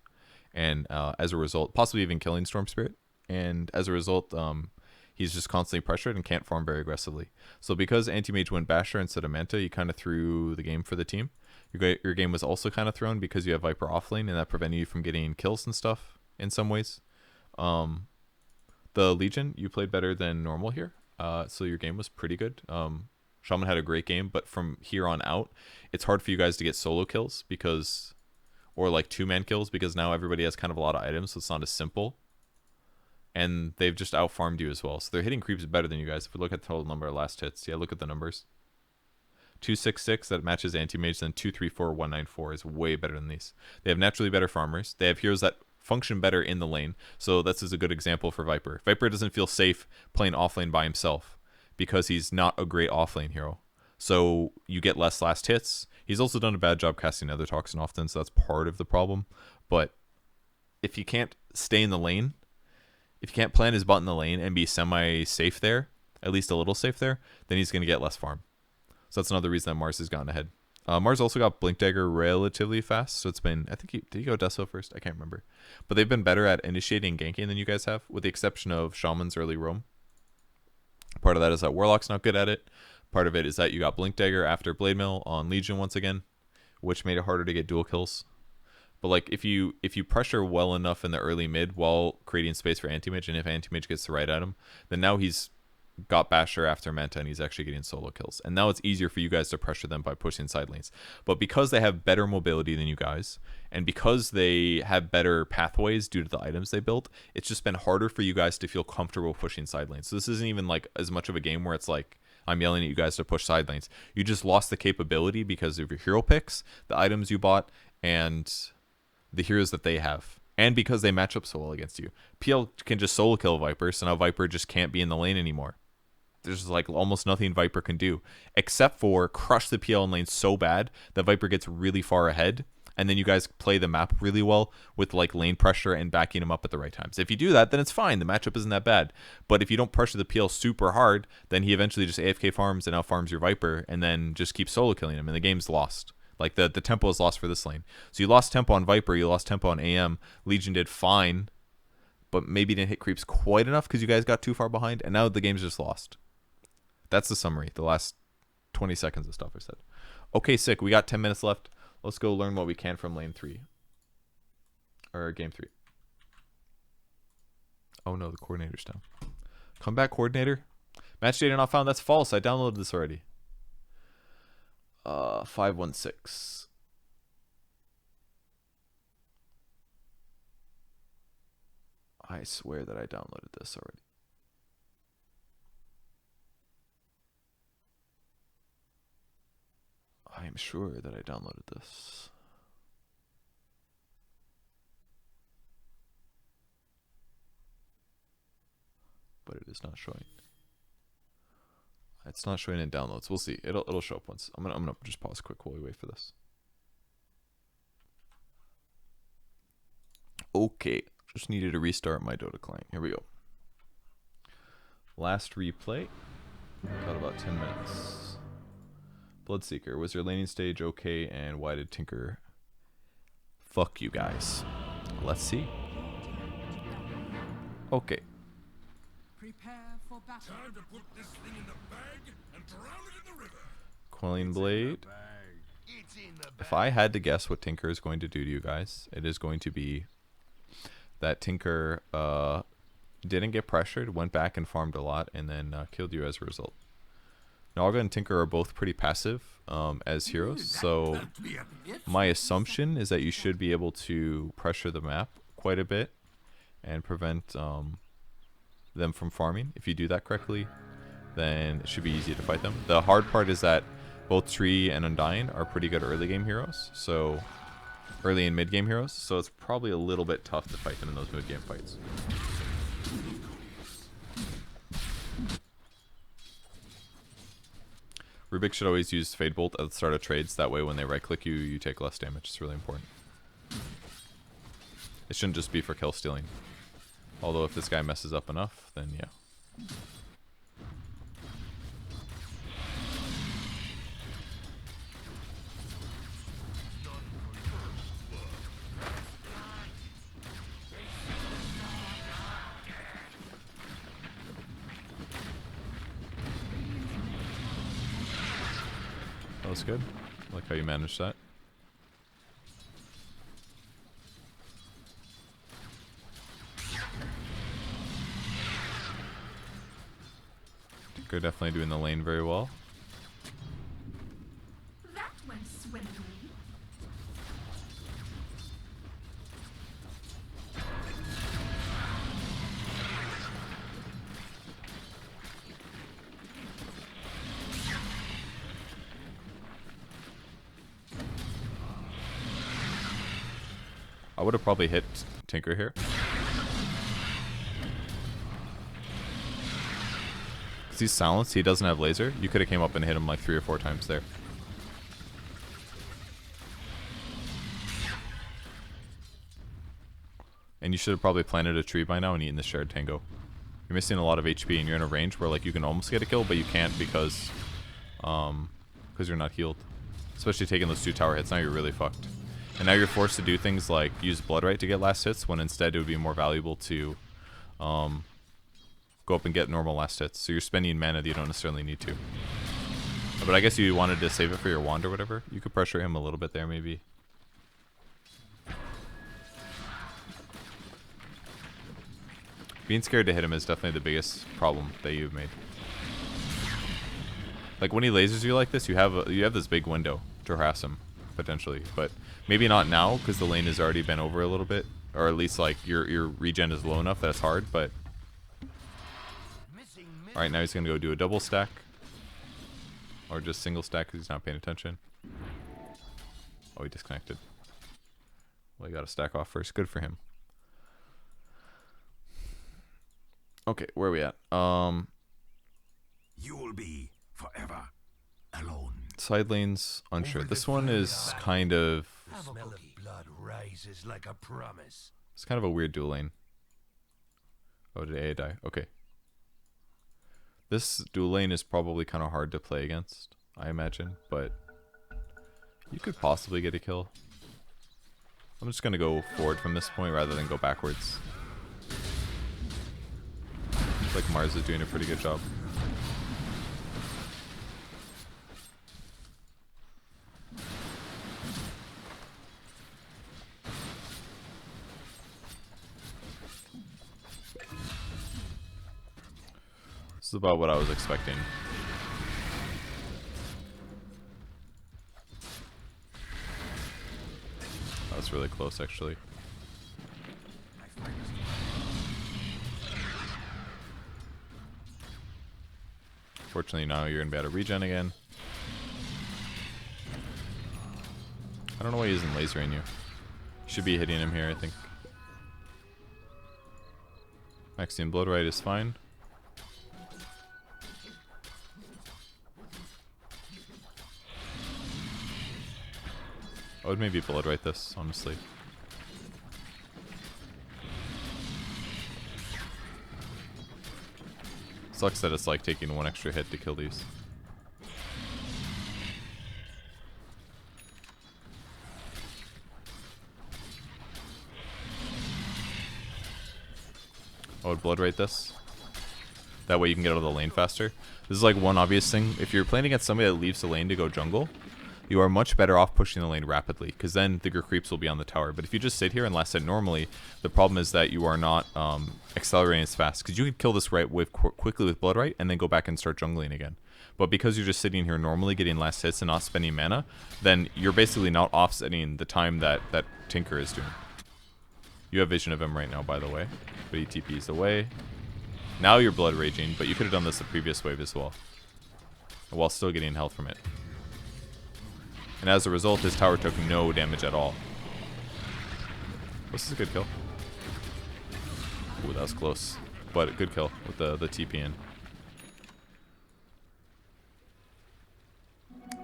and as a result, possibly even killing Storm Spirit. And as a result, he's just constantly pressured and can't farm very aggressively. So because anti-mage went Basher instead of Manta, you kind of threw the game for the team. Your game was also kind of thrown because you have Viper offlane, and that prevented you from getting kills and stuff in some ways. The Legion, you played better than normal here, so your game was pretty good. Shaman had a great game, but from here on out, it's hard for you guys to get solo kills because, or like 2-man kills, because now everybody has kind of a lot of items, so it's not as simple. And they've just out-farmed you as well. So they're hitting creeps better than you guys. If we look at the total number of last hits, yeah, look at the numbers. 266, that matches anti-mage, then 234, 194 is way better than these. They have naturally better farmers. They have heroes that function better in the lane. So this is a good example for Viper. Viper doesn't feel safe playing offlane by himself because he's not a great offlane hero. So you get less last hits. He's also done a bad job casting Nether Toxin often, so that's part of the problem. But if you can't stay in the lane, if you can't plant his butt in the lane and be semi-safe there, at least a little safe there, then he's going to get less farm. So that's another reason that Mars has gotten ahead. Mars also got Blink Dagger relatively fast, so it's been, I think did he go Deso first? I can't remember. But they've been better at initiating ganking than you guys have, with the exception of Shaman's early roam. Part of that is that Warlock's not good at it. Part of it is that you got Blink Dagger after Blade Mill on Legion once again, which made it harder to get dual kills. But like if you pressure well enough in the early mid while creating space for anti-mage, and if anti-mage gets the right item, then now he's got Basher after Manta and he's actually getting solo kills. And now it's easier for you guys to pressure them by pushing side lanes. But because they have better mobility than you guys, and because they have better pathways due to the items they built, it's just been harder for you guys to feel comfortable pushing side lanes. So this isn't even like as much of a game where it's like I'm yelling at you guys to push side lanes. You just lost the capability because of your hero picks, the items you bought, and the heroes that they have, and because they match up so well against you. PL can just solo kill Viper, so now Viper just can't be in the lane anymore. There's like almost nothing Viper can do except for crush the PL in lane so bad that Viper gets really far ahead, and then you guys play the map really well with like lane pressure and backing him up at the right times. If you do that, then it's fine. The matchup isn't that bad. But if you don't pressure the PL super hard, then he eventually just AFK farms and out farms your Viper, and then just keeps solo killing him, and the game's lost. Like the tempo is lost for this lane. So you lost tempo on Viper, you lost tempo on AM. Legion did fine, but maybe didn't hit creeps quite enough because you guys got too far behind, and now the game's just lost. That's the summary. The last 20 seconds of stuff I said. Okay, sick. We got 10 minutes left. Let's go learn what we can from lane 3. Or game 3. Oh no, the coordinator's down. Come back, coordinator. Match data not found. That's false. I downloaded this already. 516. I swear that I downloaded this already. I am sure that I downloaded this. But it is not showing. It's not showing in downloads. We'll see. It'll show up once. I'm gonna just pause quick while we wait for this. Okay, just needed to restart my Dota client. Here we go. Last replay. Got about 10 minutes. Bloodseeker, was your laning stage okay, and why did Tinker fuck you guys? Let's see. Okay. Prepare for battle. Time to put this thing in the bag and drown it in the river. Quelling Blade. It's in the bag. If I had to guess what Tinker is going to do to you guys, it is going to be that Tinker didn't get pressured, went back and farmed a lot, and then killed you as a result. Naga and Tinker are both pretty passive as heroes, so my assumption is that you should be able to pressure the map quite a bit and prevent them from farming. If you do that correctly, then it should be easy to fight them. The hard part is that both Tree and Undying are pretty good early game heroes, so early and mid game heroes, so it's probably a little bit tough to fight them in those mid game fights. Rubik should always use Fade Bolt at the start of trades, that way when they right click you, you take less damage. It's really important. It shouldn't just be for kill stealing. Although if this guy messes up enough, then yeah. That was good. I like how you managed that. Tinker definitely doing the lane very well. That went swimmingly. I would have probably hit Tinker here. Because he's silenced, he doesn't have laser. You could have came up and hit him like 3 or 4 times there. And you should have probably planted a tree by now and eaten the shared tango. You're missing a lot of HP and you're in a range where like you can almost get a kill, but you can't because you're not healed. Especially taking those 2 tower hits, now you're really fucked. And now you're forced to do things like use Blood Right to get last hits, when instead it would be more valuable to go up and get normal last hits. So you're spending mana that you don't necessarily need to. But I guess you wanted to save it for your wand or whatever. You could pressure him a little bit there maybe. Being scared to hit him is definitely the biggest problem that you've made. Like when he lasers you like this, you have this big window to harass him potentially, but maybe not now because the lane has already been over a little bit, or at least like your regen is low enough that it's hard. But all right, now he's gonna go do a double stack, or just single stack because he's not paying attention. Oh, he disconnected. Well, he got to stack off first. Good for him. Okay, where are we at? You will be forever alone. Side lanes, unsure. This one is kind of... The smell of blood rises like a promise. It's kind of a weird dual lane. Oh, did AA die? Okay. This dual lane is probably kind of hard to play against, I imagine, but you could possibly get a kill. I'm just going to go forward from this point rather than go backwards. Looks like Mars is doing a pretty good job. This is about what I was expecting. That's really close, actually. Fortunately, now you're gonna be able to regen again. I don't know why he isn't lasering you. Should be hitting him here, I think. Maxian Bloodrite is fine. I would maybe Bloodrite this, honestly. Sucks that it's like taking one extra hit to kill these. I would Bloodrite this. That way you can get out of the lane faster. This is like one obvious thing. If you're playing against somebody that leaves the lane to go jungle, you are much better off pushing the lane rapidly, because then the creeps will be on the tower. But if you just sit here and last hit normally, the problem is that you are not accelerating as fast, because you could kill this right wave quickly with Bloodrite and then go back and start jungling again. But because you're just sitting here normally getting last hits and not spending mana, then you're basically not offsetting the time that Tinker is doing. You have vision of him right now, by the way, but he TPs away. Now you're blood raging, but you could have done this the previous wave as well, while still getting health from it. And as a result, his tower took no damage at all. This is a good kill. Ooh, that was close, but a good kill with the TP in.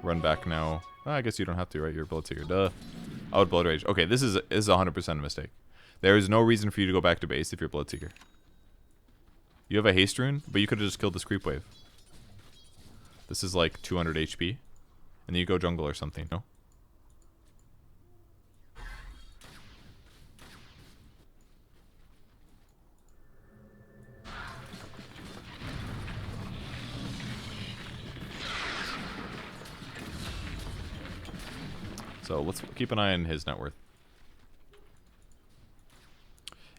Run back now. Oh, I guess you don't have to, right? You're a blood seeker. Duh. I would blood rage. Okay, this is 100% a mistake. There is no reason for you to go back to base if you're Bloodseeker. You have a haste rune, but you could have just killed this creep wave. This is like 200 HP. And then you go jungle or something, no? So let's keep an eye on his net worth.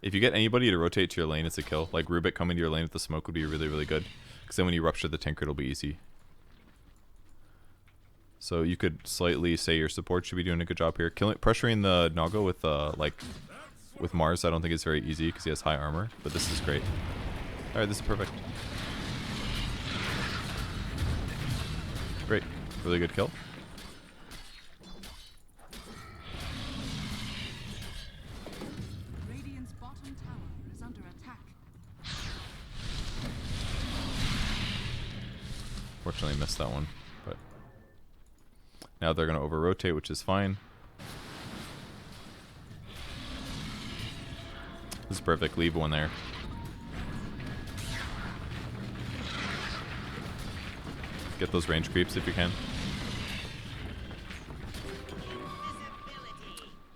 If you get anybody to rotate to your lane, it's a kill. Like Rubik coming to your lane with the smoke would be really, really good. Because then when you rupture the Tinker, it'll be easy. So you could slightly say your support should be doing a good job here. Pressuring the Nago with with Mars, I don't think it's very easy because he has high armor. But this is great. Alright, this is perfect. Great. Really good kill. Fortunately missed that one, but now they're going to over-rotate, which is fine. This is perfect. Leave one there. Get those range creeps if you can.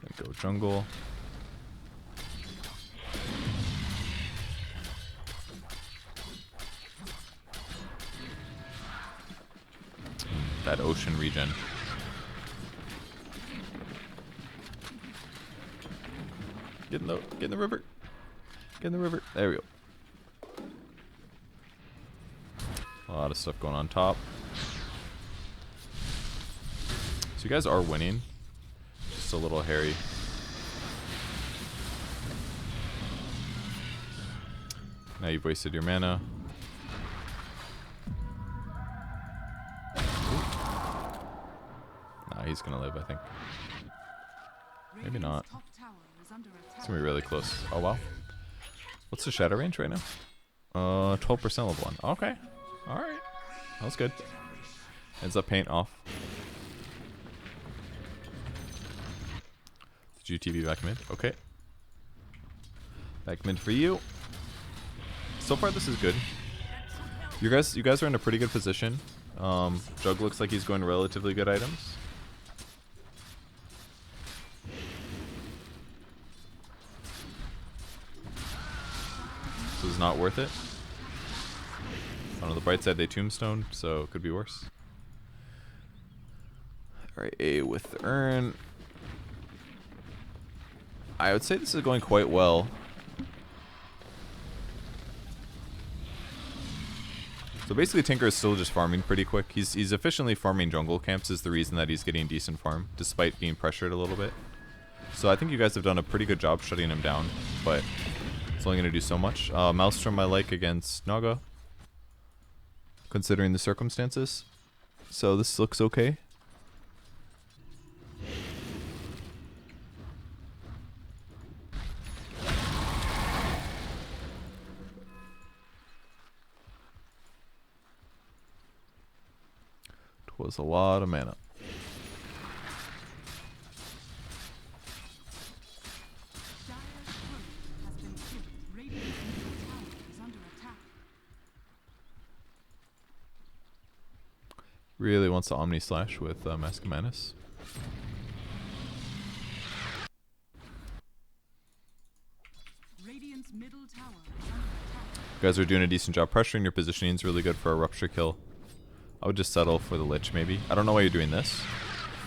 Then go jungle. That ocean regen. Get in the river. Get in the river. There we go. A lot of stuff going on top. So you guys are winning. Just a little hairy. Now you've wasted your mana. He's gonna live, I think. Maybe not. It's gonna be really close. Oh wow. What's the shadow range right now? 12% level 1. Okay. Alright. That was good. Ends up paint off. GTV back mid. Okay. Back mid for you. So far this is good. You guys are in a pretty good position. Jug looks like he's going relatively good items. This is not worth it. On the bright side, they tombstone, so it could be worse. Alright, A with the urn. I would say this is going quite well. So basically Tinker is still just farming pretty quick. He's efficiently farming jungle camps is the reason that he's getting decent farm, despite being pressured a little bit. So I think you guys have done a pretty good job shutting him down, but it's only going to do so much. Maelstrom I like against Naga, considering the circumstances. So this looks okay. It was a lot of mana. Really wants to Omni Slash with Mask of Manus. Radiant's middle tower is under attack. You guys are doing a decent job pressuring. Your positioning is really good for a Rupture kill. I would just settle for the Lich maybe. I don't know why you're doing this.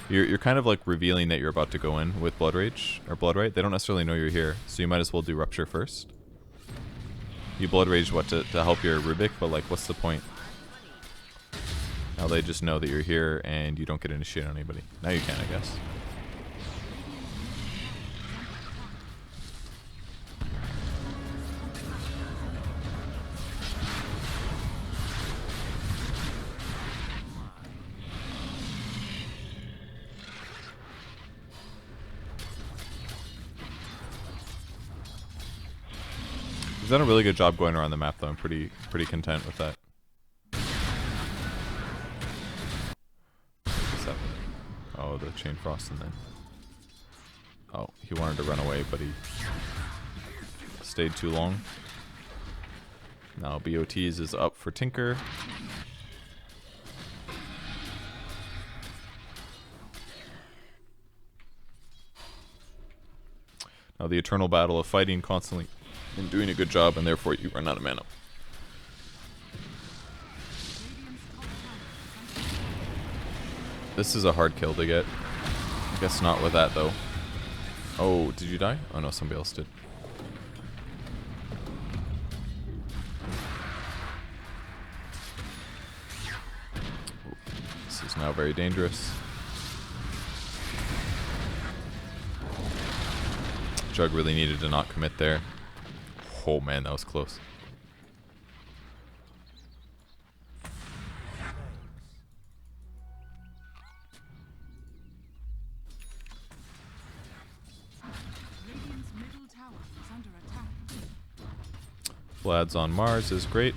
You're kind of like revealing that you're about to go in with Blood Rage or Blood Right. They don't necessarily know you're here, so you might as well do Rupture first. You Blood Rage what to help your Rubik, but like what's the point? Now they just know that you're here and you don't get initiated on anybody. Now you can, I guess. He's done a really good job going around the map though. I'm pretty content with that. Oh, the Chain Frost and then... Oh, he wanted to run away, but he stayed too long. Now BOTs is up for Tinker. Now the eternal battle of fighting constantly and doing a good job, and therefore you run out of mana. This is a hard kill to get. I guess not with that though. Oh, did you die? Oh no, somebody else did. Oh, this is now very dangerous. Jug really needed to not commit there. Oh man, that was close. Vlad's on Mars is great.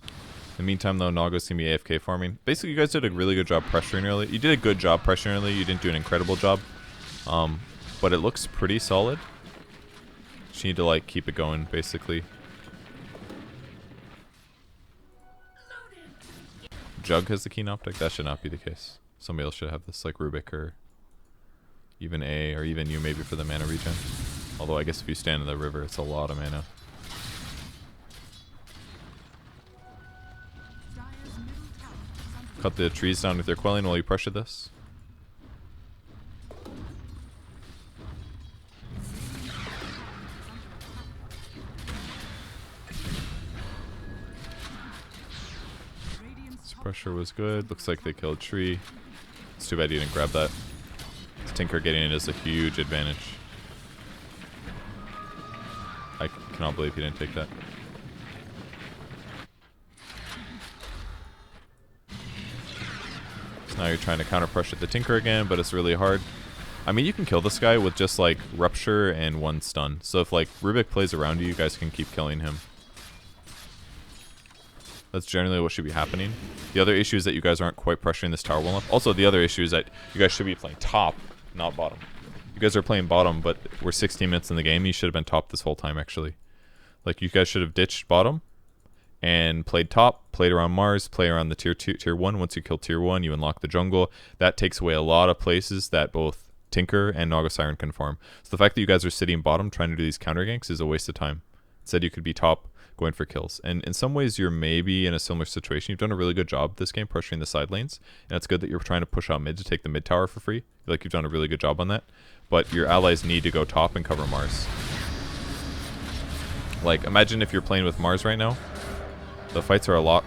In the meantime, though, Naga's gonna be AFK farming. Basically, you guys did a really good job pressuring early. You did a good job pressuring early. You didn't do an incredible job, but it looks pretty solid. Just need to like keep it going, basically. Jug has the Keen Optic. That should not be the case. Somebody else should have this, like Rubik or even A, or even you maybe for the mana regen. Although I guess if you stand in the river, it's a lot of mana. Cut the trees down with your quelling while you pressure this. This pressure was good. Looks like they killed tree. It's too bad you didn't grab that. Tinker getting it is a huge advantage. I cannot believe he didn't take that. So now you're trying to counter pressure the Tinker again, but it's really hard. I mean, you can kill this guy with just like Rupture and one stun. So if like Rubik plays around you, you guys can keep killing him. That's generally what should be happening. The other issue is that you guys aren't quite pressuring this tower well enough. Also, the other issue is that you guys should be playing top, not bottom. You guys are playing bottom, but we're 16 minutes in the game. You should have been top this whole time, actually. Like, you guys should have ditched bottom and played top, played around Mars, play around the tier 1. Once you kill tier 1, you unlock the jungle. That takes away a lot of places that both Tinker and Naga Siren can farm. So the fact that you guys are sitting bottom trying to do these counter ganks is a waste of time. Instead, you could be top going for kills. And in some ways, you're maybe in a similar situation. You've done a really good job this game pressuring the side lanes. And it's good that you're trying to push out mid to take the mid tower for free. I feel like you've done a really good job on that. But your allies need to go top and cover Mars. Like, imagine if you're playing with Mars right now. The fights are a lot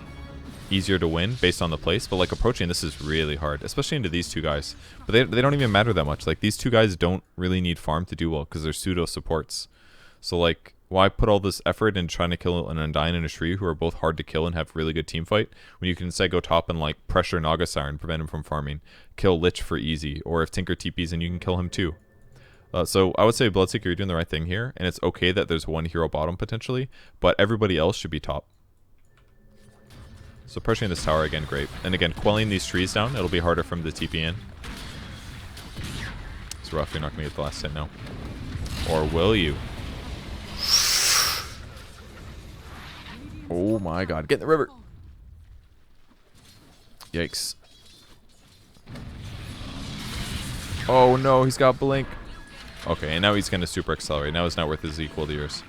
easier to win based on the place, but like approaching this is really hard, especially into these two guys. But they don't even matter that much. Like these two guys don't really need farm to do well because they're pseudo supports. So like, why put all this effort in trying to kill an Undyne and a Shri who are both hard to kill and have really good team fight when you can instead go top and like pressure Naga Siren, prevent him from farming, kill Lich for easy, or if Tinker TPs and you can kill him too. So I would say Bloodseeker, you're doing the right thing here, and it's okay that there's one hero bottom potentially, but everybody else should be top. So pressuring this tower again, great. And again, quelling these trees down, it'll be harder for him to TP in. It's rough, you're not going to get the last hit now. Or will you? Oh my god, get in the river! Yikes. Oh no, he's got blink. Okay, and now he's going to super accelerate. Now his net worth is equal to yours.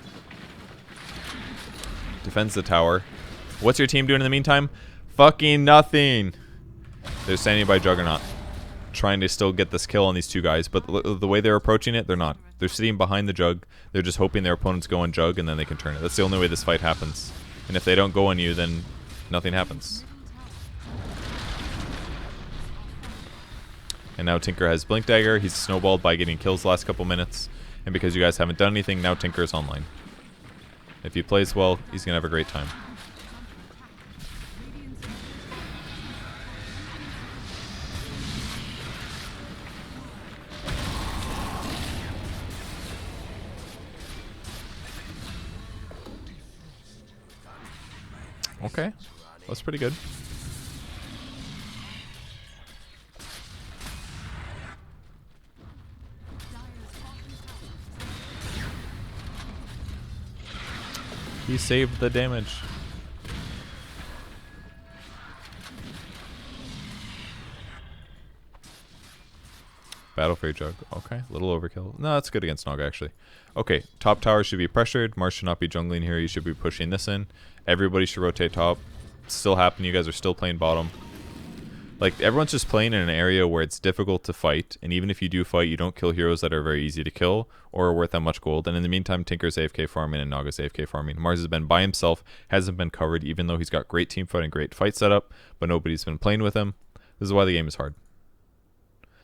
Defends the tower. What's your team doing in the meantime? Fucking nothing. They're standing by Juggernaut, trying to still get this kill on these two guys, but the way they're approaching it, they're not. They're sitting behind the Jug. They're just hoping their opponents go on Jug, and then they can turn it. That's the only way this fight happens. And if they don't go on you, then nothing happens. And now Tinker has Blink Dagger. He's snowballed by getting kills the last couple minutes. And because you guys haven't done anything, now Tinker is online. If he plays well, he's going to have a great time. Okay, that's pretty good. He saved the damage. Battle Freight Jug. Okay, little overkill. No, that's good against Naga, actually. Okay, top tower should be pressured. Mars should not be jungling here. You should be pushing this in. Everybody should rotate top. It's still happening. You guys are still playing bottom. Like, everyone's just playing in an area where it's difficult to fight. And even if you do fight, you don't kill heroes that are very easy to kill or are worth that much gold. And in the meantime, Tinker's AFK farming and Naga's AFK farming. Mars has been by himself, hasn't been covered, even though he's got great team fight and great fight setup. But nobody's been playing with him. This is why the game is hard.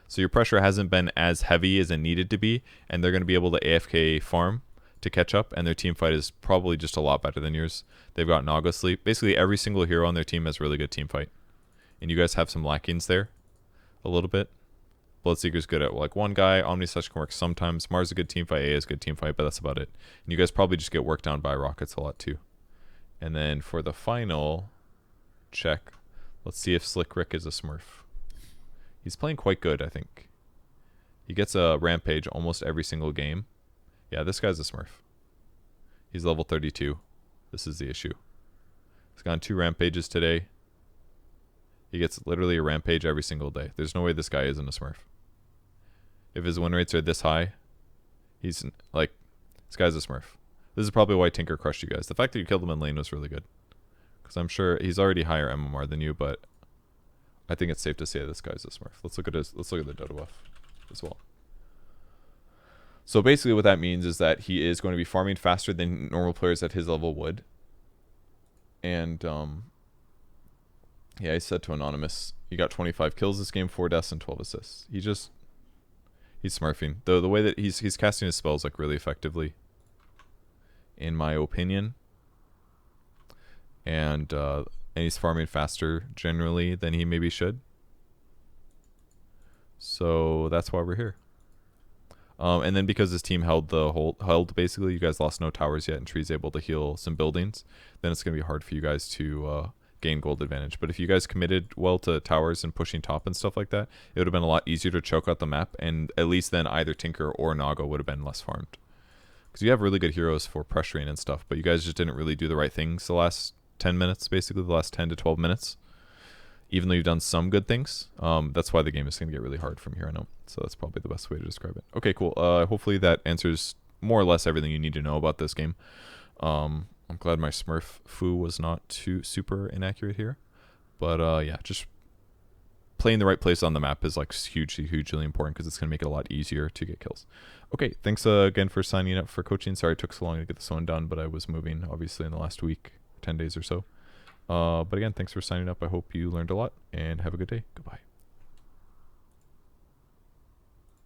So your pressure hasn't been as heavy as it needed to be, and they're going to be able to AFK farm to catch up, and their team fight is probably just a lot better than yours. They've got Naga sleep. Basically, every single hero on their team has really good team fight. And you guys have some lackings there a little bit. Bloodseeker's good at like one guy. Omnislash can work sometimes. Mars is a good team fight. A is a good team fight, but that's about it. And you guys probably just get worked down by rockets a lot too. And then for the final check, let's see if Slick Rick is a Smurf. He's playing quite good, I think. He gets a rampage almost every single game. Yeah, this guy's a Smurf. He's level 32. This is the issue. He's gotten 2 rampages today. He gets literally a rampage every single day. There's no way this guy isn't a Smurf. If his win rates are this high, he's like, this guy's a Smurf. This is probably why Tinker crushed you guys. The fact that you killed him in lane was really good. Because I'm sure he's already higher MMR than you, but I think it's safe to say this guy's a Smurf. Let's look at the Dotabuff as well. So basically what that means is that he is going to be farming faster than normal players at his level would. And yeah, he said to Anonymous, he got 25 kills this game, 4 deaths and 12 assists. He's smurfing. The way that he's casting his spells like really effectively, in my opinion. And he's farming faster generally than he maybe should. So that's why we're here. And then because his team held basically, you guys lost no towers yet, and Tree's able to heal some buildings, then it's going to be hard for you guys to gain gold advantage. But if you guys committed well to towers and pushing top and stuff like that, it would have been a lot easier to choke out the map, and at least then either Tinker or Naga would have been less farmed. Because you have really good heroes for pressuring and stuff, but you guys just didn't really do the right things the last 10 minutes, basically, the last 10 to 12 minutes. Even though you've done some good things, that's why the game is going to get really hard from here on out. So that's probably the best way to describe it. Okay, cool. Hopefully that answers more or less everything you need to know about this game. I'm glad my Smurf foo was not too super inaccurate here. But yeah, just playing the right place on the map is like hugely important, because it's going to make it a lot easier to get kills. Okay, thanks again for signing up for coaching. Sorry it took so long to get this one done, but I was moving obviously in the last week, 10 days or so. But again, thanks for signing up. I hope you learned a lot, and have a good day. Goodbye.